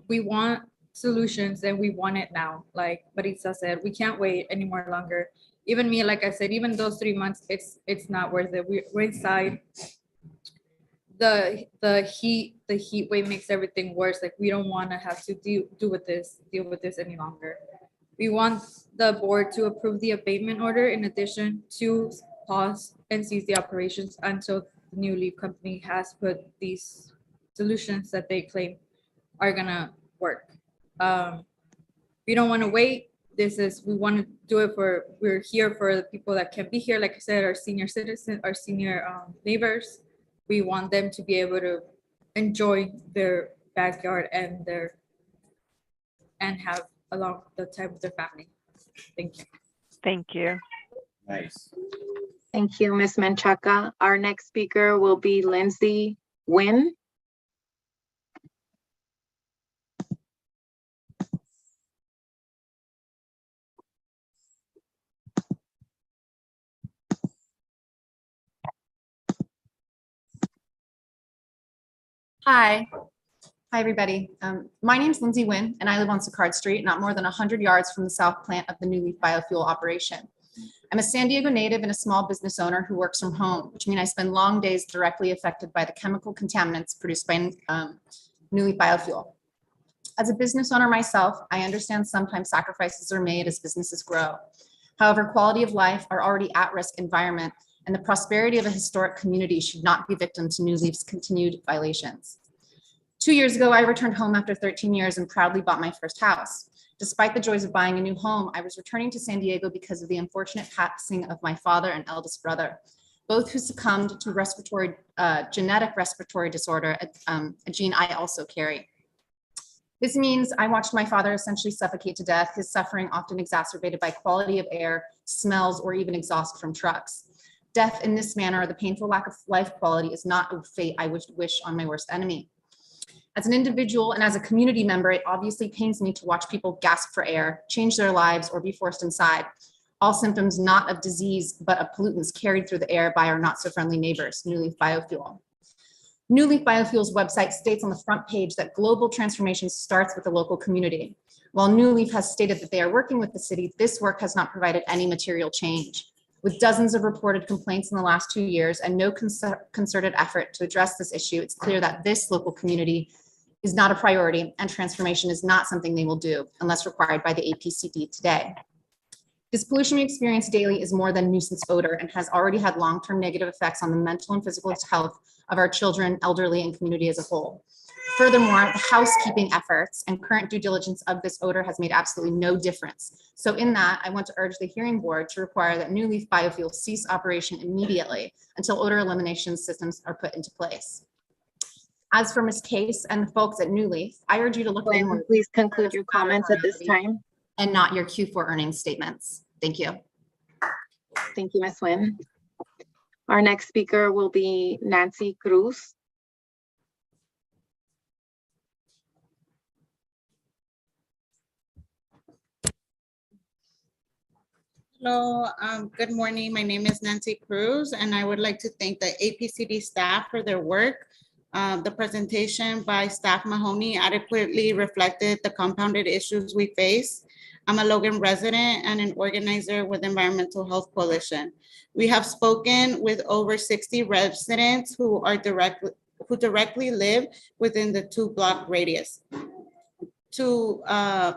We want solutions, and we want it now. Like Maritza said, we can't wait any more longer. Even me, like I said, even those 3 months, it's not worth it. We're inside. The heat wave makes everything worse. Like, we don't want to have to deal with this any longer. We want the board to approve the abatement order, in addition to pause and cease the operations until the New Leaf company has put these solutions that they claim are gonna work. We don't want to wait. We want to do it we're here for the people that can be here. Like I said, our senior citizens, our senior neighbors. We want them to be able to enjoy their backyard and have along the time with their family. Thank you. Thank you. Nice. Thank you, Ms. Menchaca. Our next speaker will be Lindsay Nguyen. Hi. Hi, everybody. My name's Lindsay Nguyen, and I live on Sicard Street, not more than 100 yards from the south plant of the New Leaf biofuel operation. I'm a San Diego native and a small business owner who works from home, which means I spend long days directly affected by the chemical contaminants produced by New Leaf biofuel. As a business owner myself, I understand sometimes sacrifices are made as businesses grow. However, quality of life, our already at-risk environment, and the prosperity of a historic community should not be victim to New Leaf's continued violations. 2 years ago, I returned home after 13 years and proudly bought my first house. Despite the joys of buying a new home, I was returning to San Diego because of the unfortunate passing of my father and eldest brother, both who succumbed to genetic respiratory disorder, a gene I also carry. This means I watched my father essentially suffocate to death, his suffering often exacerbated by quality of air, smells, or even exhaust from trucks. Death in this manner, or the painful lack of life quality, is not a fate I would wish on my worst enemy. As an individual and as a community member, it obviously pains me to watch people gasp for air, change their lives, or be forced inside. All symptoms not of disease, but of pollutants carried through the air by our not so friendly neighbors, New Leaf Biofuel. New Leaf Biofuel's website states on the front page that global transformation starts with the local community. While New Leaf has stated that they are working with the city, this work has not provided any material change. With dozens of reported complaints in the last 2 years and no concerted effort to address this issue, it's clear that this local community is not a priority and transformation is not something they will do unless required by the APCD today. This pollution we experience daily is more than nuisance odor and has already had long-term negative effects on the mental and physical health of our children, elderly, and community as a whole. Furthermore, the housekeeping efforts and current due diligence of this odor has made absolutely no difference. So in that, I want to urge the hearing board to require that New Leaf Biofuel cease operation immediately until odor elimination systems are put into place. As for Ms. Case and the folks at New Leaf, I urge you to look inward. Please conclude your comments at this time. And not your Q4 earnings statements. Thank you. Thank you, Ms. Nguyen. Our next speaker will be Nancy Cruz. Hello, good morning. My name is Nancy Cruz, and I would like to thank the APCD staff for their work. The presentation by Staff Mahoney adequately reflected the compounded issues we face. I'm a Logan resident and an organizer with Environmental Health Coalition. We have spoken with over 60 residents who directly live within the 2-block radius. To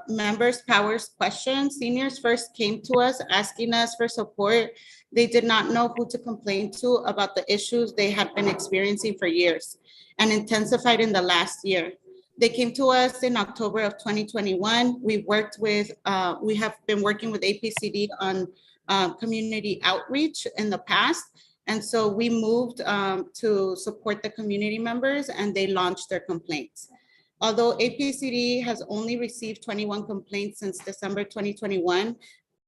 members' powers questions, seniors first came to us asking us for support. They did not know who to complain to about the issues they had been experiencing for years and intensified in the last year. They came to us in October of 2021. We have been working with APCD on community outreach in the past. And so we moved to support the community members and they launched their complaints. Although APCD has only received 21 complaints since December 2021,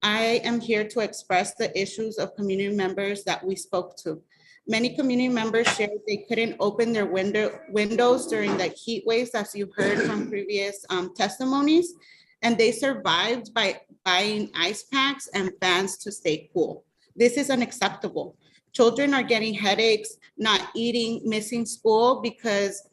I am here to express the issues of community members that we spoke to. Many community members shared they couldn't open their windows during the heat waves, as you heard from previous testimonies, and they survived by buying ice packs and fans to stay cool. This is unacceptable. Children are getting headaches, not eating, missing school because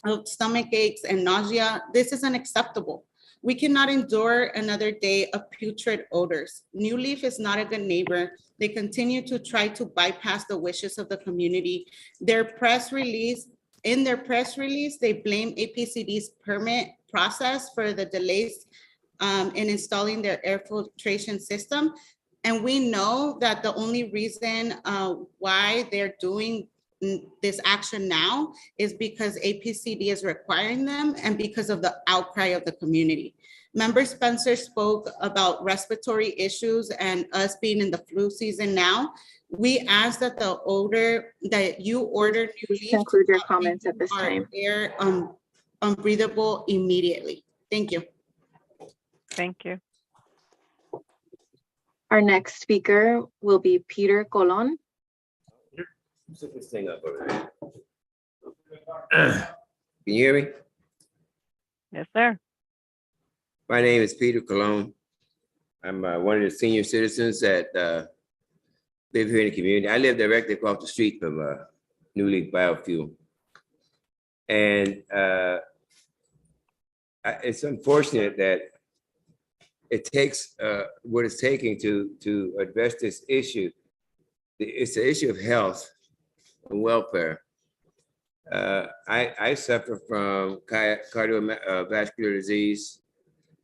of stomach aches and nausea. This is unacceptable. We cannot endure another day of putrid odors. New Leaf is not a good neighbor. They continue to try to bypass the wishes of the community. In their press release, they blame APCD's permit process for the delays in installing their air filtration system. And we know that the only reason why they're doing this action now is because APCD is requiring them and because of the outcry of the community. Member Spencer spoke about respiratory issues and us being in the flu season now. We ask that the order that you order to conclude your comments at this time. Air unbreathable immediately. Thank you. Thank you. Our next speaker will be Peter Colon. Set this thing up over there. Can you hear me? Yes, sir. My name is Peter Colon. I'm one of the senior citizens that live here in the community. I live directly across the street from New Leaf Biofuel. And it's unfortunate that it takes what it's taking to address this issue. It's the issue of health and welfare. I suffer from cardiovascular disease,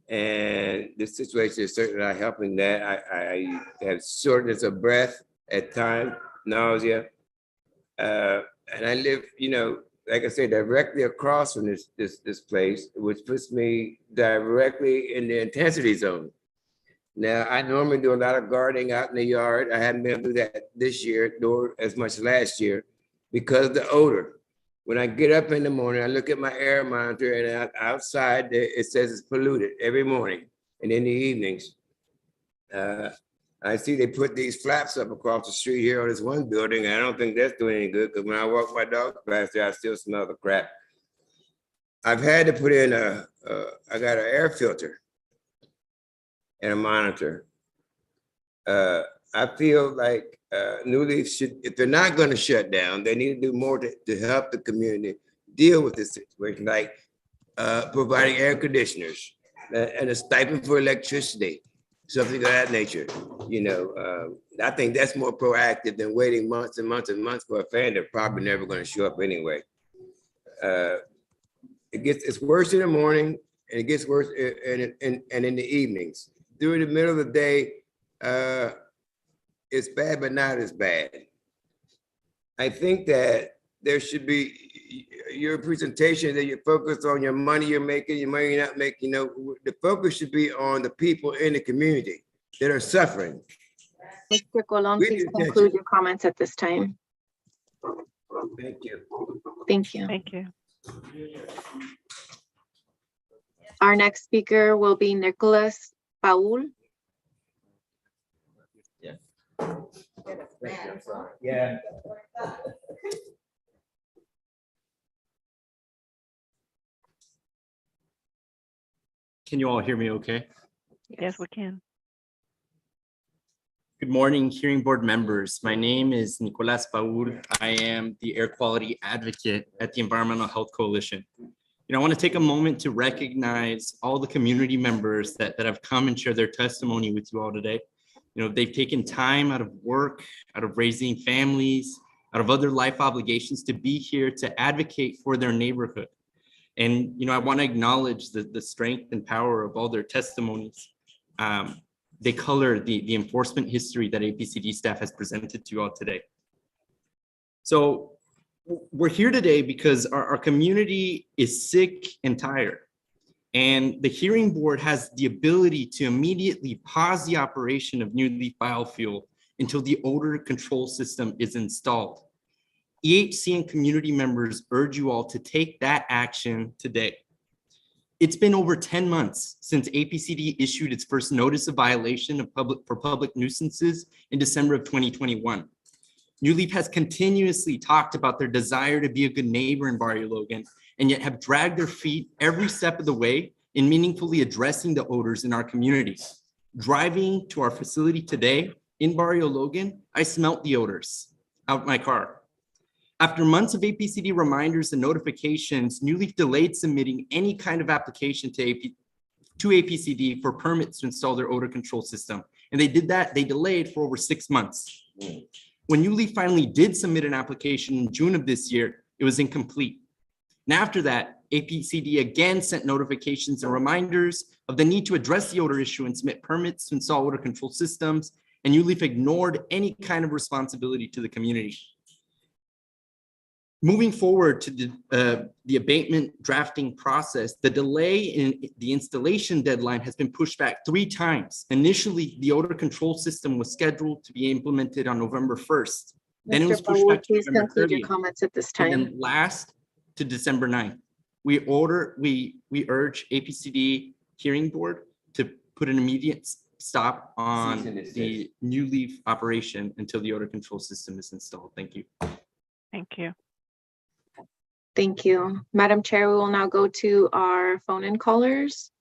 and this situation is certainly not helping that. I have shortness of breath at times, nausea, and I live, like I said, directly across from this place, which puts me directly in the intensity zone. Now, I normally do a lot of gardening out in the yard. I haven't been able to do that this year, nor as much last year, because of the odor. When I get up in the morning, I look at my air monitor, and outside it says it's polluted every morning. And in the evenings, I see they put these flaps up across the street here on this one building. And I don't think that's doing any good, because when I walk my dog past there, I still smell the crap. I've had to put in I got an air filter and a monitor. I feel like New Leaf should, if they're not going to shut down, they need to do more to help the community deal with this situation, like providing air conditioners and a stipend for electricity, something of that nature. I think that's more proactive than waiting months and months and months for a fan that's probably never going to show up anyway. It's worse in the morning, and it gets worse and in the evenings. During the middle of the day, it's bad, but not as bad. I think that there should be your presentation that you're focused on your money you're making, your money you're not making. The focus should be on the people in the community that are suffering. Mr. Colon, please conclude your comments at this time. Thank you. Thank you. Thank you. Our next speaker will be Nicholas Paul. Yeah. Can you all hear me okay? Yes, we can. Good morning, hearing board members. My name is Nicolas Paul. I am the air quality advocate at the Environmental Health Coalition. I want to take a moment to recognize all the community members that have come and share their testimony with you all today. They've taken time out of work, out of raising families, out of other life obligations to be here to advocate for their neighborhood. And, I want to acknowledge the strength and power of all their testimonies. They color the enforcement history that APCD staff has presented to you all today. So we're here today because our community is sick and tired. And the hearing board has the ability to immediately pause the operation of New Leaf biofuel until the odor control system is installed. EHC and community members urge you all to take that action today. It's been over 10 months since APCD issued its first notice of violation of public nuisances in December of 2021. New Leaf has continuously talked about their desire to be a good neighbor in Barrio Logan, and yet have dragged their feet every step of the way in meaningfully addressing the odors in our community. Driving to our facility today in Barrio Logan, I smelt the odors out my car. After months of APCD reminders and notifications, New Leaf delayed submitting any kind of application to APCD for permits to install their odor control system. And they delayed for over 6 months. When New Leaf finally did submit an application in June of this year, it was incomplete. And after that, APCD again sent notifications and reminders of the need to address the odor issue and submit permits to install odor control systems, and New Leaf ignored any kind of responsibility to the community. Moving forward to the abatement drafting process, the delay in the installation deadline has been pushed back 3 times. Initially, the odor control system was scheduled to be implemented on November 1st. Then it was pushed back to November 30th. Please conclude your comments at this time. And then last to December 9th. We urge APCD hearing board to put an immediate stop on the New Leaf operation until the odor control system is installed. Thank you. Thank you. Thank you. Madam Chair, we will now go to our phone-in callers.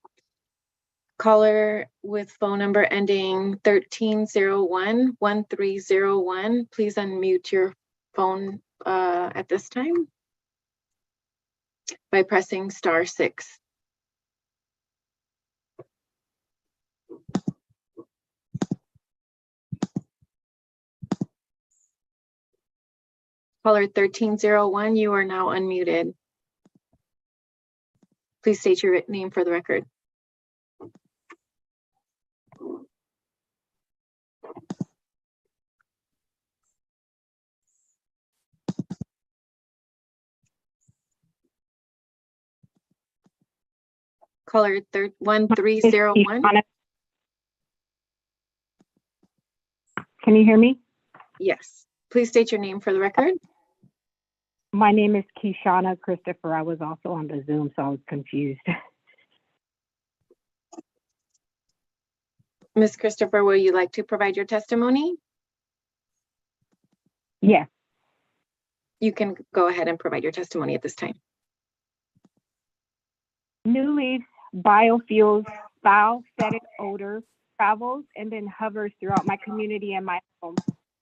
Caller with phone number ending 1301-1301. Please unmute your phone at this time. by pressing *6. Caller 1301, you are now unmuted. Please state your name for the record. Caller 1301. Can you hear me? Yes. Please state your name for the record. My name is Kishana Christopher. I was also on the Zoom, so I was confused. Ms. Christopher, will you like to provide your testimony? Yes. You can go ahead and provide your testimony at this time. New Leaf biofuels foul fetid odor travels and then hovers throughout my community and my home.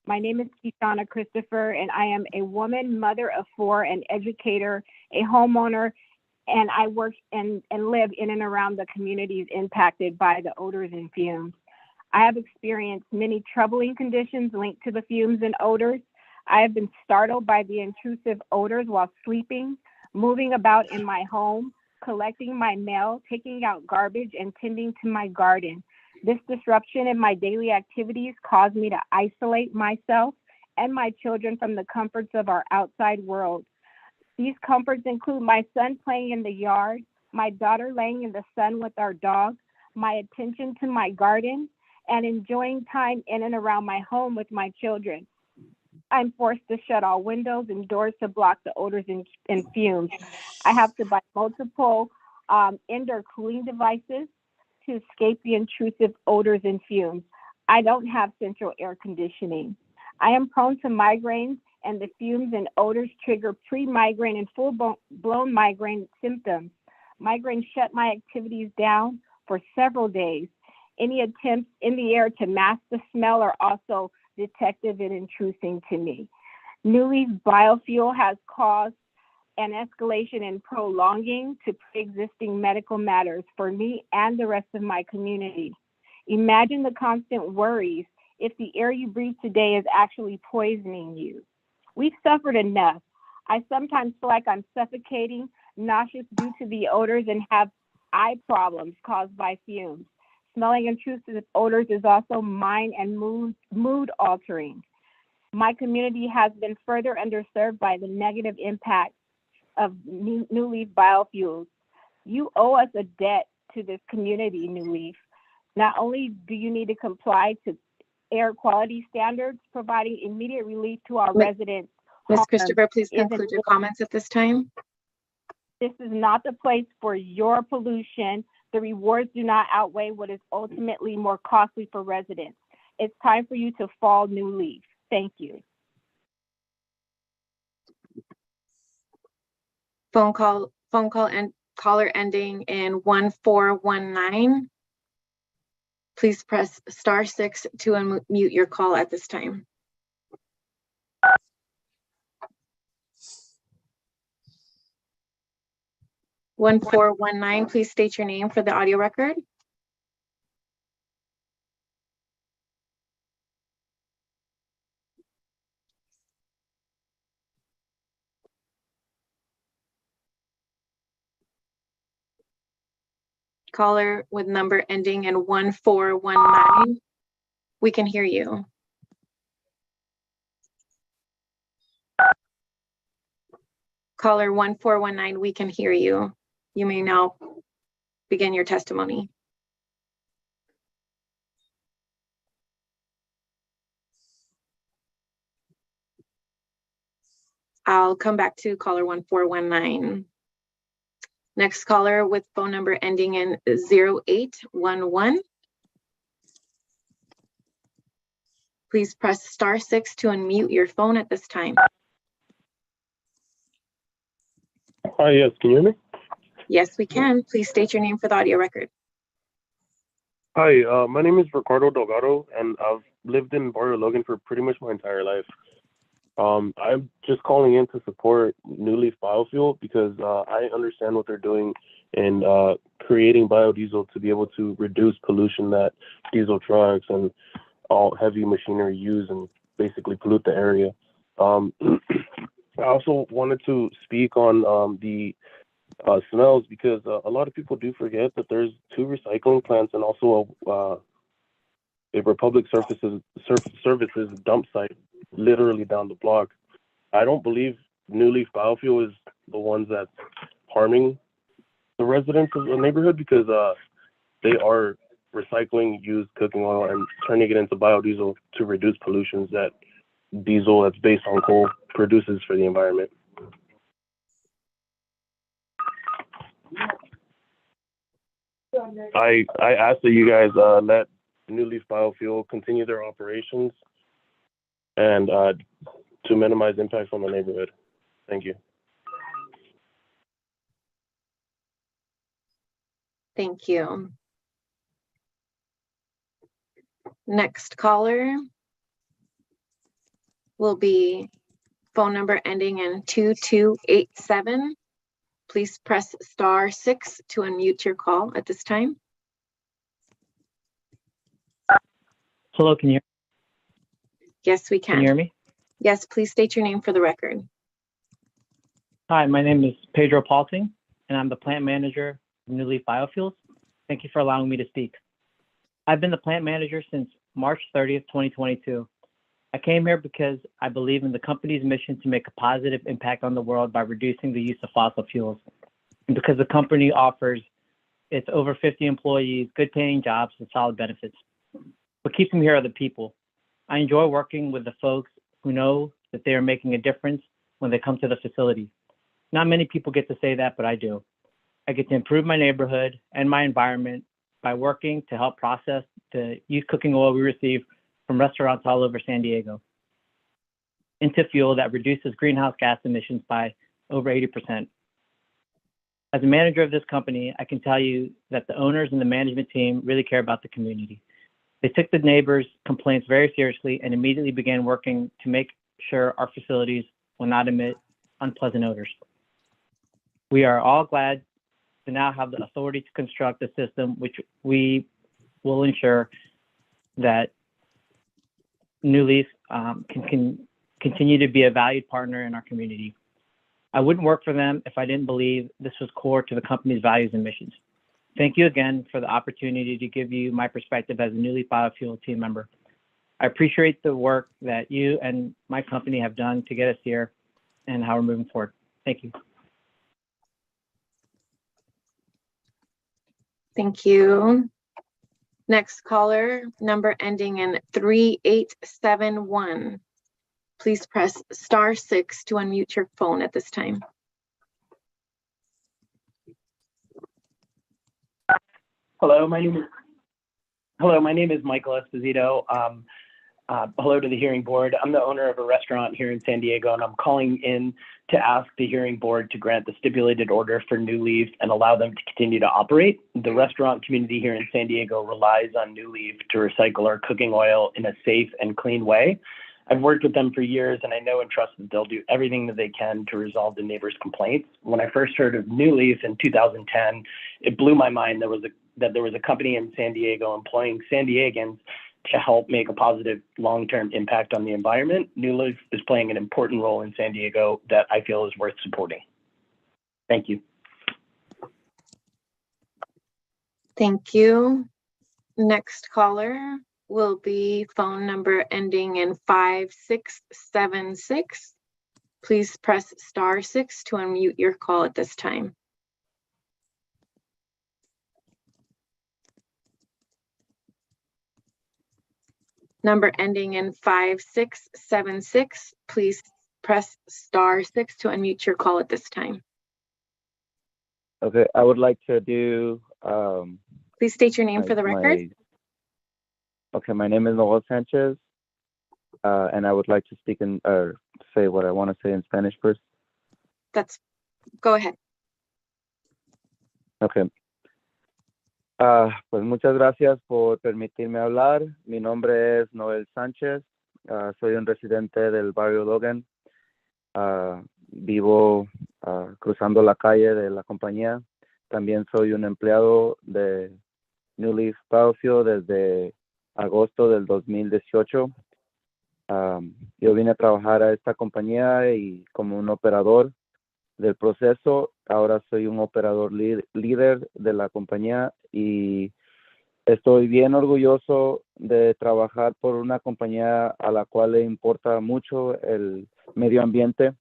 My name is Kishana Christopher, and I am a woman, mother of 4, an educator, a homeowner, and I work and live in and around the communities impacted by the odors and fumes. I have experienced many troubling conditions linked to the fumes and odors. I have been startled by the intrusive odors while sleeping, moving about in my home, collecting my mail, taking out garbage, and tending to my garden. This disruption in my daily activities caused me to isolate myself and my children from the comforts of our outside world. These comforts include my son playing in the yard, my daughter laying in the sun with our dog, my attention to my garden, and enjoying time in and around my home with my children. I'm forced to shut all windows and doors to block the odors and fumes. I have to buy multiple indoor cooling devices to escape the intrusive odors and fumes. I don't have central air conditioning. I am prone to migraines, and the fumes and odors trigger pre-migraine and full-blown migraine symptoms. Migraine shut my activities down for several days. Any attempts in the air to mask the smell are also detective and intrusive to me. New Leaf biofuel has caused an escalation and prolonging to pre-existing medical matters for me and the rest of my community. Imagine the constant worries if the air you breathe today is actually poisoning you. We've suffered enough. I sometimes feel like I'm suffocating, nauseous due to the odors, and have eye problems caused by fumes. Smelling intrusive odors is also mind and mood altering. My community has been further underserved by the negative impact of New Leaf biofuels. You owe us a debt to this community, New Leaf. Not only do you need to comply to air quality standards, providing immediate relief to our residents. Ms. Christopher, please conclude your comments at this time. This is not the place for your pollution. The rewards do not outweigh what is ultimately more costly for residents. It's time for you to fall New Leaf. Thank you. Phone call and caller ending in 1419. Please press *6 to unmute your call at this time. *1419, please state your name for the audio record. Caller with number ending in 1419. We can hear you. Caller 1419, we can hear you. You may now begin your testimony. I'll come back to caller 1419. Next caller with phone number ending in 0811. Please press *6 to unmute your phone at this time. Hi, yes, can you hear me? Yes, we can. Please state your name for the audio record. Hi, my name is Ricardo Delgado, and I've lived in Barrio Logan for pretty much my entire life. I'm just calling in to support New Leaf Biofuel because I understand what they're doing in creating biodiesel to be able to reduce pollution that diesel trucks and all heavy machinery use and basically pollute the area. I also wanted to speak on the smells because a lot of people do forget that there's 2 recycling plants and also a Republic Services dump site literally down the block. I don't believe New Leaf Biofuel is the ones that's harming the residents of the neighborhood because they are recycling used cooking oil and turning it into biodiesel to reduce pollutions that diesel that's based on coal produces for the environment. I ask that you guys let New Leaf Biofuel continue their operations and to minimize impacts on the neighborhood. Thank you. Thank you. Next caller will be phone number ending in 2287. Please press *6 to unmute your call at this time. Hello, can you Yes, we can. Can you hear me? Yes, please state your name for the record. Hi, my name is Pedro Palting, and I'm the plant manager of New Leaf Biofuels. Thank you for allowing me to speak. I've been the plant manager since March 30th, 2022. I came here because I believe in the company's mission to make a positive impact on the world by reducing the use of fossil fuels. And because the company offers its over 50 employees good paying jobs with solid benefits. What keeps me here are the people. I enjoy working with the folks who know that they are making a difference when they come to the facility. Not many people get to say that, but I do. I get to improve my neighborhood and my environment by working to help process the used cooking oil we receive from restaurants all over San Diego into fuel that reduces greenhouse gas emissions by over 80%. As a manager of this company, I can tell you that the owners and the management team really care about the community. They took the neighbors' complaints very seriously and immediately began working to make sure our facilities will not emit unpleasant odors. We are all glad to now have the authority to construct a system which we will ensure that New Leaf can continue to be a valued partner in our community. I wouldn't work for them if I didn't believe this was core to the company's values and missions. Thank you again for the opportunity to give you my perspective as a New Leaf Biofuel team member. I appreciate the work that you and my company have done to get us here and how we're moving forward. Thank you. Thank you. Next caller, number ending in 3871. Please press *6 to unmute your phone at this time. Hello, my name is Michael Esposito. Hello to the hearing board. I'm the owner of a restaurant here in San Diego, and I'm calling in to ask the hearing board to grant the stipulated order for New Leaf and allow them to continue to operate. The restaurant community here in San Diego relies on New Leaf to recycle our cooking oil in a safe and clean way. I've worked with them for years, and I know and trust that they'll do everything that they can to resolve the neighbors' complaints. When I first heard of New Leaf in 2010, it blew my mind that there was a company in San Diego employing San Diegans to help make a positive long-term impact on the environment. New Leaf is playing an important role in San Diego that I feel is worth supporting. Thank you. Thank you. Next caller will be phone number ending in 5676. Please press *6 to unmute your call at this time. Number ending in 5676. Please press *6 to unmute your call at this time. Okay, I would like to do. Please state your name for the record. Okay, my name is Noel Sanchez, and I would like to speak in or say what I want to say in Spanish first. Go ahead. Okay. Pues muchas gracias por permitirme hablar. Mi nombre es Noel Sánchez. soy un residente del barrio Logan. Vivo cruzando la calle de la compañía. También soy un empleado de New Leaf Biofuel desde agosto del 2018. Yo vine a trabajar a esta compañía y como un operador del proceso. Ahora soy un operador líder de la compañía y estoy bien orgulloso de trabajar por una compañía a la cual le importa mucho el medio ambiente.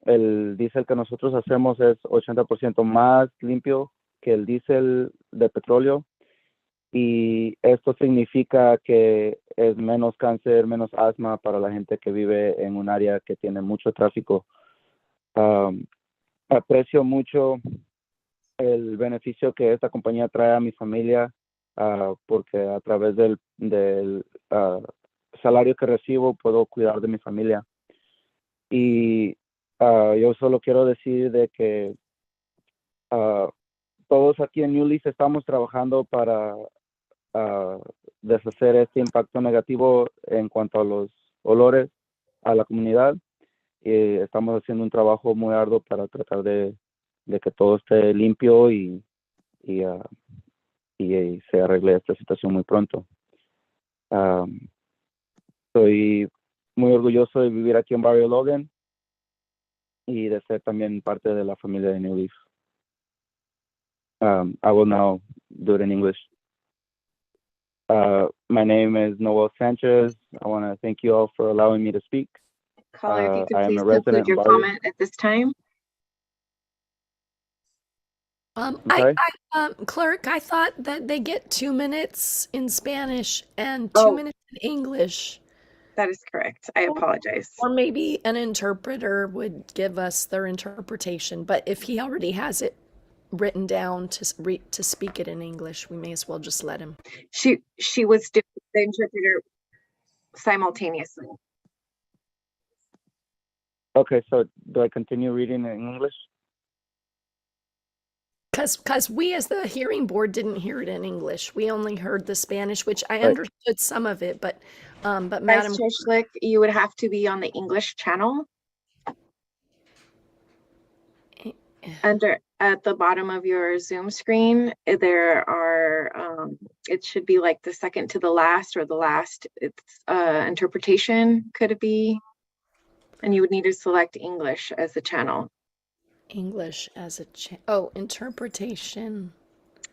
El diésel que nosotros hacemos es 80% más limpio que el diésel de petróleo y esto significa que es menos cáncer, menos asma para la gente que vive en un área que tiene mucho tráfico. Aprecio mucho el beneficio que esta compañía trae a mi familia porque a través del salario que recibo puedo cuidar de mi familia. Y yo solo quiero decir de que todos aquí en New Leaf estamos trabajando para deshacer este impacto negativo en cuanto a los olores a la comunidad. Y estamos haciendo un trabajo muy arduo para tratar de que todo esté limpio y se arregle esta situación muy pronto. Estoy muy orgulloso de vivir aquí en Barrio Logan y de ser también parte de la familia de New Leaf. I will now do it in English. My name is Noel Sanchez. I want to thank you all for allowing me to speak. Caller, if you could I am please a conclude resident your of Barrio. comment at this time. Clerk, I thought that they get 2 minutes in Spanish and 2 minutes in English. That is correct. I apologize. Or maybe an interpreter would give us their interpretation, but if he already has it written down to speak it in English, we may as well just let him. She was doing the interpreter simultaneously. Okay, so do I continue reading in English? Because we as the hearing board didn't hear it in English. We only heard the Spanish, which I Right. understood some of it, but Madam Vice Chair Schlick, you would have to be on the English channel. Under at the bottom of your Zoom screen, there are it should be like the second to the last or the last. It's interpretation could it be, and you would need to select English as the channel. English as a interpretation.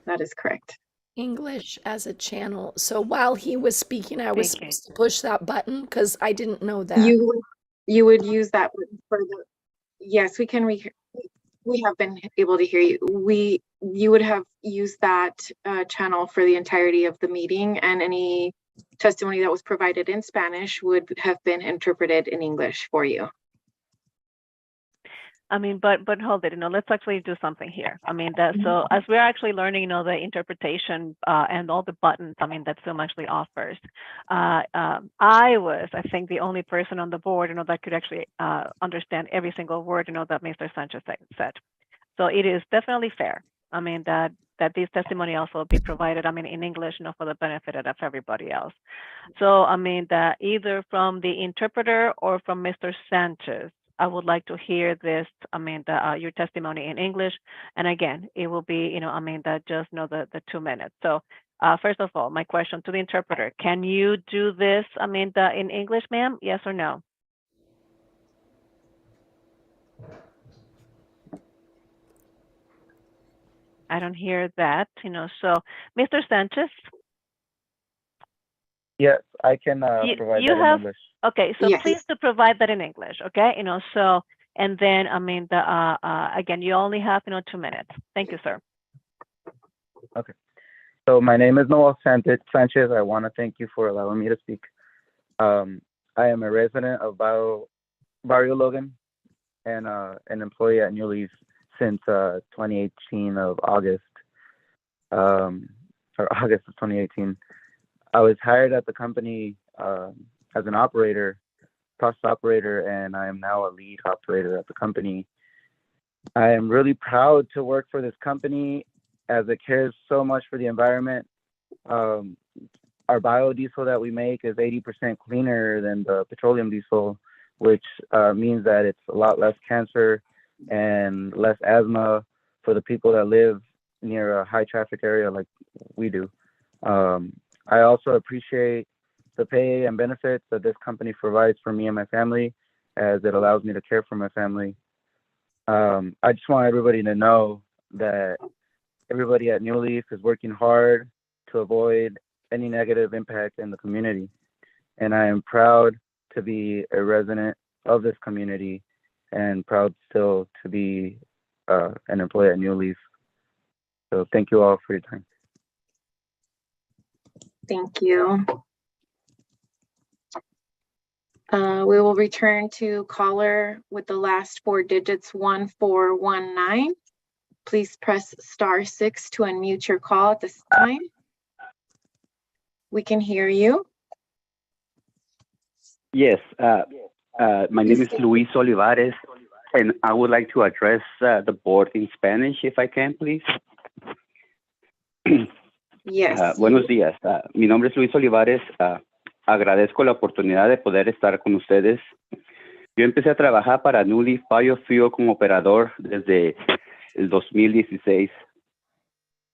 That is correct. English as a channel. So while he was speaking, I was supposed to push that button because I didn't know that. You would use that button for the. Yes, we can. We have been able to hear you. You would have used that channel for the entirety of the meeting, and any testimony that was provided in Spanish would have been interpreted in English for you. I mean, but hold it, let's actually do something here. I mean, so as we're actually learning, the interpretation and all the buttons, I mean, that Zoom actually offers. I was, I think, the only person on the board, that could actually understand every single word, that Mr. Sanchez said. So it is definitely fair. I mean, that this testimony also be provided, I mean, in English, for the benefit of everybody else. So, I mean, that either from the interpreter or from Mr. Sanchez, I would like to hear this, I mean, your testimony in English. And again, it will be, I mean, that just the 2 minutes. So first of all, my question to the interpreter, can you do this, I mean, in English, ma'am? Yes or no? I don't hear that, so Mr. Sanchez? Yes, I can provide that in English. Okay, so please to provide that in English, okay? So, and then, I mean, again, you only have, 2 minutes. Thank you, sir. Okay. So my name is Noel Sanchez. I want to thank you for allowing me to speak. I am a resident of Barrio Logan and an employee at New Leaf since 2018 of August, or August of 2018. I was hired at the company as an operator, process operator, and I am now a lead operator at the company. I am really proud to work for this company as it cares so much for the environment. our biodiesel that we make is 80% cleaner than the petroleum diesel, which means that it's a lot less cancer and less asthma for the people that live near a high traffic area like we do. I also appreciate the pay and benefits that this company provides for me and my family, as it allows me to care for my family. I just want everybody to know that everybody at New Leaf is working hard to avoid any negative impact in the community. And I am proud to be a resident of this community and proud still to be an employee at New Leaf. So thank you all for your time. Thank you. We will return to caller with the last 4 digits, 1419. Please press *6 to unmute your call at this time. We can hear you. Yes, my name is Luis Olivares, and I would like to address the board in Spanish, if I can, please. Yes. Buenos días. Mi nombre es Luis Olivares. Agradezco la oportunidad de poder estar con ustedes. Yo empecé a trabajar para New Leaf Biofuel como operador desde el 2016.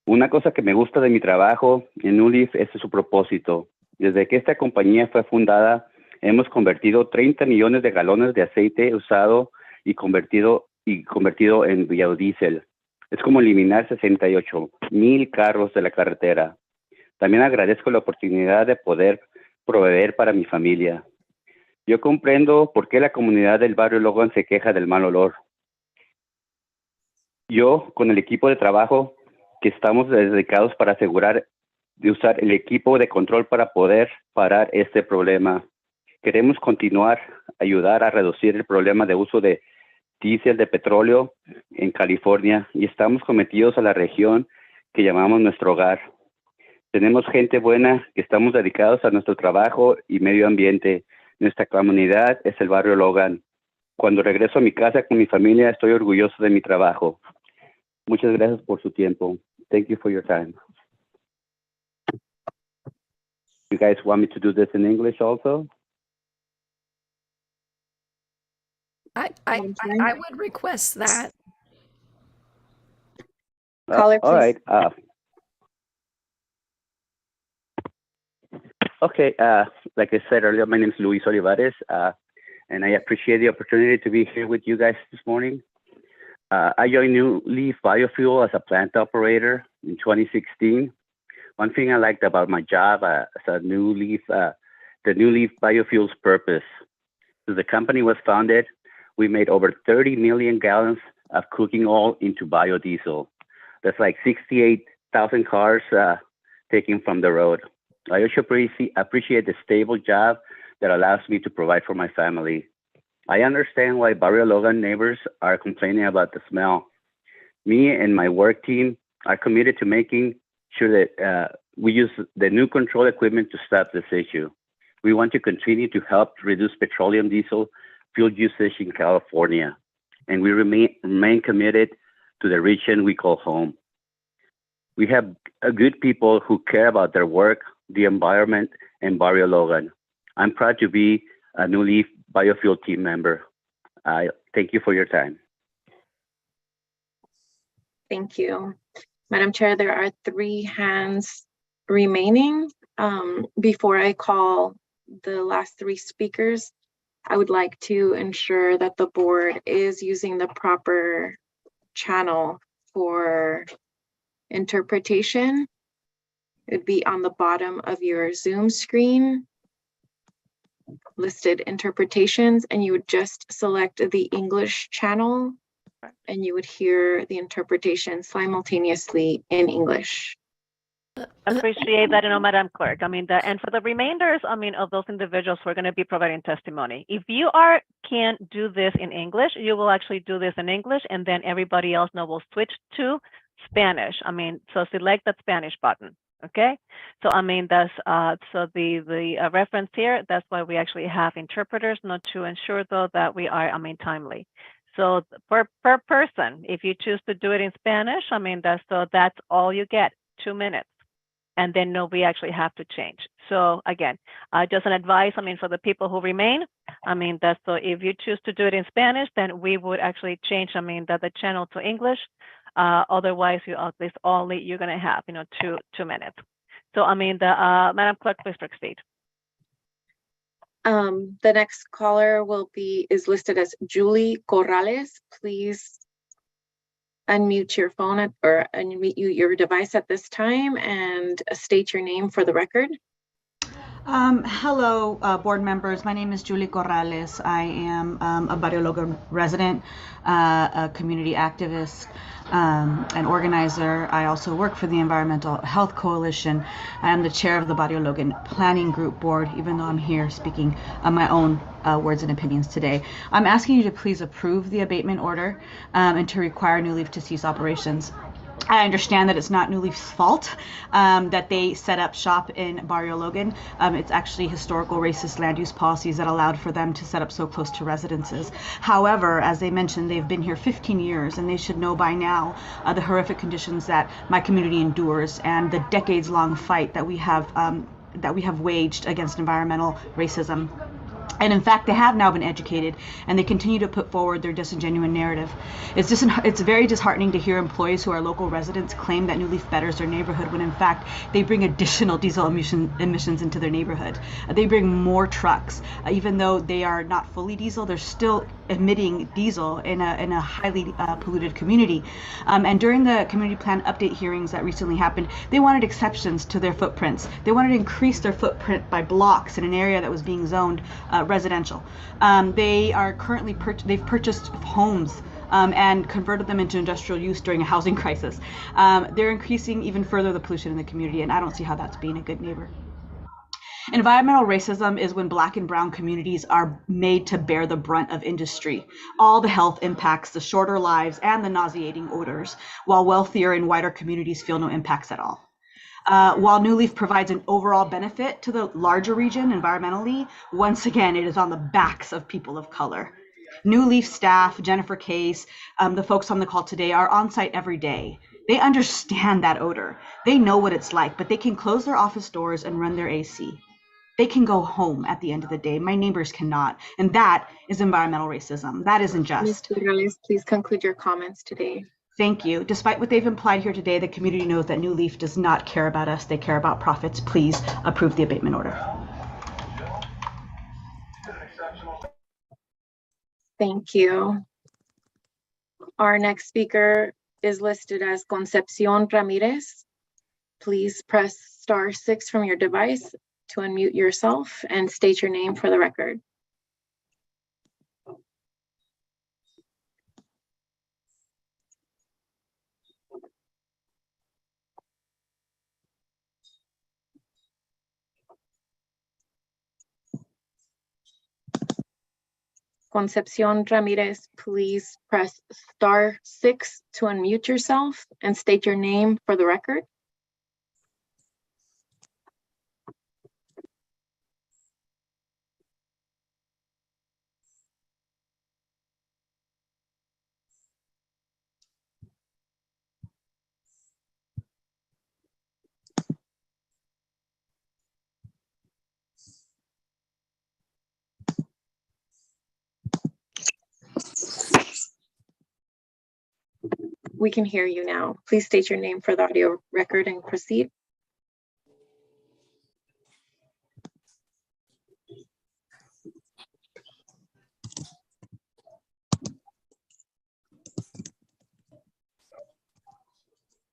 Una cosa que me gusta de mi trabajo en New Leaf es su propósito. Desde que esta compañía fue fundada, hemos convertido 30 millones de galones de aceite usado y convertido en biodiesel. Es como eliminar 68,000 carros de la carretera. También agradezco la oportunidad de poder proveer para mi familia. Yo comprendo por qué la comunidad del barrio Logan se queja del mal olor. Yo, con el equipo de trabajo que estamos dedicados para asegurar de usar el equipo de control para poder parar este problema. Queremos continuar a ayudar a reducir el problema de uso de diésel de petróleo en California y estamos cometidos a la región que llamamos nuestro hogar. Tenemos gente buena que estamos dedicados a nuestro trabajo y medio ambiente. Nuestra comunidad es el barrio Logan. Cuando regreso a mi casa con mi familia, estoy orgulloso de mi trabajo. Muchas gracias por su tiempo. Thank you for your time. You guys want me to do this in English also? I would request that. Caller, all right. Okay. Like I said earlier, my name is Luis Olivares, and I appreciate the opportunity to be here with you guys this morning. I joined New Leaf Biofuel as a plant operator in 2016. One thing I liked about my job as a New Leaf, the New Leaf Biofuel's purpose. So the company was founded, we made over 30 million gallons of cooking oil into biodiesel. That's like 68,000 cars taken from the road. I also appreciate the stable job that allows me to provide for my family. I understand why Barrio Logan neighbors are complaining about the smell. Me and my work team are committed to making sure that we use the new control equipment to stop this issue. We want to continue to help reduce petroleum diesel fuel usage in California, and we remain committed to the region we call home. We have good people who care about their work, the environment, and Barrio Logan. I'm proud to be a New Leaf Biofuel team member. Thank you for your time. Thank you. Madam Chair, there are 3 hands remaining. Before I call the last 3 speakers, I would like to ensure that the board is using the proper channel for interpretation. It would be on the bottom of your Zoom screen, listed interpretations, and you would just select the English channel and you would hear the interpretation simultaneously in English. Appreciate that, Madam Clerk. And for the remainders, of those individuals who are going to be providing testimony, if you can't do this in English, you will actually do this in English, and then everybody else will switch to Spanish. So select that Spanish button. Okay. So that's so the reference here. That's why we actually have interpreters, not to ensure though that we are timely. So per person, if you choose to do it in Spanish, that's all you get, 2 minutes. and then no, we actually have to change. So again, just an advice, I mean, for the people who remain, I mean, that's so if you choose to do it in Spanish, then we would actually change, I mean, the channel to English. Otherwise, you at least only you're going to have, you know, two minutes. So I mean, the Madam Clerk, please proceed. The next caller is listed as Julie Corrales. Please unmute your phone or unmute your device at this time and state your name for the record. Hello, board members. My name is Julie Corrales. I am a Barrio Logan resident, a community activist, an organizer. I also work for the Environmental Health Coalition. I am the chair of the Barrio Logan Planning Group Board, even though I'm here speaking my own words and opinions today. I'm asking you to please approve the abatement order and to require New Leaf to cease operations. I understand that it's not New Leaf's fault that they set up shop in Barrio Logan. It's actually historical racist land use policies that allowed for them to set up so close to residences. However, as they mentioned, they've been here 15 years and they should know by now the horrific conditions that my community endures and the decades-long fight that we have waged against environmental racism. And in fact, they have now been educated and they continue to put forward their disingenuous narrative. It's very disheartening to hear employees who are local residents claim that New Leaf betters their neighborhood when in fact they bring additional diesel emissions into their neighborhood. They bring more trucks. Even though they are not fully diesel, they're still emitting diesel in a highly polluted community. And during the community plan update hearings that recently happened, they wanted exceptions to their footprints. They wanted to increase their footprint by blocks in an area that was being zoned residential. They are currently they've purchased homes and converted them into industrial use during a housing crisis. They're increasing even further the pollution in the community, and I don't see how that's being a good neighbor. Environmental racism is when Black and Brown communities are made to bear the brunt of industry, all the health impacts, the shorter lives, and the nauseating odors, while wealthier and whiter communities feel no impacts at all. While New Leaf provides an overall benefit to the larger region environmentally, once again, it is on the backs of people of color. New Leaf staff, Jennifer Case, the folks on the call today are on site every day. They understand that odor. They know what it's like, but they can close their office doors and run their AC. They can go home at the end of the day. My neighbors cannot. And that is environmental racism. That isn't just. Ms. Morales, please conclude your comments today. Thank you. Despite what they've implied here today, the community knows that New Leaf does not care about us. They care about profits. Please approve the abatement order. Thank you. Our next speaker is listed as Concepcion Ramirez. Please press *6 from your device to unmute yourself and state your name for the record. Concepcion Ramirez, please press *6 to unmute yourself and state your name for the record. We can hear you now. Please state your name for the audio record and proceed.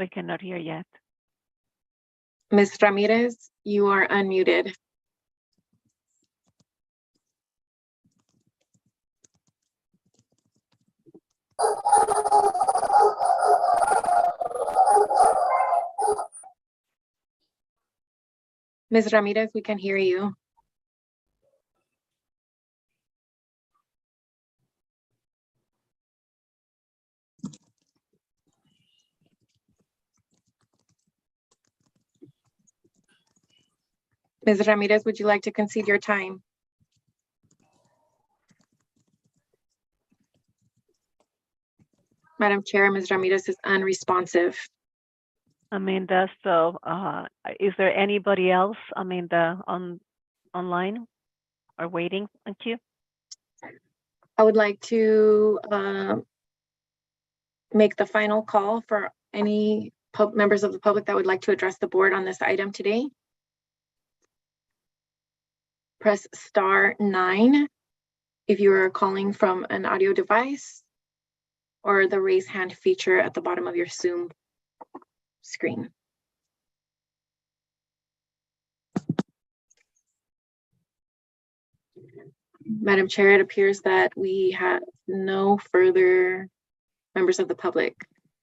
We cannot hear yet. Ms. Ramirez, you are unmuted. Ms. Ramirez, we can hear you. Ms. Ramirez, would you like to concede your time? Madam Chair, Ms. Ramirez is unresponsive. I mean, that's so, is there anybody else, I mean, online or waiting in queue? I would like to make the final call for any members of the public that would like to address the board on this item today. Press *9 if you are calling from an audio device, or the raise hand feature at the bottom of your Zoom screen. Madam Chair, it appears that we have no further members of the public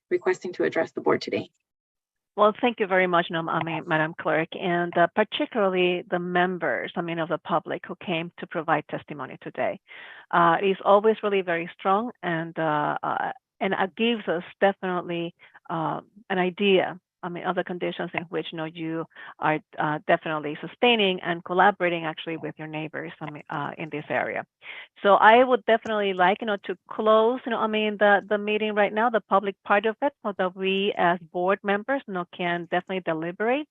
requesting to address the board today. Well, thank you very much, Madam Clerk, and particularly the members, of the public who came to provide testimony today. It is always really very strong, and it gives us definitely an idea, of the conditions in which you are definitely sustaining and collaborating actually with your neighbors, in this area. So I would definitely like, to close, the meeting right now, the public part of it, so that we as board members, can definitely deliberate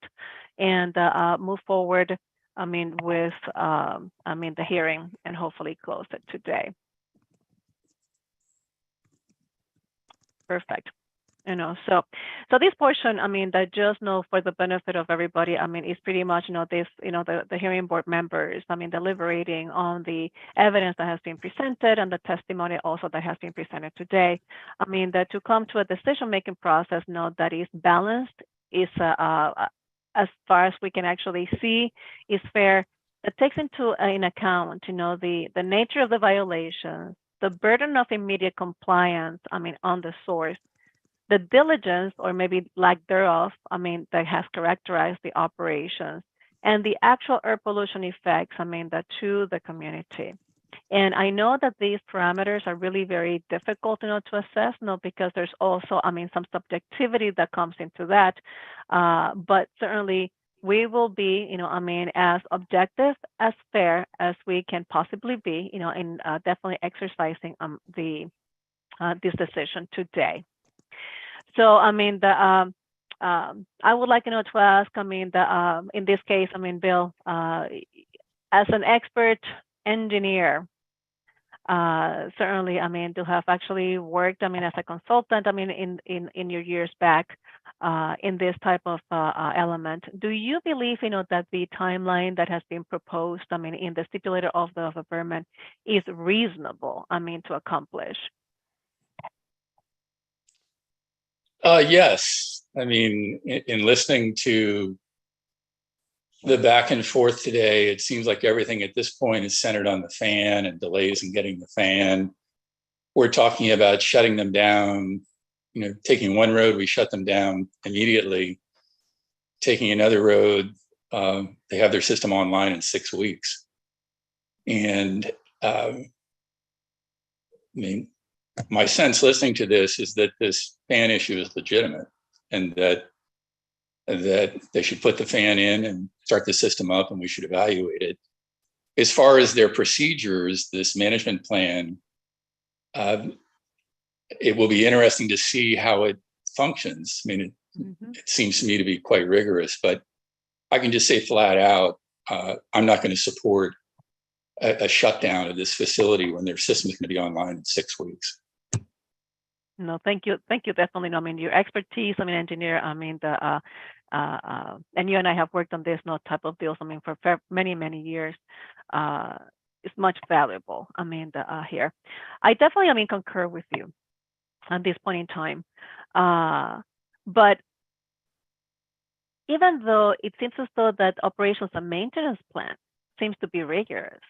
and move forward, with, the hearing, and hopefully close it today. Perfect. So this portion, that just for the benefit of everybody, is pretty much, this, the hearing board members, deliberating on the evidence that has been presented and the testimony also that has been presented today. That to come to a decision-making process, that is balanced, is as far as we can actually see, is fair, that takes into in account, the nature of the violations, the burden of immediate compliance, on the source, the diligence or maybe lack thereof, that has characterized the operations, and the actual air pollution effects, that to the community. And I know that these parameters are really very difficult, to assess, because there's also, some subjectivity that comes into that. But certainly we will be, as objective, as fair as we can possibly be, in definitely exercising this decision today. So, I would like, to ask, in this case, Bill, as an expert engineer, certainly, to have actually worked, as a consultant, in your years back, in this type of element, do you believe, that the timeline that has been proposed, in the stipulated of the amendment is reasonable, to accomplish? Yes. In listening to the back and forth today, it seems like everything at this point is centered on the fan and delays in getting the fan. We're talking about shutting them down, taking one road, we shut them down immediately. Taking another road, they have their system online in 6 weeks. And my sense listening to this is that this fan issue is legitimate, and that they should put the fan in and start the system up, and we should evaluate it. As far as their procedures, this management plan, it will be interesting to see how it functions. It seems to me to be quite rigorous, but I can just say flat out, I'm not going to support a shutdown of this facility when their system is going to be online in 6 weeks. No, thank you. Thank you. Definitely. Your expertise, engineer, and you and I have worked on this type of deals, for many, many years. It's much valuable, here. I definitely, concur with you at this point in time. But even though it seems as though that operations and maintenance plan seems to be rigorous,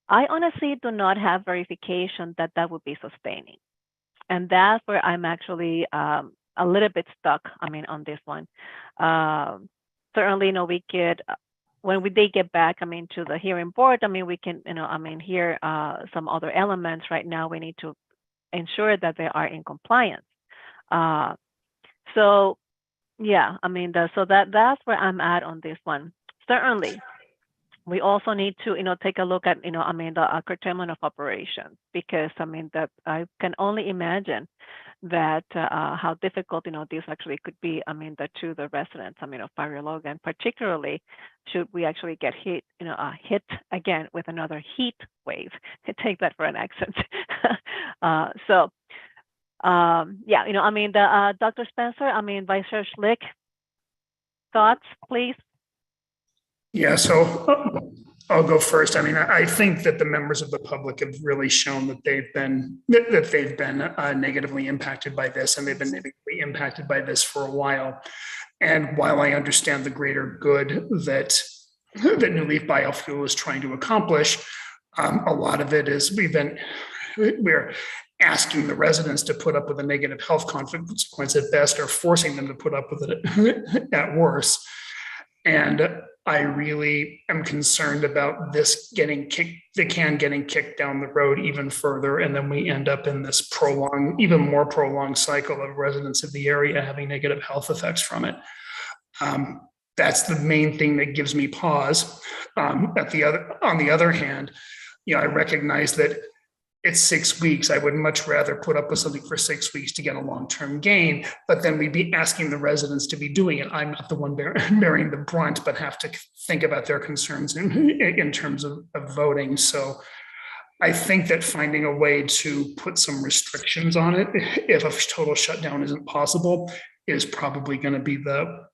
I honestly do not have verification that that would be sustaining. And that's where I'm actually a little bit stuck, on this one. Certainly, we could, when they get back, to the hearing board, we can, hear some other elements. Right now, we need to ensure that they are in compliance. So, yeah, so that's where I'm at on this one. Certainly, we also need to, take a look at, the curtailment of operations, because, that I can only imagine that how difficult, this actually could be, to the residents, of Barrio Logan, particularly should we actually get hit again with another heat wave. Take that for an accent. So, yeah, Dr. Spencer, Vice Chair Schlick, thoughts, please? Yeah, so I'll go first. I think that the members of the public have really shown that they've been negatively impacted by this, and they've been negatively impacted by this for a while. And while I understand the greater good that New Leaf Biofuel is trying to accomplish, a lot of it is we're asking the residents to put up with a negative health consequence at best, or forcing them to put up with it at worst. And I really am concerned about this getting kicked down the road even further. And then we end up in this even more prolonged cycle of residents of the area having negative health effects from it. That's the main thing that gives me pause. On the other hand, I recognize that it's 6 weeks. I would much rather put up with something for 6 weeks to get a long-term gain, but then we'd be asking the residents to be doing it. I'm not the one bearing the brunt, but have to think about their concerns in terms of voting. So I think that finding a way to put some restrictions on it, if a total shutdown isn't possible, is probably going to be the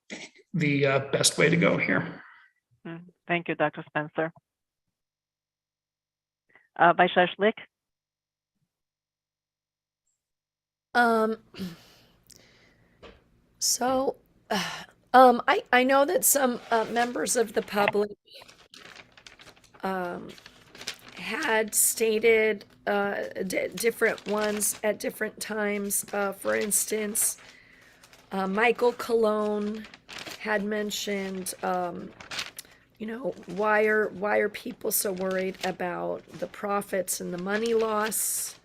best way to go here. Thank you, Dr. Spencer. Vice Chair Schlick? So, I know that some members of the public had stated different ones at different times. For instance, Michael Colon had mentioned, why are people so worried about the profits and the money loss?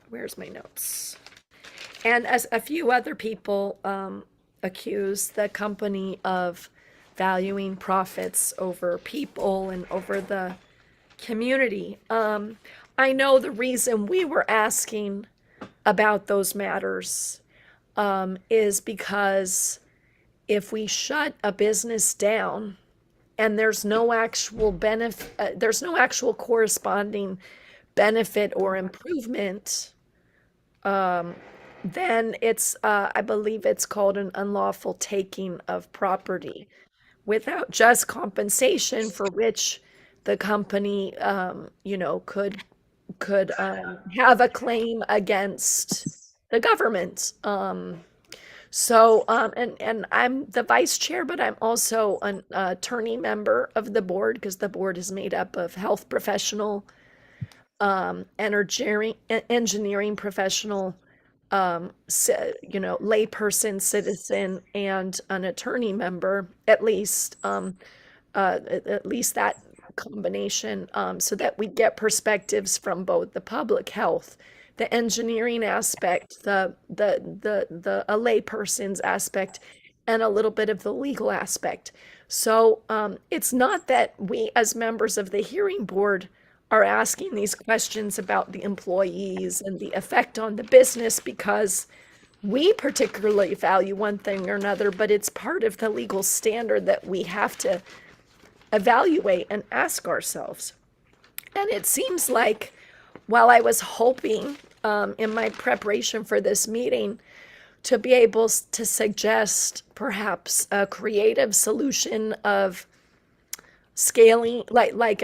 Where's my notes? And as a few other people accused the company of valuing profits over people and over the community. I know the reason we were asking about those matters is because if we shut a business down and there's no actual benefit, there's no actual corresponding benefit or improvement, then it's, I believe it's called an unlawful taking of property without just compensation, for which the company, could have a claim against the government. So, and I'm the vice chair, but I'm also an attorney member of the board, because the board is made up of health professional, engineering professional, layperson, citizen, and an attorney member, at least that combination, so that we get perspectives from both the public health, the engineering aspect, a layperson's aspect, and a little bit of the legal aspect. So it's not that we, as members of the hearing board, are asking these questions about the employees and the effect on the business because we particularly value one thing or another, but it's part of the legal standard that we have to evaluate and ask ourselves. And it seems like, while I was hoping in my preparation for this meeting to be able to suggest perhaps a creative solution of scaling, like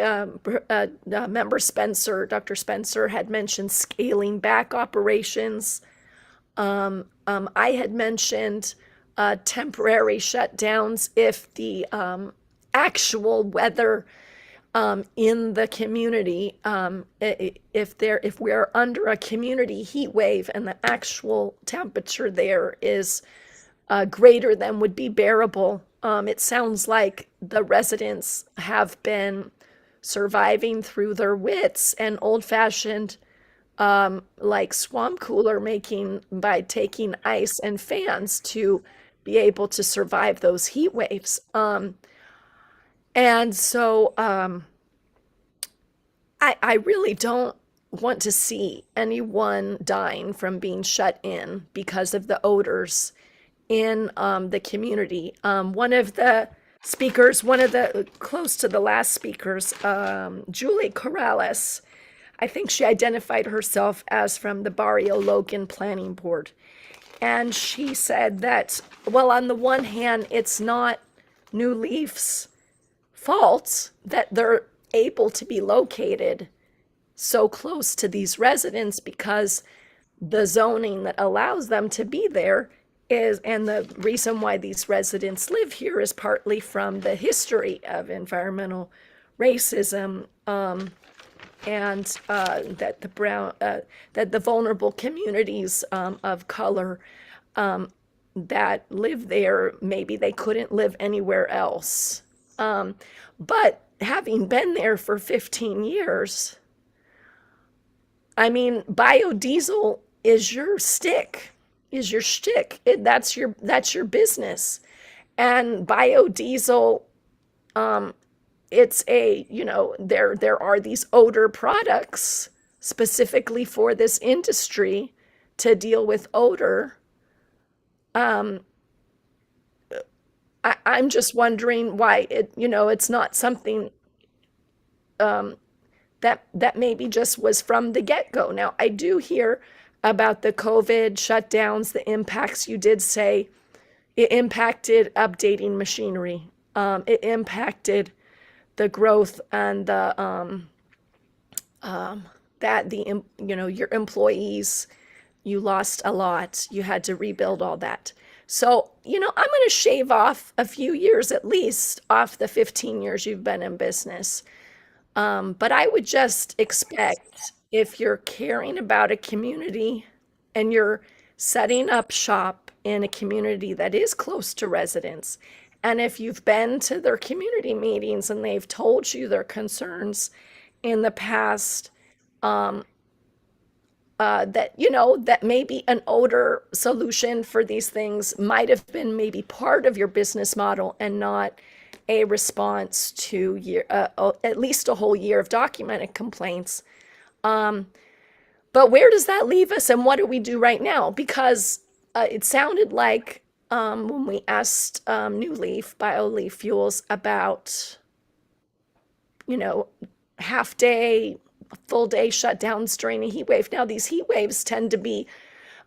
member Spencer, Dr. Spencer had mentioned scaling back operations. I had mentioned temporary shutdowns if the actual weather in the community, if we're under a community heat wave and the actual temperature there is greater than would be bearable. It sounds like the residents have been surviving through their wits and old-fashioned, like swamp cooler making by taking ice and fans to be able to survive those heat waves. And so I really don't want to see anyone dying from being shut in because of the odors in the community. One of the speakers, one of the close to the last speakers, Julie Corrales, I think she identified herself as from the Barrio Logan Planning Board. And she said that, well, on the one hand, it's not New Leaf's fault that they're able to be located so close to these residents because the zoning that allows them to be there is, and the reason why these residents live here is partly from the history of environmental racism, and that the vulnerable communities of color that live there, maybe they couldn't live anywhere else. But having been there for 15 years, I mean, biodiesel is your stick, is your shtick. That's your business. And biodiesel, it's there are these odor products specifically for this industry to deal with odor. I'm just wondering why it's not something that maybe just was from the get-go. Now, I do hear about the COVID shutdowns, the impacts. You did say it impacted updating machinery. It impacted the growth and your employees, you lost a lot. You had to rebuild all that. So, I'm going to shave off a few years at least off the 15 years you've been in business. But I would just expect, if you're caring about a community and you're setting up shop in a community that is close to residents, and if you've been to their community meetings and they've told you their concerns in the past, that maybe an odor solution for these things might have been maybe part of your business model and not a response to at least a whole year of documented complaints. But where does that leave us, and what do we do right now? Because it sounded like when we asked New Leaf, BioLeaf Fuels, about half day, full day shutdowns during a heat wave. Now, these heat waves tend to be,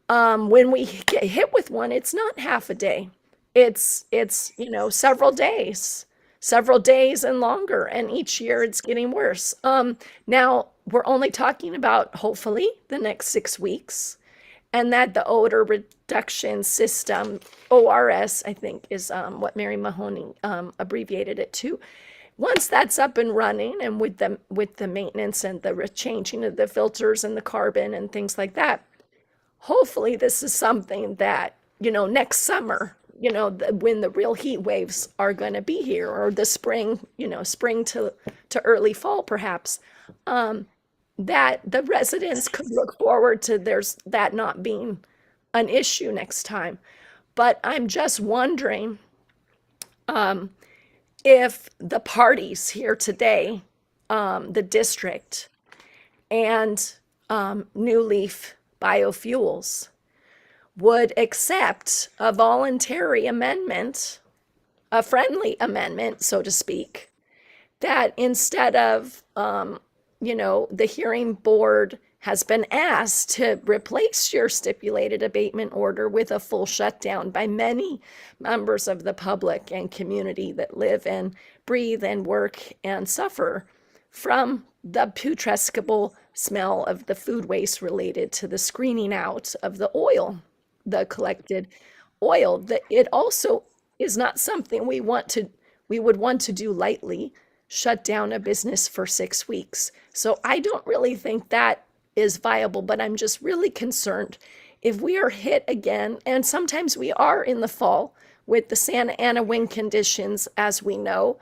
when we get hit with one, it's not half a day. It's several days and longer, and each year it's getting worse. Now we're only talking about hopefully the next 6 weeks, and that the odor reduction system, ORS, I think is what Mary Mahoney abbreviated it to. Once that's up and running, and with the maintenance and the changing of the filters and the carbon and things like that, hopefully this is something that next summer, when the real heat waves are going to be here, or the spring to early fall perhaps, that the residents could look forward to that not being an issue next time. But I'm just wondering if the parties here today, the district and New Leaf Biofuels, would accept a voluntary amendment, a friendly amendment, so to speak, that instead of, the hearing board has been asked to replace your stipulated abatement order with a full shutdown by many members of the public and community that live and breathe and work and suffer from the putrescible smell of the food waste related to the screening out of the oil, the collected oil. That it also is not something we would want to do lightly, shut down a business for 6 weeks. So I don't really think that is viable, but I'm just really concerned if we are hit again, and sometimes we are in the fall with the Santa Ana wind conditions, as we know,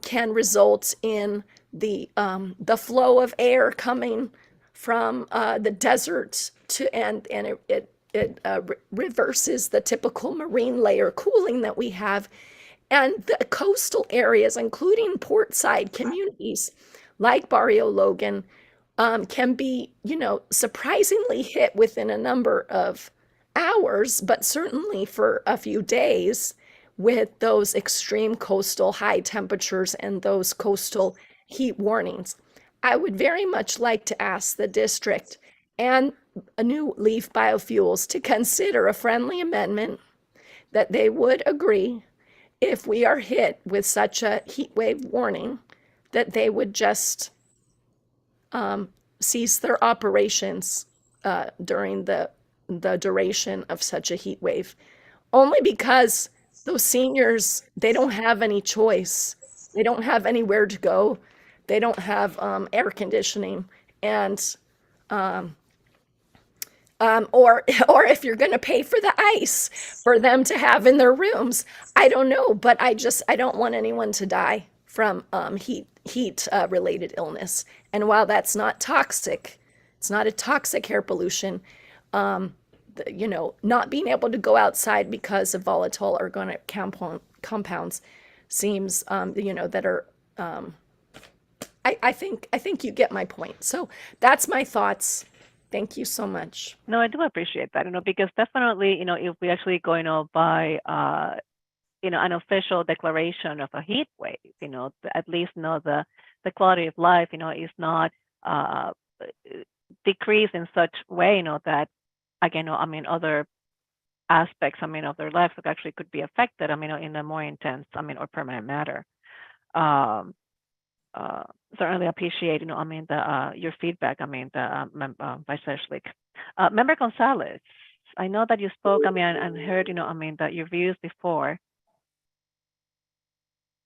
can result in the flow of air coming from the desert and it reverses the typical marine layer cooling that we have, And the coastal areas, including portside communities like Barrio Logan, can be, surprisingly hit within a number of hours, but certainly for a few days with those extreme coastal high temperatures and those coastal heat warnings. I would very much like to ask the district and New Leaf Biofuels to consider a friendly amendment that they would agree if we are hit with such a heat wave warning, that they would just cease their operations during the duration of such a heat wave. Only because those seniors, they don't have any choice. They don't have anywhere to go. They don't have air conditioning. And or if you're going to pay for the ice for them to have in their rooms, I don't know, but I don't want anyone to die from heat related illness. And while that's not toxic, it's not a toxic air pollution. Not being able to go outside because of volatile organic compounds seems, that are. I think you get my point. So that's my thoughts. Thank you so much. No, I do appreciate that, because definitely, if we actually go, by, an official declaration of a heat wave, at least, the quality of life, is not decreased in such way, that, again, other aspects, of their life actually could be affected, in a more intense, or permanent matter. Certainly appreciate, your feedback, Vice Chair Schlick. Member Gonzalez, I know that you spoke, and heard, that your views before.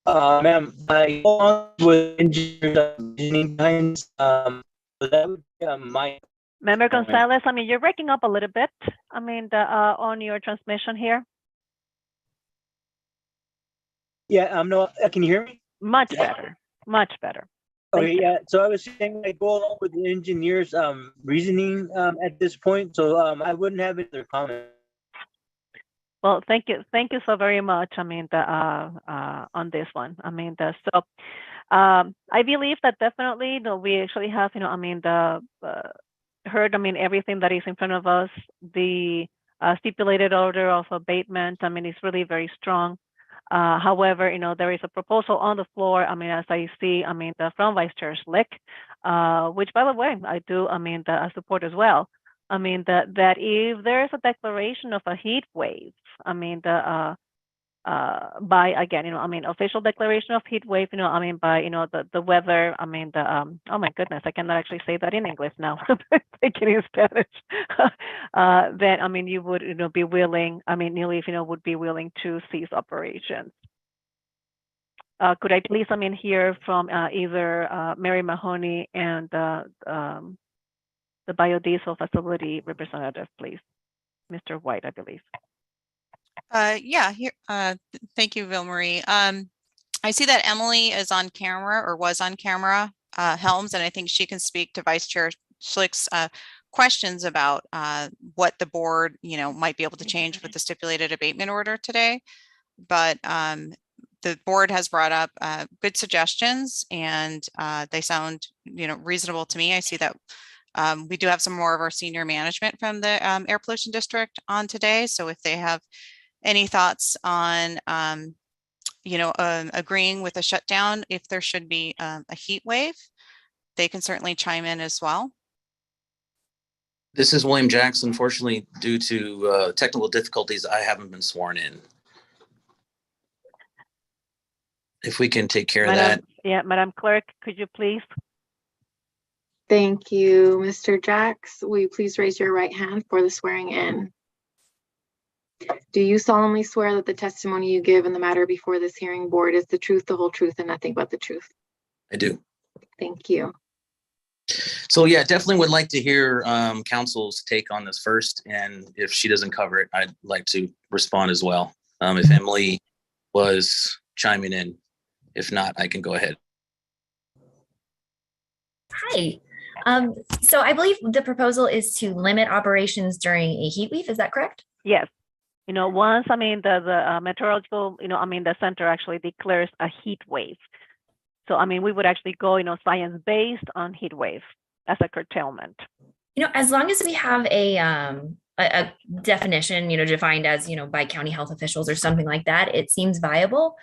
Ma'am, I go on with engineers behind, so that would be my. Member Gonzalez, you're breaking up a little bit, on your transmission here. Yeah, no, can you hear me? Much better, much better. Okay, yeah. So I was saying I go along with the engineers' reasoning at this point, so I wouldn't have any other comment. Well, thank you so very much. On this one, so I believe that definitely, we actually have, heard, everything that is in front of us. The stipulated order of abatement, is really very strong. However, there is a proposal on the floor, as I see, from Vice Chair Schlick, which, by the way, I do, support as well. That if there is a declaration of a heat wave, by, again, official declaration of heat wave, by, the weather, oh my goodness, I cannot actually say that in English now, take it in Spanish, then, you would, be willing, New Leaf, would be willing to cease operations. Could I please, hear from either Mary Mahoney and the biodiesel facility representative, please? Mr. White, I believe. Yeah, here, thank you, Ville-Marie. I see that Emily is on camera, or was on camera, Helms, and I think she can speak to Vice Chair Schlick's questions about what the board, might be able to change with the stipulated abatement order today. But the board has brought up good suggestions, and they sound, reasonable to me. I see that we do have some more of our senior management from the air pollution district on today. So if they have any thoughts on, agreeing with a shutdown, if there should be a heat wave, they can certainly chime in as well. This is William Jackson. Unfortunately, due to technical difficulties, I haven't been sworn in. If we can take care of that. Yeah, Madam Clerk, could you please? Thank you, Mr. Jacks. Will you please raise your right hand for the swearing in? Do you solemnly swear that the testimony you give in the matter before this hearing board is the truth, the whole truth, and nothing but the truth? I do. Thank you. So yeah, definitely would like to hear council's take on this first. And if she doesn't cover it, I'd like to respond as well. If Emily was chiming in, if not, I can go ahead. Hi. So I believe the proposal is to limit operations during a heat wave. Is that correct? Yes. Once, the meteorological, the center actually declares a heat wave. So, we would actually go, science-based on heat wave as a curtailment. As long as we have a definition, defined as, by county health officials or something like that, it seems viable.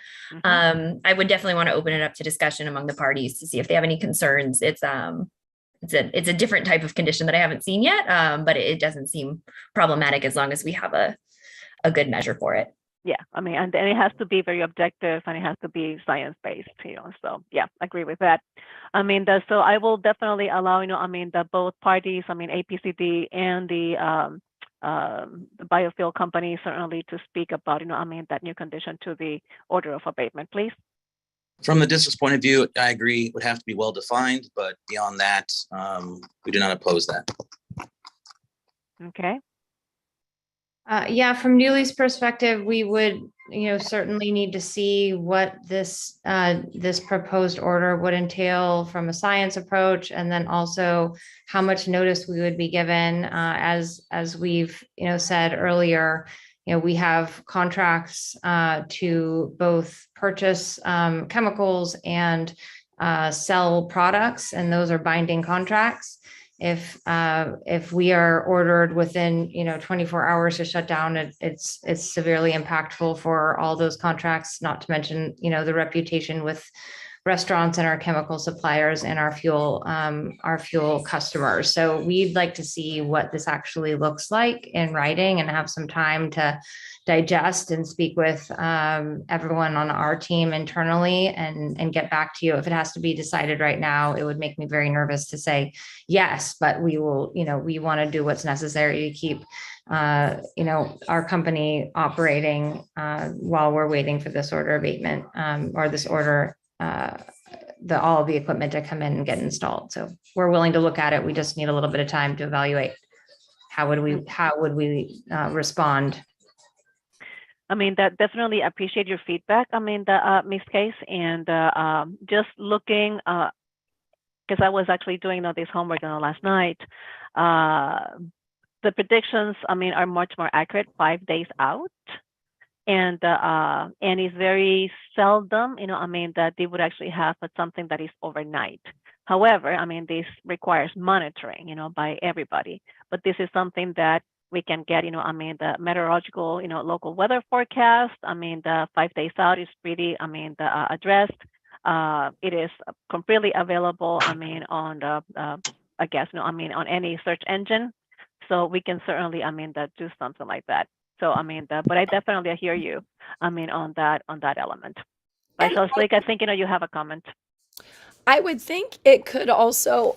I would definitely want to open it up to discussion among the parties to see if they have any concerns. It's a different type of condition that I haven't seen yet, but it doesn't seem problematic as long as we have a good measure for it. Yeah, and it has to be very objective and it has to be science-based, so yeah, I agree with that. So I will definitely allow, the both parties, APCD and the biofuel company certainly to speak about, that new condition to the order of abatement, please. From the district's point of view, I agree, it would have to be well-defined, but beyond that, we do not oppose that. Okay. Yeah, from Newly's perspective, we would, certainly need to see what this proposed order would entail from a science approach, and then also how much notice we would be given. As we've, said earlier, we have contracts to both purchase chemicals and sell products, and those are binding contracts. If we are ordered within 24 hours to shut down, it's severely impactful for all those contracts, not to mention the reputation with restaurants and our chemical suppliers and our fuel customers. So we'd like to see what this actually looks like in writing and have some time to digest and speak with everyone on our team internally and get back to you. If it has to be decided right now, it would make me very nervous to say yes, but we will, we want to do what's necessary to keep our company operating while we're waiting for this order abatement or this order, all of the equipment to come in and get installed. So we're willing to look at it. We just need a little bit of time to evaluate how would we respond. That definitely appreciate your feedback. Ms. Case, and just looking, because I was actually doing this homework last night. The predictions, are much more accurate 5 days out, and it's very seldom, that they would actually have something that is overnight. However, this requires monitoring, by everybody. But this is something that we can get, the meteorological, local weather forecast. The 5 days out is pretty, addressed. It is completely available, on the, I guess, on any search engine. So we can certainly, do something like that. So, but I definitely hear you, on that element. Vice Chair Slick, I think, you have a comment. I would think it could also,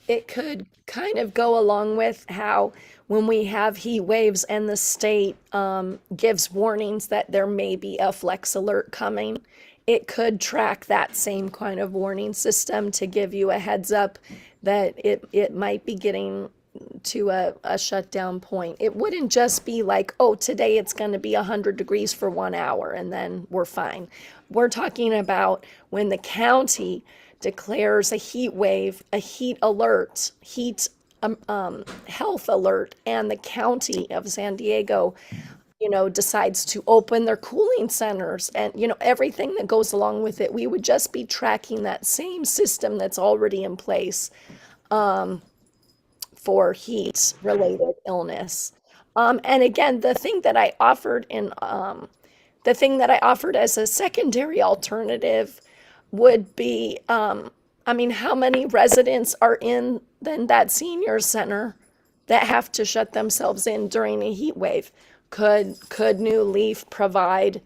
it could kind of go along with how when we have heat waves and the state gives warnings that there may be a flex alert coming, it could track that same kind of warning system to give you a heads up that it might be getting to a shutdown point. It wouldn't just be like, oh, today it's going to be 100 degrees for 1 hour and then we're fine. We're talking about when the county declares a heat wave, a heat alert, health alert, and the county of San Diego, decides to open their cooling centers and, everything that goes along with it. We would just be tracking that same system that's already in place for heat-related illness. And again, the thing that I offered as a secondary alternative would be, how many residents are in then that senior center that have to shut themselves in during a heat wave? Could New Leaf provide,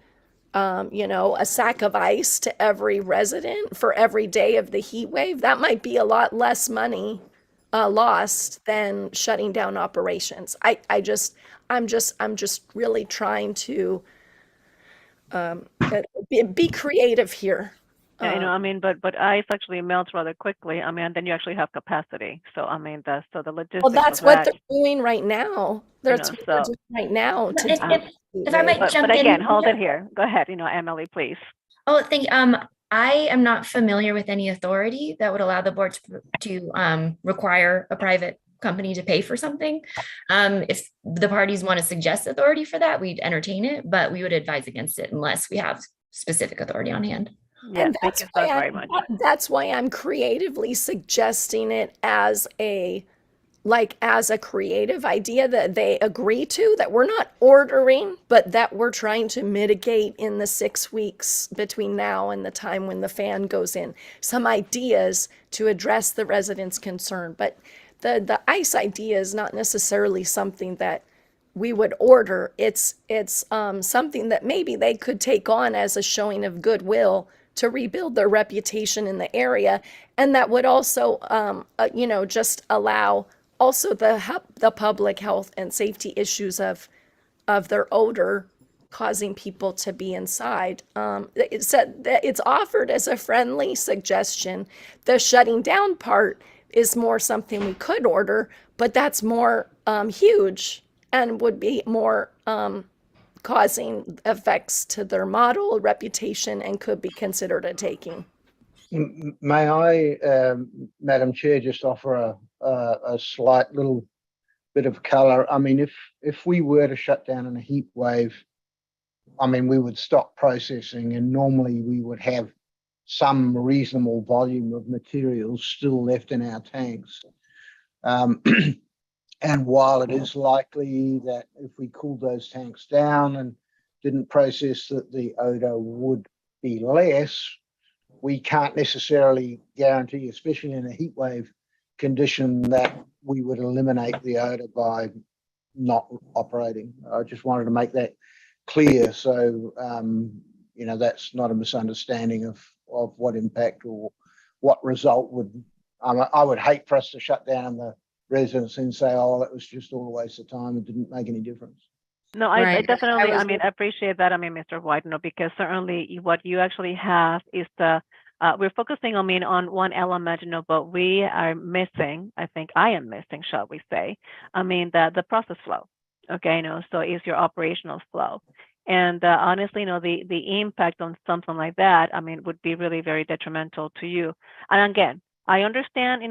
a sack of ice to every resident for every day of the heat wave? That might be a lot less money lost than shutting down operations. I'm just really trying to be creative here. But ice actually melts rather quickly. And then you actually have capacity. So the logistics. Well, that's of what that, they're doing right now. That's what they're doing right now. If I might jump but in. again, hold it here. Go ahead, Emily, please. Oh, I am not familiar with any authority that would allow the board to require a private company to pay for something. If the parties want to suggest authority for that, we'd entertain it, but we would advise against it unless we have specific authority on hand. Yes, And thank you so very much. that's why I'm creatively suggesting it as a creative idea that they agree to, that we're not ordering, but that we're trying to mitigate in the 6 weeks between now and the time when the fan goes in, some ideas to address the residents' concern. But the ICE idea is not necessarily something that we would order. It's something that maybe they could take on as a showing of goodwill to rebuild their reputation in the area. And that would also, just allow also the public health and safety issues of their odor causing people to be inside. It said that it's offered as a friendly suggestion. The shutting down part is more something we could order, but that's more huge and would be more causing effects to their model, reputation, and could be considered a taking. May I, Madam Chair, just offer a slight little bit of colour? I mean, if we were to shut down in a heat wave, I mean, we would stop processing, and normally we would have some reasonable volume of materials still left in our tanks. And while it is likely that if we cooled those tanks down and didn't process, that the odor would be less, we can't necessarily guarantee, especially in a heat wave condition, that we would eliminate the odor by not operating. I just wanted to make that clear, so that's not a misunderstanding of what impact or what result would. I would hate for us to shut down the residents and say, oh, that was just all a waste of time, it didn't make any difference. No, I definitely, appreciate that, Mr. White, because certainly what you actually have is we're focusing, on one element, but we are missing, I think I am missing, shall we say, the process flow, okay, so is your operational flow. And honestly, the impact on something like that, would be really very detrimental to you. And again, I understand,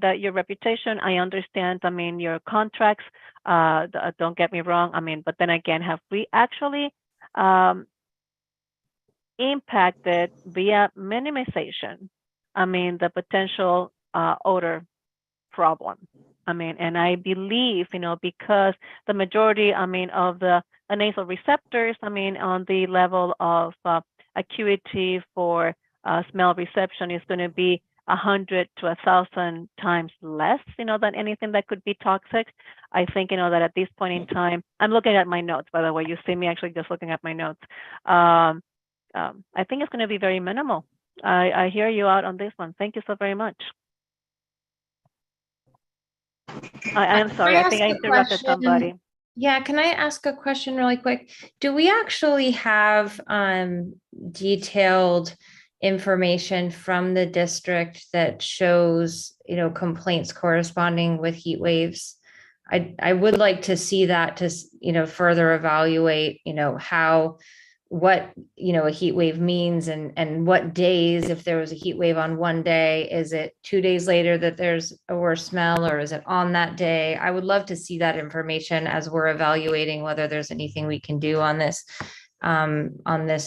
that your reputation, I understand, your contracts, don't get me wrong, but then again, have we actually impacted via minimization, the potential odor problem? And I believe, because the majority, of the nasal receptors, on the level of acuity for smell reception is going to be 100 to 1,000 times less, than anything that could be toxic. I think, that at this point in time, I'm looking at my notes, by the way, you see me actually just looking at my notes. I think it's going to be very minimal. I hear you out on this one. Thank you so very much. I'm sorry, I think I interrupted somebody. Yeah, can I ask a question really quick? Do we actually have detailed information from the district that shows, complaints corresponding with heat waves? I would like to see that to, further evaluate, what, a heat wave means and what days, if there was a heat wave on one day, is it 2 days later that there's a worse smell, or is it on that day? I would love to see that information as we're evaluating whether there's anything we can do on this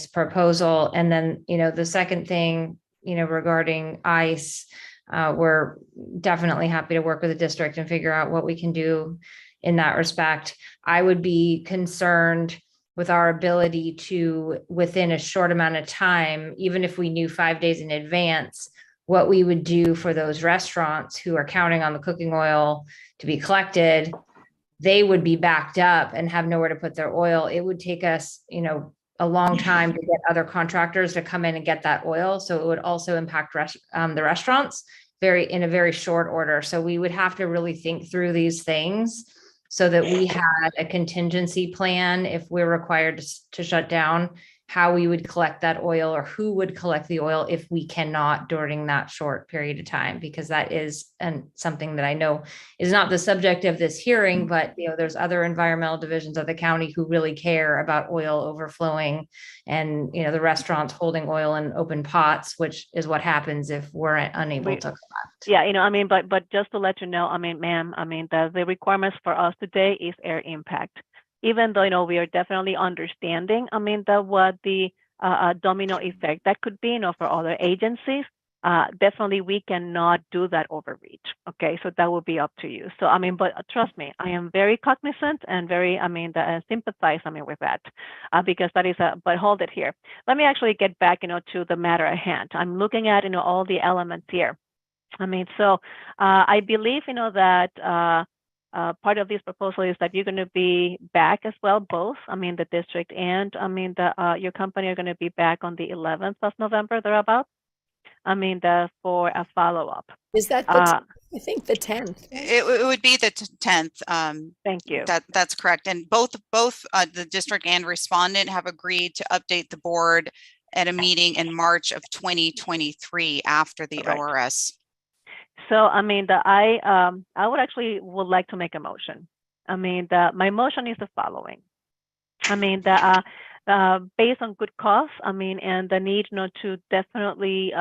proposal. And then, the second thing, regarding ICE, we're definitely happy to work with the district and figure out what we can do in that respect. I would be concerned with our ability to, within a short amount of time, even if we knew 5 days in advance, what we would do for those restaurants who are counting on the cooking oil to be collected. They would be backed up and have nowhere to put their oil. It would take us, a long time to get other contractors to come in and get that oil. So it would also impact the restaurants in a very short order. So we would have to really think through these things so that we had a contingency plan if we're required to shut down, how we would collect that oil or who would collect the oil if we cannot during that short period of time, because that is something that I know is not the subject of this hearing, but there's other environmental divisions of the county who really care about oil overflowing and the restaurants holding oil in open pots, which is what happens if we're unable to collect. Yeah, but just to let you know, ma'am, the requirements for us today is air impact. Even though, we are definitely understanding, what the domino effect that could be, for other agencies, definitely we cannot do that overreach. Okay, so that will be up to you. So, but trust me, I am very cognizant and very, sympathize, with that, because that is but hold it here. Let me actually get back, to the matter at hand. I'm looking at, all the elements here. So I believe, that part of this proposal is that you're going to be back as well, both, the district and, your company are going to be back on the 11th of November, thereabout, for a follow-up. Is that I think the 10th. It would be the 10th. Thank you. That's correct. And both the district and respondent have agreed to update the board at a meeting in March of 2023 after the ORS. So, I would like to make a motion. My motion is the following. Based on good cause, and the need to definitely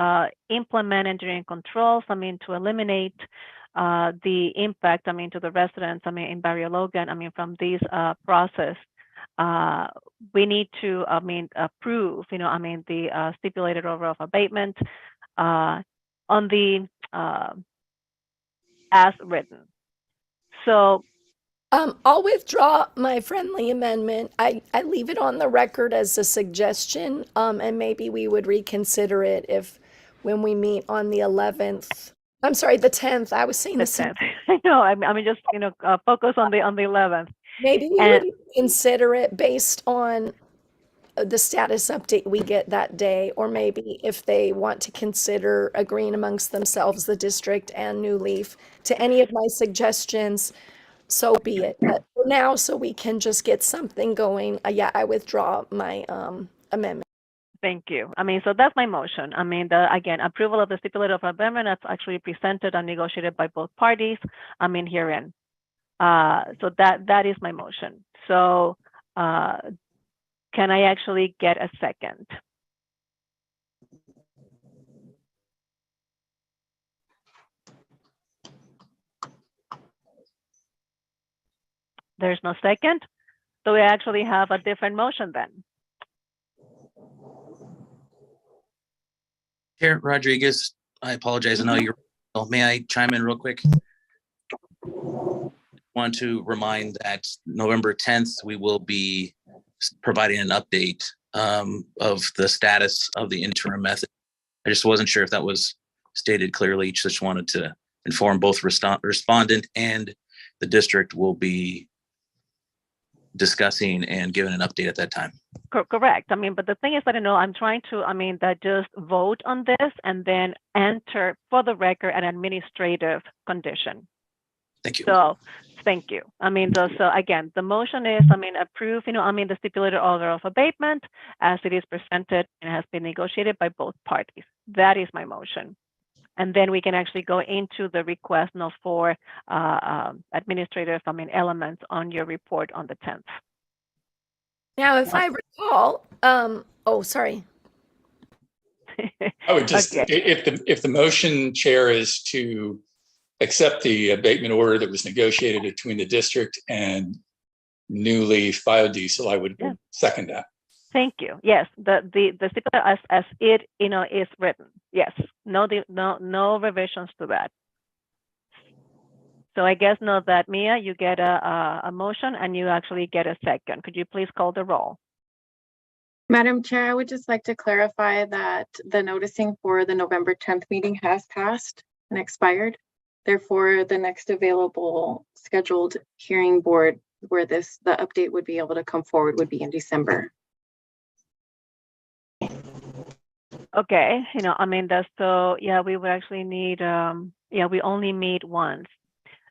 implement engineering controls, to eliminate the impact, to the residents, in Barrio Logan, from this process, we need to, approve, the stipulated order of abatement on the as written. So I'll withdraw my friendly amendment. I leave it on the record as a suggestion, and maybe we would reconsider it when we meet on the 11th. I'm sorry, the 10th. I was saying the 10th. I know. Just focus on the 11th. Maybe we would consider it based on the status update we get that day, or maybe if they want to consider agreeing amongst themselves, the district and New Leaf, to any of my suggestions, so be it. But for now, so we can just get something going, I withdraw my amendment. Thank you. So that's my motion. Again, approval of the stipulated of amendment that's actually presented and negotiated by both parties, herein. So that is my motion. So can I actually get a second? There's no second. So we actually have a different motion then. Chair Rodriguez, I apologize. I know you're. May I chime in real quick? Want to remind that November 10th, we will be providing an update of the status of the interim method. I just wasn't sure if that was stated clearly. Just wanted to inform both respondent and the district will be discussing and giving an update at that time. Correct. But the thing is that, I'm trying to, that just vote on this and then enter for the record an administrative condition. Thank you. So thank you. So again, the motion is, approve, the stipulated order of abatement as it is presented and has been negotiated by both parties. That is my motion. And then we can actually go into the request for administrative, elements on your report on the 10th. Now, if I recall, sorry. I would just, if the motion, Chair, is to accept the abatement order that was negotiated between the district and New Leaf Biodiesel, I would second that. Thank you. Yes, the stipulation as it is written. Yes, no revisions to that. So I guess now that Mia, you get a motion and you actually get a second. Could you please call the roll? Madam Chair, I would just like to clarify that the noticing for the November 10th meeting has passed and expired. Therefore, the next available scheduled hearing board where the update would be able to come forward would be in December. Okay, so we would actually need, we only meet once.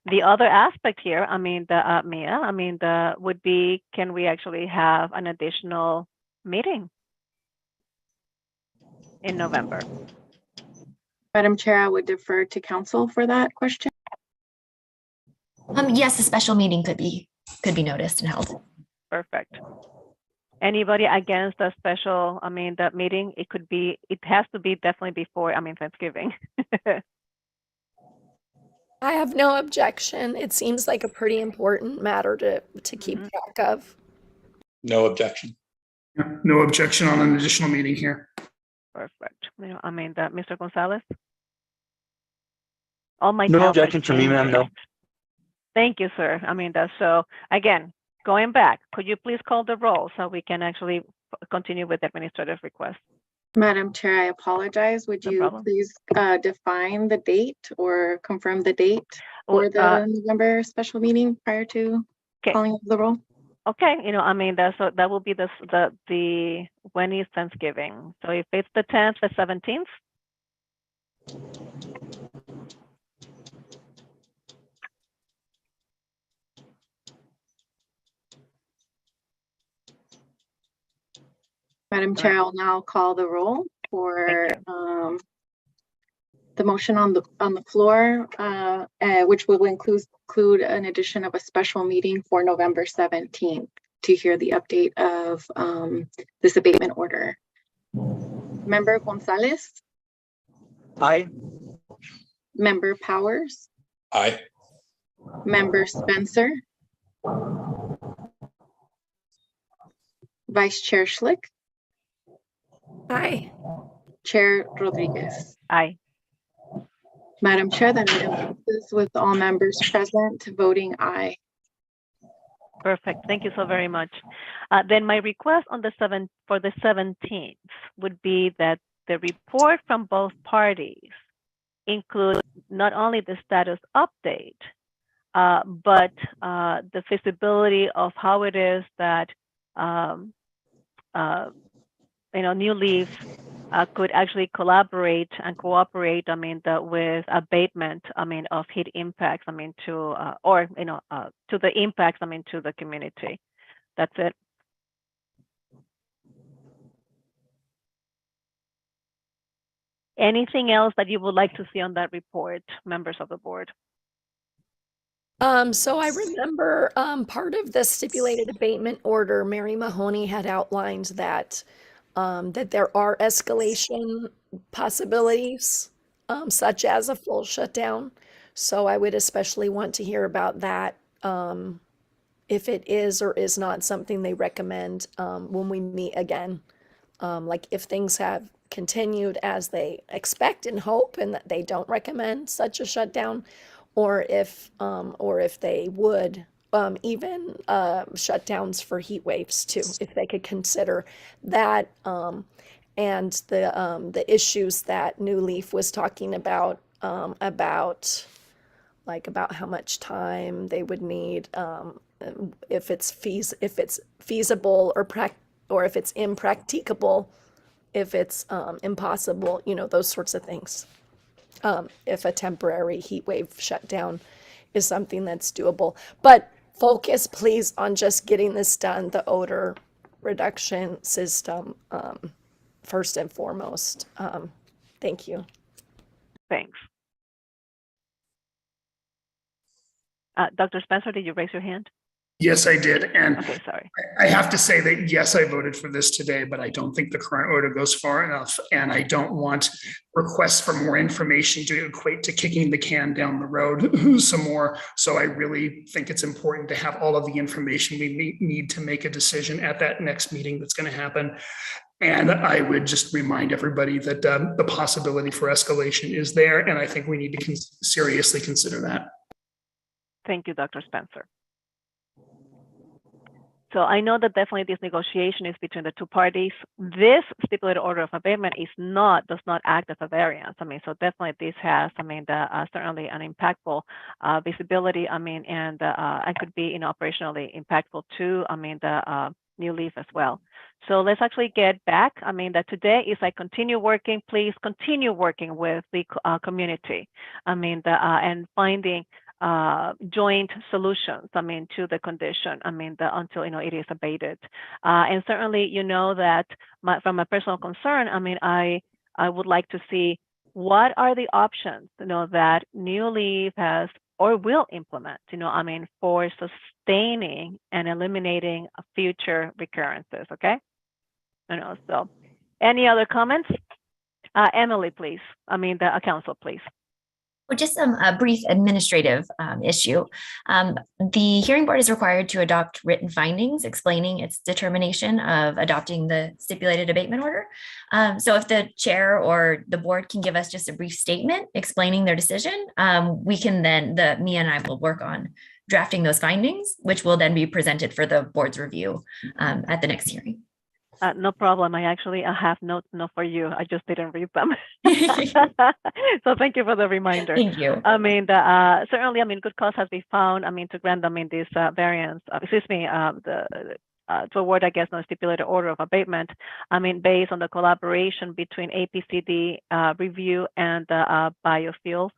The other aspect here, Mia, would be, can we actually have an additional meeting? in November? Madam Chair, I would defer to council for that question. Yes, a special meeting could be noticed and held. Perfect. Anybody against a special, that meeting? It has to be definitely before, Thanksgiving. I have no objection. It seems like a pretty important matter to keep track of. No objection. No objection on an additional meeting here. Perfect. Mr. Gonzalez? All my No tabs are objection from me, ma'am, no. Thank you, sir. So again, going back, could you please call the roll so we can actually continue with the administrative request? Madam Chair, I apologize. Would you please define the date or confirm the date for the November special meeting prior to calling of the roll? Okay, that will be the when is Thanksgiving? So if it's the 10th, the 17th. Madam Chair, I'll now call the roll for the motion on the floor, which will include an addition of a special meeting for November 17th to hear the update of this abatement order. Member Gonzalez? Aye. Member Powers? Aye. Member Spencer? Vice Chair Schlick? Aye. Chair Rodriguez? Aye. Madam Chair, that item passes with all members present voting aye. Perfect. Thank you so very much. Then my request on for the 17th would be that the report from both parties include not only the status update, but the feasibility of how it is that New Leaf could actually collaborate and cooperate. With abatement. Of heat impacts. To the impacts. To the community. That's it. Anything else that you would like to see on that report, members of the board? So I remember part of the stipulated abatement order, Mary Mahoney had outlined that that there are escalation possibilities, such as a full shutdown. So I would especially want to hear about that, if it is or is not something they recommend when we meet again. Like if things have continued as they expect and hope and that they don't recommend such a shutdown, or if they would even shutdowns for heat waves too, if they could consider that, and the issues that New Leaf was talking about how much time they would need, if it's feasible or if it's impracticable, if it's impossible, those sorts of things. If a temporary heat wave shutdown is something that's doable. But focus, please, on just getting this done, the odor reduction system, first and foremost. Thank you. Thanks. Dr. Spencer, did you raise your hand? Yes, I did. And okay, sorry. I have to say that, yes, I voted for this today, but I don't think the current order goes far enough. And I don't want requests for more information to equate to kicking the can down the road some more. So I really think it's important to have all of the information we need to make a decision at that next meeting that's going to happen. And I would just remind everybody that the possibility for escalation is there. And I think we need to seriously consider that. Thank you, Dr. Spencer. So I know that definitely this negotiation is between the two parties. This stipulated order of abatement does not act as a variance. So definitely this has, certainly an impactful visibility. And could be operationally impactful to, the New Leaf as well. So let's actually get back. That today is continue working. Please continue working with the community. And finding joint solutions, to the condition, until, it is abated. And certainly, that from a personal concern, I would like to see what are the options, that New Leaf has or will implement, for sustaining and eliminating future recurrences, okay? So any other comments? Emily, please. The council, please. Well, just a brief administrative issue. The hearing board is required to adopt written findings explaining its determination of adopting the stipulated abatement order. So if the chair or the board can give us just a brief statement explaining their decision, we can then, me and I will work on drafting those findings, which will then be presented for the board's review at the next hearing. No problem. I have notes for you. I just didn't read them. So thank you for the reminder. Thank you. Certainly, good cause has been found, to grant them in this variance, to award, no stipulated order of abatement, based on the collaboration between APCD review and biofuels.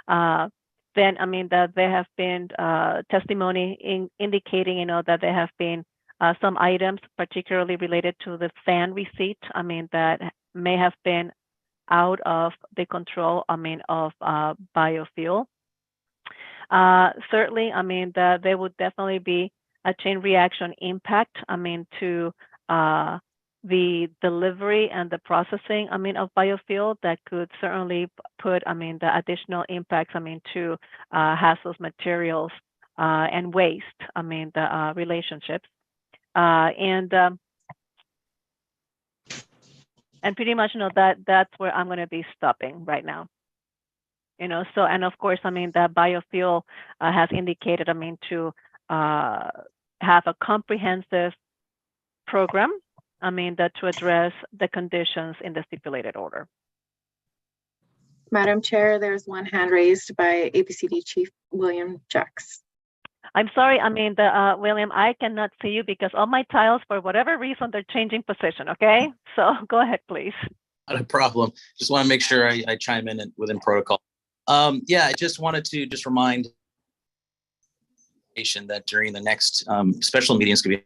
Then, that there have been testimony indicating, that there have been some items, particularly related to the fan receipt, that may have been out of the control, of biofuel. Certainly, that there would definitely be a chain reaction impact, to the delivery and the processing, of biofuel that could certainly put, the additional impacts, to hazardous materials and waste, the relationships. And pretty much, that's where I'm going to be stopping right now. So, and of course, the biofuel has indicated, to have a comprehensive program, that to address the conditions in the stipulated order. Madam Chair, there's one hand raised by APCD Chief William Jacks. I'm sorry, William, I cannot see you because all my tiles, for whatever reason, they're changing position, okay? So go ahead, please. Not a problem. Just want to make sure I chime in within protocol. Yeah, I just wanted to remind that during the next special meetings, could be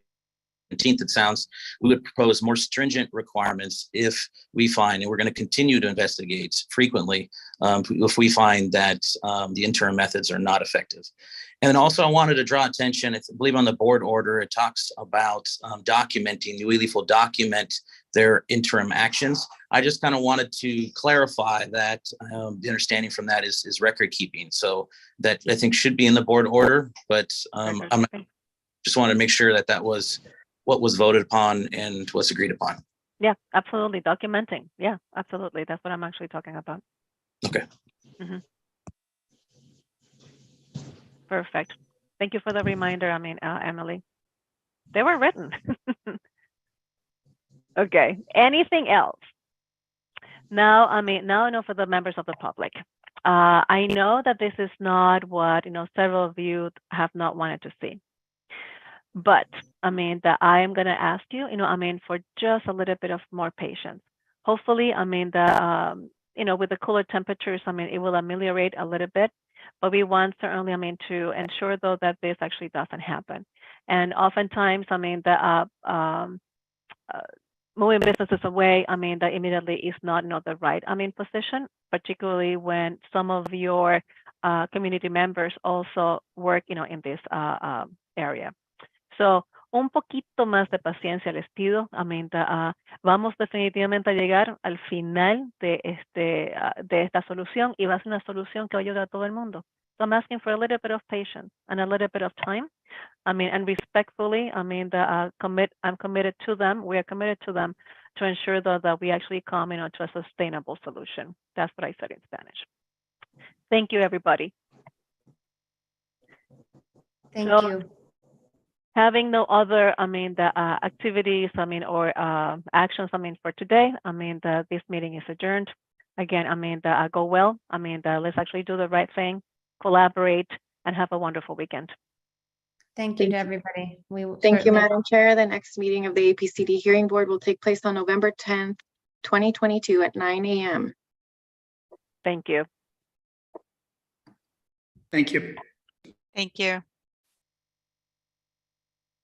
17th, it sounds, we would propose more stringent requirements if we find, and we're going to continue to investigate frequently, if we find that the interim methods are not effective. And then also I wanted to draw attention, I believe on the board order, it talks about documenting, New Leaf will document their interim actions. I just kind of wanted to clarify that the understanding from that is record keeping. So that I think should be in the board order, but just wanted to make sure that that was what was voted upon and was agreed upon. Yeah, absolutely. Documenting. Yeah, absolutely. That's what I'm actually talking about. Okay. Mm-hmm. Perfect. Thank you for the reminder. Emily, they were written. Okay. Anything else? Now, now I know for the members of the public. I know that this is not what several of you have not wanted to see. But that I am going to ask you, for just a little bit of more patience. Hopefully, with the cooler temperatures, it will ameliorate a little bit. But we want certainly, to ensure though that this actually doesn't happen. And oftentimes, moving businesses away, that immediately is not the right, position, particularly when some of your community members also work, in this area. So, un poquito más de paciencia les pido. Vamos definitivamente a llegar al final de esta solución y va a ser una solución que va a ayudar a todo el mundo. So I'm asking for a little bit of patience and a little bit of time. And respectfully, I'm committed to them. We are committed to them to ensure that we actually come, to a sustainable solution. That's what I said in Spanish. Thank you, everybody. Thank you. Having no other, activities, or actions, for today, this meeting is adjourned. Again, go well. Let's actually do the right thing, collaborate, and have a wonderful weekend. Thank you to everybody. Thank you, Madam Chair. The next meeting of the APCD Hearing Board will take place on November 10th, 2022 at 9 a.m. Thank you. Thank you. Thank you.